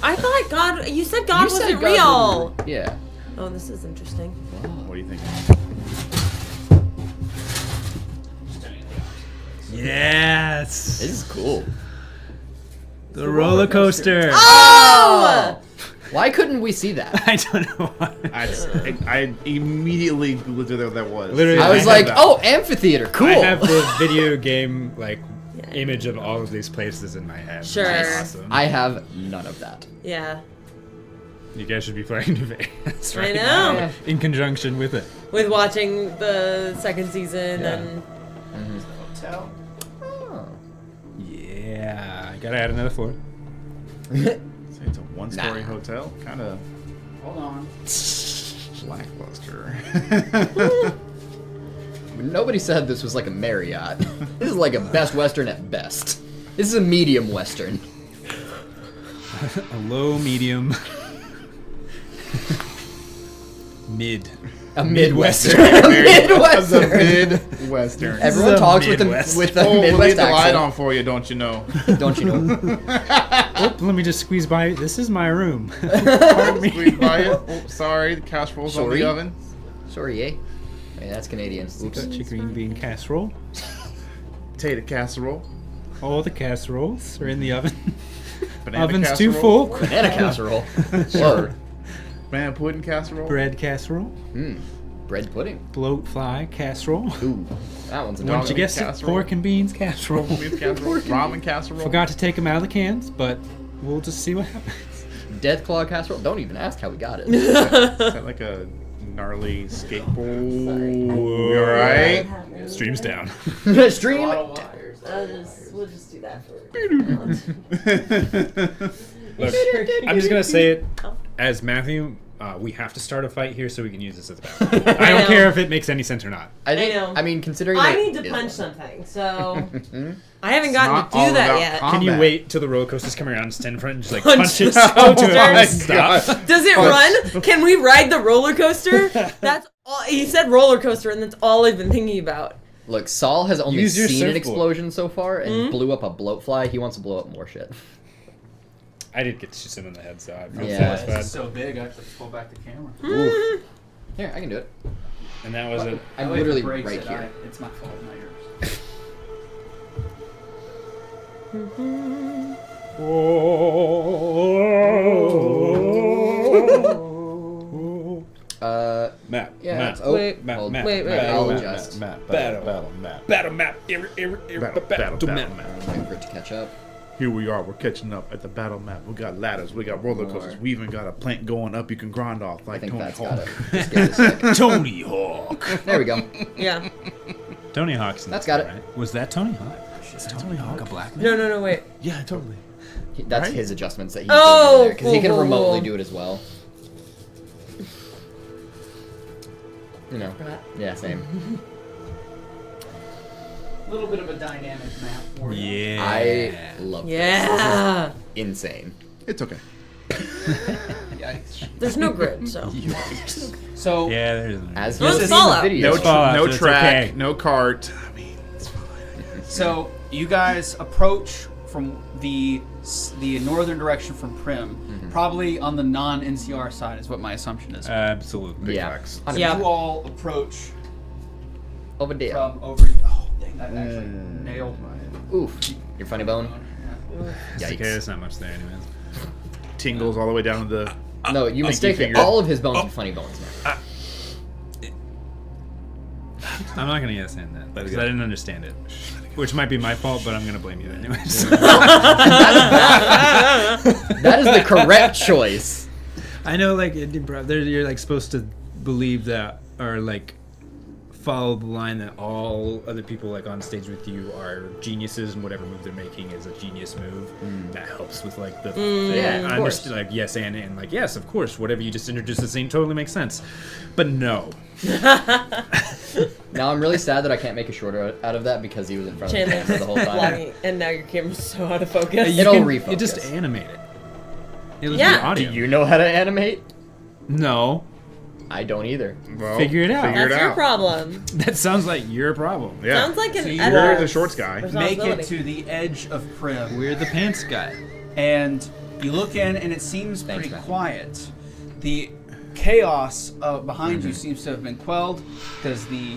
I thought God. You said God You said wasn't God real. wouldn't- Yeah. Oh, this is interesting. What do you think? Yes. This is cool. The roller coaster. Oh! Why couldn't we see that? I don't know why. I immediately googled what that was. Literally, I was have like, that. oh, amphitheater, cool. I have the video game image of all of these places in my head. Sure. That's awesome. I have none of that. Yeah. You guys should be playing New Vegas right I now know. in conjunction with it. With watching the second season Yeah. and Hotel. Oh. Yeah, I gotta add another floor. It's a one-story Nah. hotel. Kind of Hold on. lackluster. Nobody said this was like a Marriott. This is like a Best Western at best. This is a medium Western. A low, medium, mid. A Midwestern. The Midwestern. Midwestern. Everyone a talks with Midwest. the with the Oh, we'll leave Midwest the light accent. on for you, don't you know? Don't you know? Oh, let me just squeeze by. This is my room. Pardon me. Squeeze by it. Oh, sorry, the casserole's on Sorry? the oven. Sorry, eh? Hey, that's Canadian. Oops. Got your green bean casserole. Potato casserole. All the casseroles are in the oven. Banana Oven's casserole. too full. Banana casserole. Sure. Banana pudding casserole. Bread casserole. Bread pudding. Bloat fly casserole. Ooh, that one's a Once dog. you guess it, casserole. pork and beans casserole. Beef casserole. Ramen casserole. Forgot to take them out of the cans, but we'll just see what happens. Deathclaw casserole. Don't even ask how we got it. Is that like a gnarly skateboard? You alright? Streams down. Stream. we'll just do that for. Look, I'm just gonna say it as Matthew. We have to start a fight here so we can use this as a battle. I don't know. care if it makes any sense or not. I think. I know. I mean, considering I that need to is- punch something, so I haven't gotten not to all do that about yet. Can you combat. wait till the roller coasters come around and stand in front and just like Punch punch it the so to coasters. stop? Does it run? Can we ride the roller coaster? That's all. He said roller coaster, and that's all I've been thinking about. Look, Saul has only Use your seen an surfboard. explosion so far and blew up a bloatfly. He wants to blow up more shit. I did get to shoot him in the head, so I feel Yeah. less This bad. is so big, I have to pull back the camera. Oof. Here, I can do it. And that was it. I'm Oh, if it literally breaks right it, here. It's my fault, not yours. Map. Yeah. Map. Oh, Wait. Map. hold- Map. Wait, wait, Map. I'll Map. adjust. Map. Battle. Battle map. Battle map. Battle map. Wait for it to catch up. Here we are. We're catching up at the battle map. We got ladders. We got roller coasters. More. We even got a plank going up you can grind off I like think Tony that's Hawk. got it. Just give it a sec. Tony Hawk. There we go. Yeah. Tony Hawk's in That's this, got it. right? Was that Tony Hawk? Is Tony Hawk a black man? No, wait. Yeah, totally. That's Right? his adjustments that he's Oh, doing there because he can cool, remotely cool. do it as well. You know. Right. Yeah, same. A little bit of a dynamic map for you. Yeah. I love Yeah. this. This is insane. It's okay. Yikes. There's no grid, so. So Yeah, there's. As No, he it's was Fallout. in the video. No, Fallout, no so it's track, okay. no cart. I mean, it's fine. So you guys approach from the northern direction from Prim, probably on the non-NCR side, is what my assumption is. Absolutely. Yeah. Facts. Yeah. You all approach Over there. from over. Oh, dang, that actually nailed my. Oof. Your funny bone? It's okay, Yikes. there's not much there, anyways. Tingles all the way down to the. No, you mistake it. finger. All of his bones are funny bones now. I'm not gonna yes and that because go. I didn't understand it, which might be my fault, but I'm gonna blame you anyways. That is the correct choice. I know, like you're like supposed to believe that, or like follow the line that all other people like on stage with you are geniuses, and whatever move they're making is a genius move. That helps with like the Yeah, of I course. understand, like yes and like yes, of course, whatever you just introduced the scene totally makes sense, but no. Now I'm really sad that I can't make a shorter out of that because he was in front of the camera the whole time. Vlogging, and now your camera's so out of focus. You It'll can- refocus. You just animate it. It'll Yeah. be audio. Do you know how to animate? No. I don't either. Well, Figure it out. Figure That's it your out. problem. That sounds like your problem. Yeah. Sounds like an So You're editor's the shorts guy. Make it responsibility. to the edge of Prim. We're the pants guy. And you look in, and it seems Thanks, pretty man. quiet. The chaos behind you seems to have been quelled because the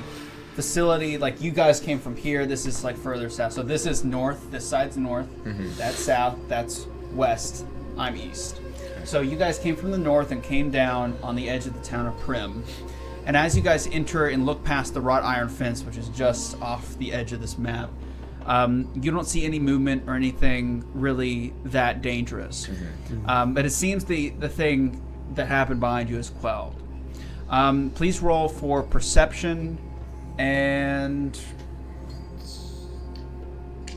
facility, like you guys came from here, this is like further south. So this is north, this side's north, that's south, that's west, I'm east. So you guys came from the north and came down on the edge of the town of Prim. And as you guys enter and look past the wrought iron fence, which is just off the edge of this map, you don't see any movement or anything really that dangerous. But it seems the thing that happened behind you is quelled. Please roll for perception and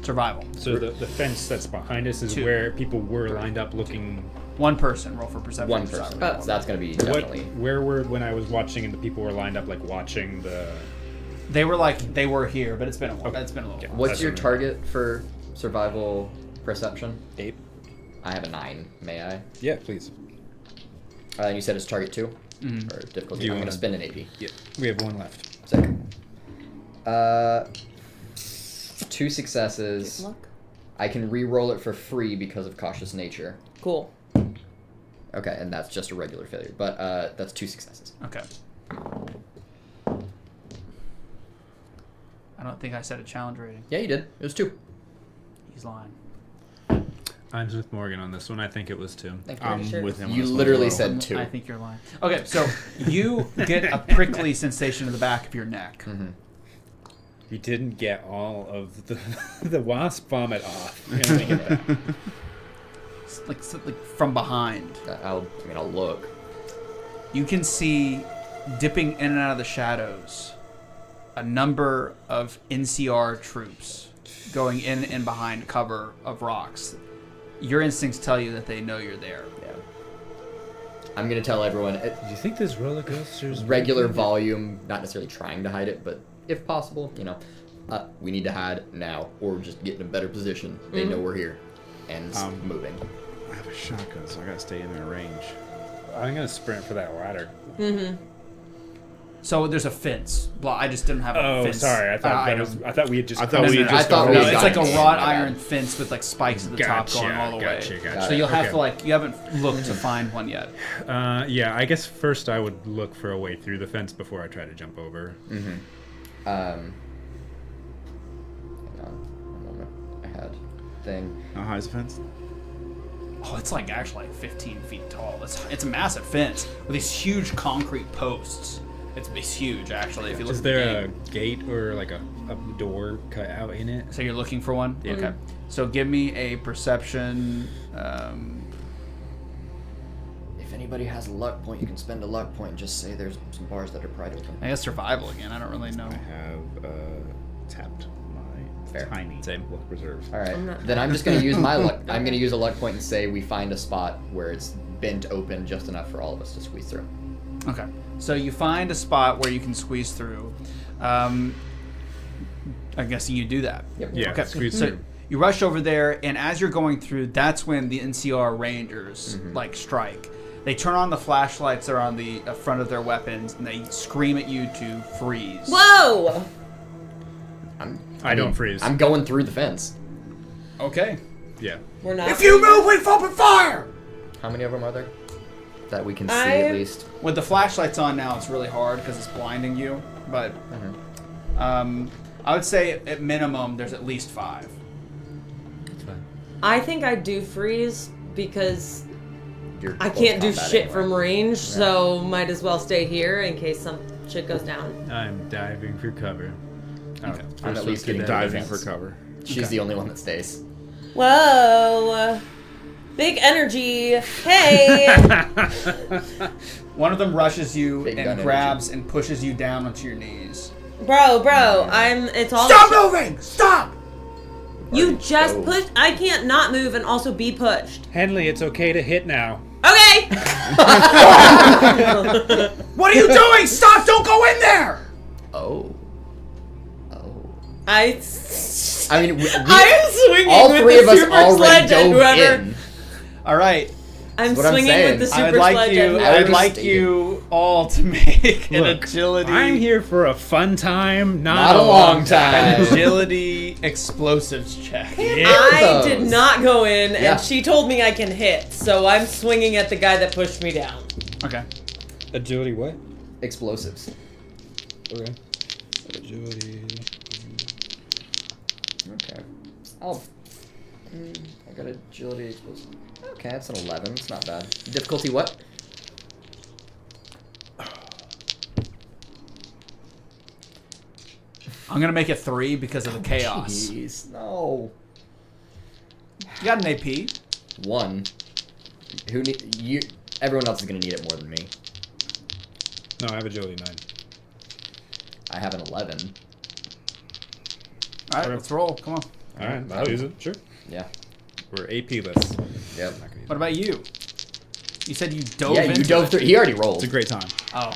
survival. So the fence that's behind us is 2. where people were lined up looking. One person, roll for perception. One and person. survival. So that's gonna be What? definitely. Where were when I was watching and the people were lined up like watching the. They were here, but it's been a while. It's been a little while. What's That's your what I target for survival perception? 8. I have a 9. May I? Yeah, please. And you said it's target 2? Or difficulty? Do you I'm gonna wanna- spend an AP. Yeah, we have one left. Sick. 2 successes. Luck. I can re-roll it for free because of cautious nature. Cool. Okay, and that's just a regular failure. But that's 2 successes. Okay. I don't think I said a challenge rating. Yeah, you did. It was 2. He's lying. I'm with Morgan on this one. I think it was 2. Thank you. I'm Sure. with him. on You this one literally as well. said 2. I think you're lying. Okay, so you get a prickly sensation in the back of your neck. You didn't get all of the the wasp vomit off. You know, get that. It's like from behind. I'll look. You can see dipping in and out of the shadows a number of NCR troops going in and behind cover of rocks. Your instincts tell you that they know you're there. Yeah. I'm gonna tell everyone Do you think this roller coaster's regular working? volume, not necessarily trying to hide it, but if possible, we need to hide now or just get in a better position. They know we're here and moving. I have a shotgun, so I gotta stay in their range. I'm gonna sprint for that ladder. So there's a fence. I just didn't have a Oh, fence. sorry. I thought item. I thought we had just. I thought we had I just thought got we No, had it's like a gotten- wrought my bad. iron fence with like spikes at the top Gotcha, going all the way. gotcha. So you'll have Okay. to you haven't looked to find one yet. Yeah, I guess first I would look for a way through the fence before I try to jump over. Hang on. One moment. I had thing. How high is the fence? Oh, it's like actually like 15 feet tall. It's a massive fence with these huge concrete posts. It's huge actually. If you look Is at the there a game. gate or like a door cut out in it? So you're looking for one? Yeah. Okay. So give me a perception. If anybody has a luck point, you can spend a luck point and just say there's some bars that are pried open. I guess survival again. I don't really know. I have tapped my Fair. Tiny. Same. Luck reserve. All right. I'm not- Then I'm just going to use my luck. I'm going to use a luck point and say we find a spot where it's bent open just enough for all of us to squeeze through. Okay. So you find a spot where you can squeeze through. I'm guessing you do that. Yep. Yeah, Okay. squeeze So through. you rush over there, and as you're going through, that's when the NCR Rangers strike. They turn on the flashlights that are on the front of their weapons, and they scream at you to freeze. Whoa! I don't freeze. I'm going through the fence. Okay. Yeah. We're not. If you move, we open fire! How many of them are there? That we can see I- at least. With the flashlights on now, it's really hard because it's blinding you. But I would say at minimum, there's at least 5. That's fine. I think I do freeze because You're I close can't do combat shit anyway. from range, so might as well stay here in case some shit goes down. I'm diving for cover. Okay. I'm at least getting Diving through for the fence. cover. She's the only one that stays. Whoa! Big energy. Hey! One of them rushes you Big gun and energy. grabs and pushes you down onto your knees. bro, it's all. Stop moving! Stop! You just go. pushed. I can't not move and also be pushed. Henley, it's okay to hit now. Okay! What are you doing? Stop! Don't go in there! Oh. I I mean, am swinging all with three the of us super already sledge at dove whoever. in. All right. I'm what I'm swinging saying. with the I super would like sledge you. at I whoever. would like Understated. you all to make an Look, agility. I'm here for a fun time, Not a long time. An agility explosives check. I those. did not go in, Yeah. and she told me I can hit, so I'm swinging at the guy that pushed me down. Okay. Agility what? Explosives. Okay. Agility. Okay. I got agility explosive. Okay, that's an 11. It's not bad. Difficulty what? I'm gonna make it 3 because of the chaos. Jeez, no. You got an AP. 1. Who need you? Everyone else is gonna need it more than me. No, I have agility 9. I have an 11. All right, let's roll. Come on. All right, I'll use it. Sure. Yeah. We're AP-less. Yep. What about you? You said you dove Yeah, into you dove it. through. He already rolled. It's a great time. Oh.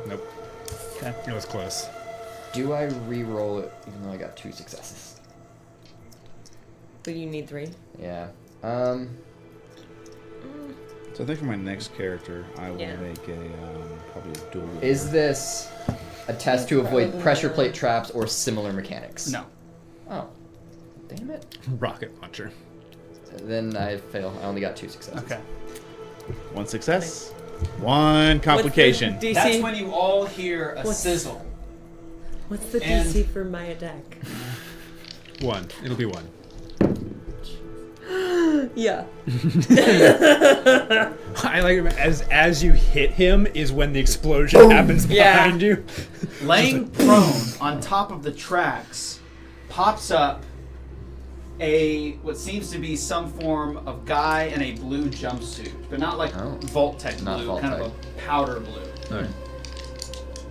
Nope. Okay. It was close. Do I re-roll it even though I got 2 successes? But you need 3. Yeah. So I think for my next character, I will Yeah. make a probably a dual. Is this a test to avoid pressure plate traps or similar mechanics? No. Oh. Damn it. Rocket launcher. Then I fail. I only got 2 successes. Okay. 1 success, 1 complication. What's the DC? That's when you all hear a What's- sizzle. What's the and- DC for my attack? 1. It'll be 1. Yeah. I like it as you hit him is when the explosion happens Yeah. behind you. Laying prone on top of the tracks pops up what seems to be some form of guy in a blue jumpsuit, but not like Oh. Vault-Tec Not blue, Vault-Tec. kind of a powder blue. Alright.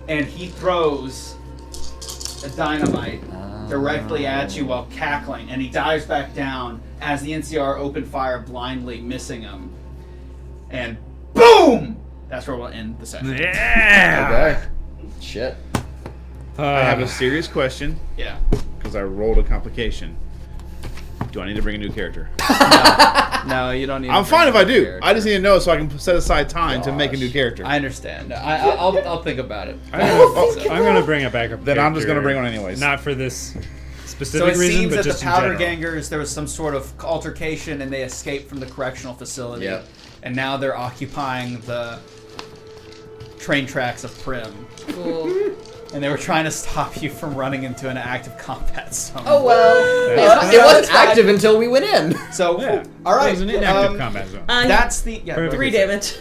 And he throws a dynamite directly at you while cackling, and he dives back down as the NCR open fire blindly, missing him. And boom! That's where we'll end the session. Yeah. Okay. Shit. I have a serious question Yeah. because I rolled a complication. Do I need to bring a new character? No, you don't need. I'm to fine if bring I up do. character. I just need to know so I can set aside time to make a new character. I understand. I'll think about it. I'm gonna bring a backup. Then I'm just gonna character. bring one anyways. Not for this So specific it reason, seems but that the just in powder general. gangers, there was some sort of altercation and they escaped from the correctional facility. Yep. And now they're occupying the train tracks of Prim. Cool. And they were trying to stop you from running into an active combat zone. Oh well. Yeah. It wasn't active until we went in. So, Yeah. all right. It was an inactive combat zone. That's the... Yeah, Perfect. 3 damage.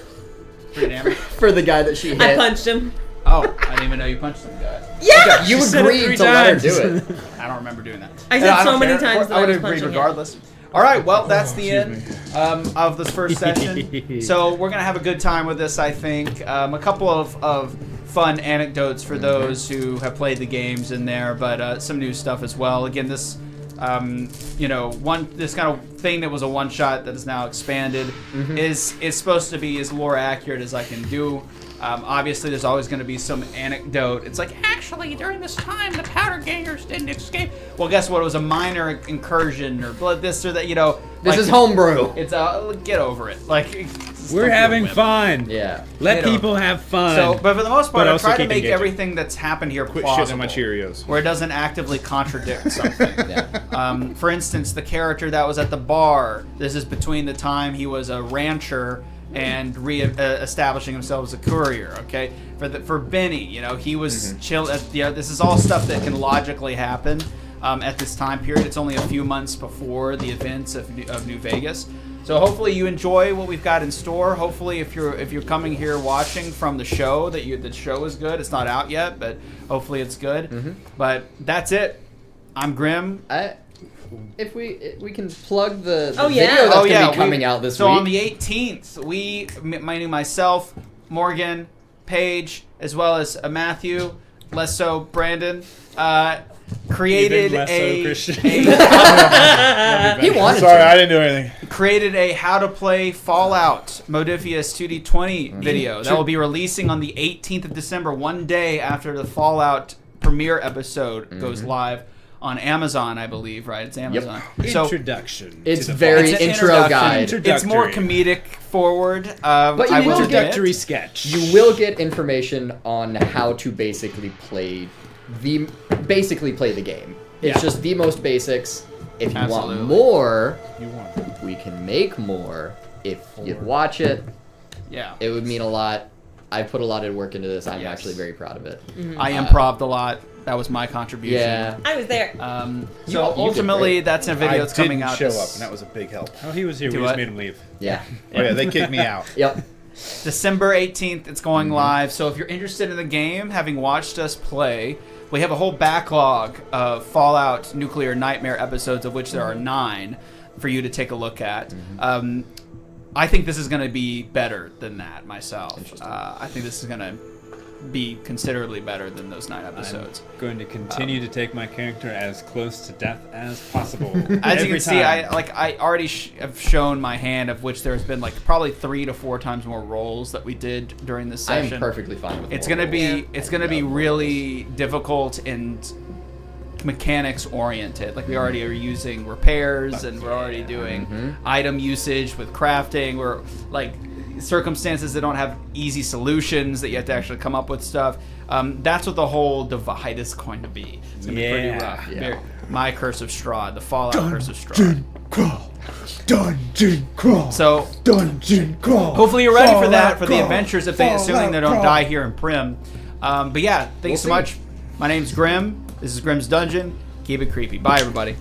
3 damage. For the guy that she hit. I punched him. Oh, I didn't even know you punched some guy. Yeah! You said it agreed 3 to let her times. do it. I don't remember doing that. I said don't so many care. times that I would I was agree punching him. regardless. All right, well, that's the end of this first session. So we're going to have a good time with this, I think. A couple of fun anecdotes for those who have played the games in there, but some new stuff as well. Again, this, this kind of thing that was a one-shot that is now expanded is supposed to be as lore accurate as I can do. Obviously, there's always going to be some anecdote. It's like, actually, during this time, the powder gangers didn't escape. Well, guess what? It was a minor incursion or blood this or that, This is homebrew. It's get over it. We're having fun. Yeah. Let people have fun. So, but for the most part, But I also try to keep make engaging. everything that's happened here Quit plausible. shitting on my Cheerios. Where it doesn't actively contradict something. Yeah. For instance, the character that was at the bar, this is between the time he was a rancher and establishing himself as a courier. Okay, for Benny, he was chill. This is all stuff that can logically happen at this time period. It's only a few months before the events of New Vegas. So hopefully you enjoy what we've got in store. Hopefully, if you're coming here watching from the show, the show is good. It's not out yet, but hopefully it's good. But that's it. I'm Grim. If we can plug the Oh, video yeah. that's Oh, going yeah, to be coming out this So week. on the 18th, meaning myself, Morgan, Paige, as well as Matthew, less so Brandon, created Even less so a Christian. He wanted Sorry, to. I didn't do anything. created a how to play Fallout Modifius 2D20 video that will be releasing on the 18th of December, one day after the Fallout premiere episode goes live on Amazon, I believe, right? It's Amazon. So Introduction. It's to the very it's an intro introduction. guide. It's more Introductory. comedic forward. But you I will will get- admit. introductory sketch. You will get information on how to basically play the game. It's Yeah. just the most basics. If you Absolutely. want more, You want we can make more. If you watch it, Yeah. it would mean a lot. I put a lot of work into this. I'm Yes. actually very proud of it. I improv'd a lot. That was my contribution. Yeah. I was there. So did ultimately, great. that's a video that's coming out. show up, and that was a big help. Oh, he was here. Do We what? just made him leave. Yeah. Oh yeah, they kicked me out. Yep. December 18th, it's going live. So if you're interested in the game, having watched us play, we have a whole backlog of Fallout Nuclear Nightmare episodes, of which there are 9, for you to take a look at. I think this is going to be better than that myself. I think this is going to be considerably better than those 9 episodes. I'm going to continue to take my character as close to death as possible. As you Every can see, time. I already have shown my hand, of which there's been probably 3 to 4 times more rolls that we did during this I session. am perfectly fine with It's more gonna rolls. be really difficult and mechanics oriented. We already are using repairs and we're already doing item usage with crafting. We're circumstances that don't have easy solutions, that you have to actually come up with stuff. That's what the whole divide is going to be. It's gonna be pretty Yeah. rough. Yeah. My Curse of Strahd, the Fallout Curse of Strahd. Crawl. Dungeon crawl. So Dungeon crawl. hopefully you're ready for that, Fallout for the crawl. adventures, assuming they don't Fallout die here in Prim. But yeah, thanks so We'll much. My name's Grim. This is Grim's Dungeon. Keep it creepy. Bye, everybody.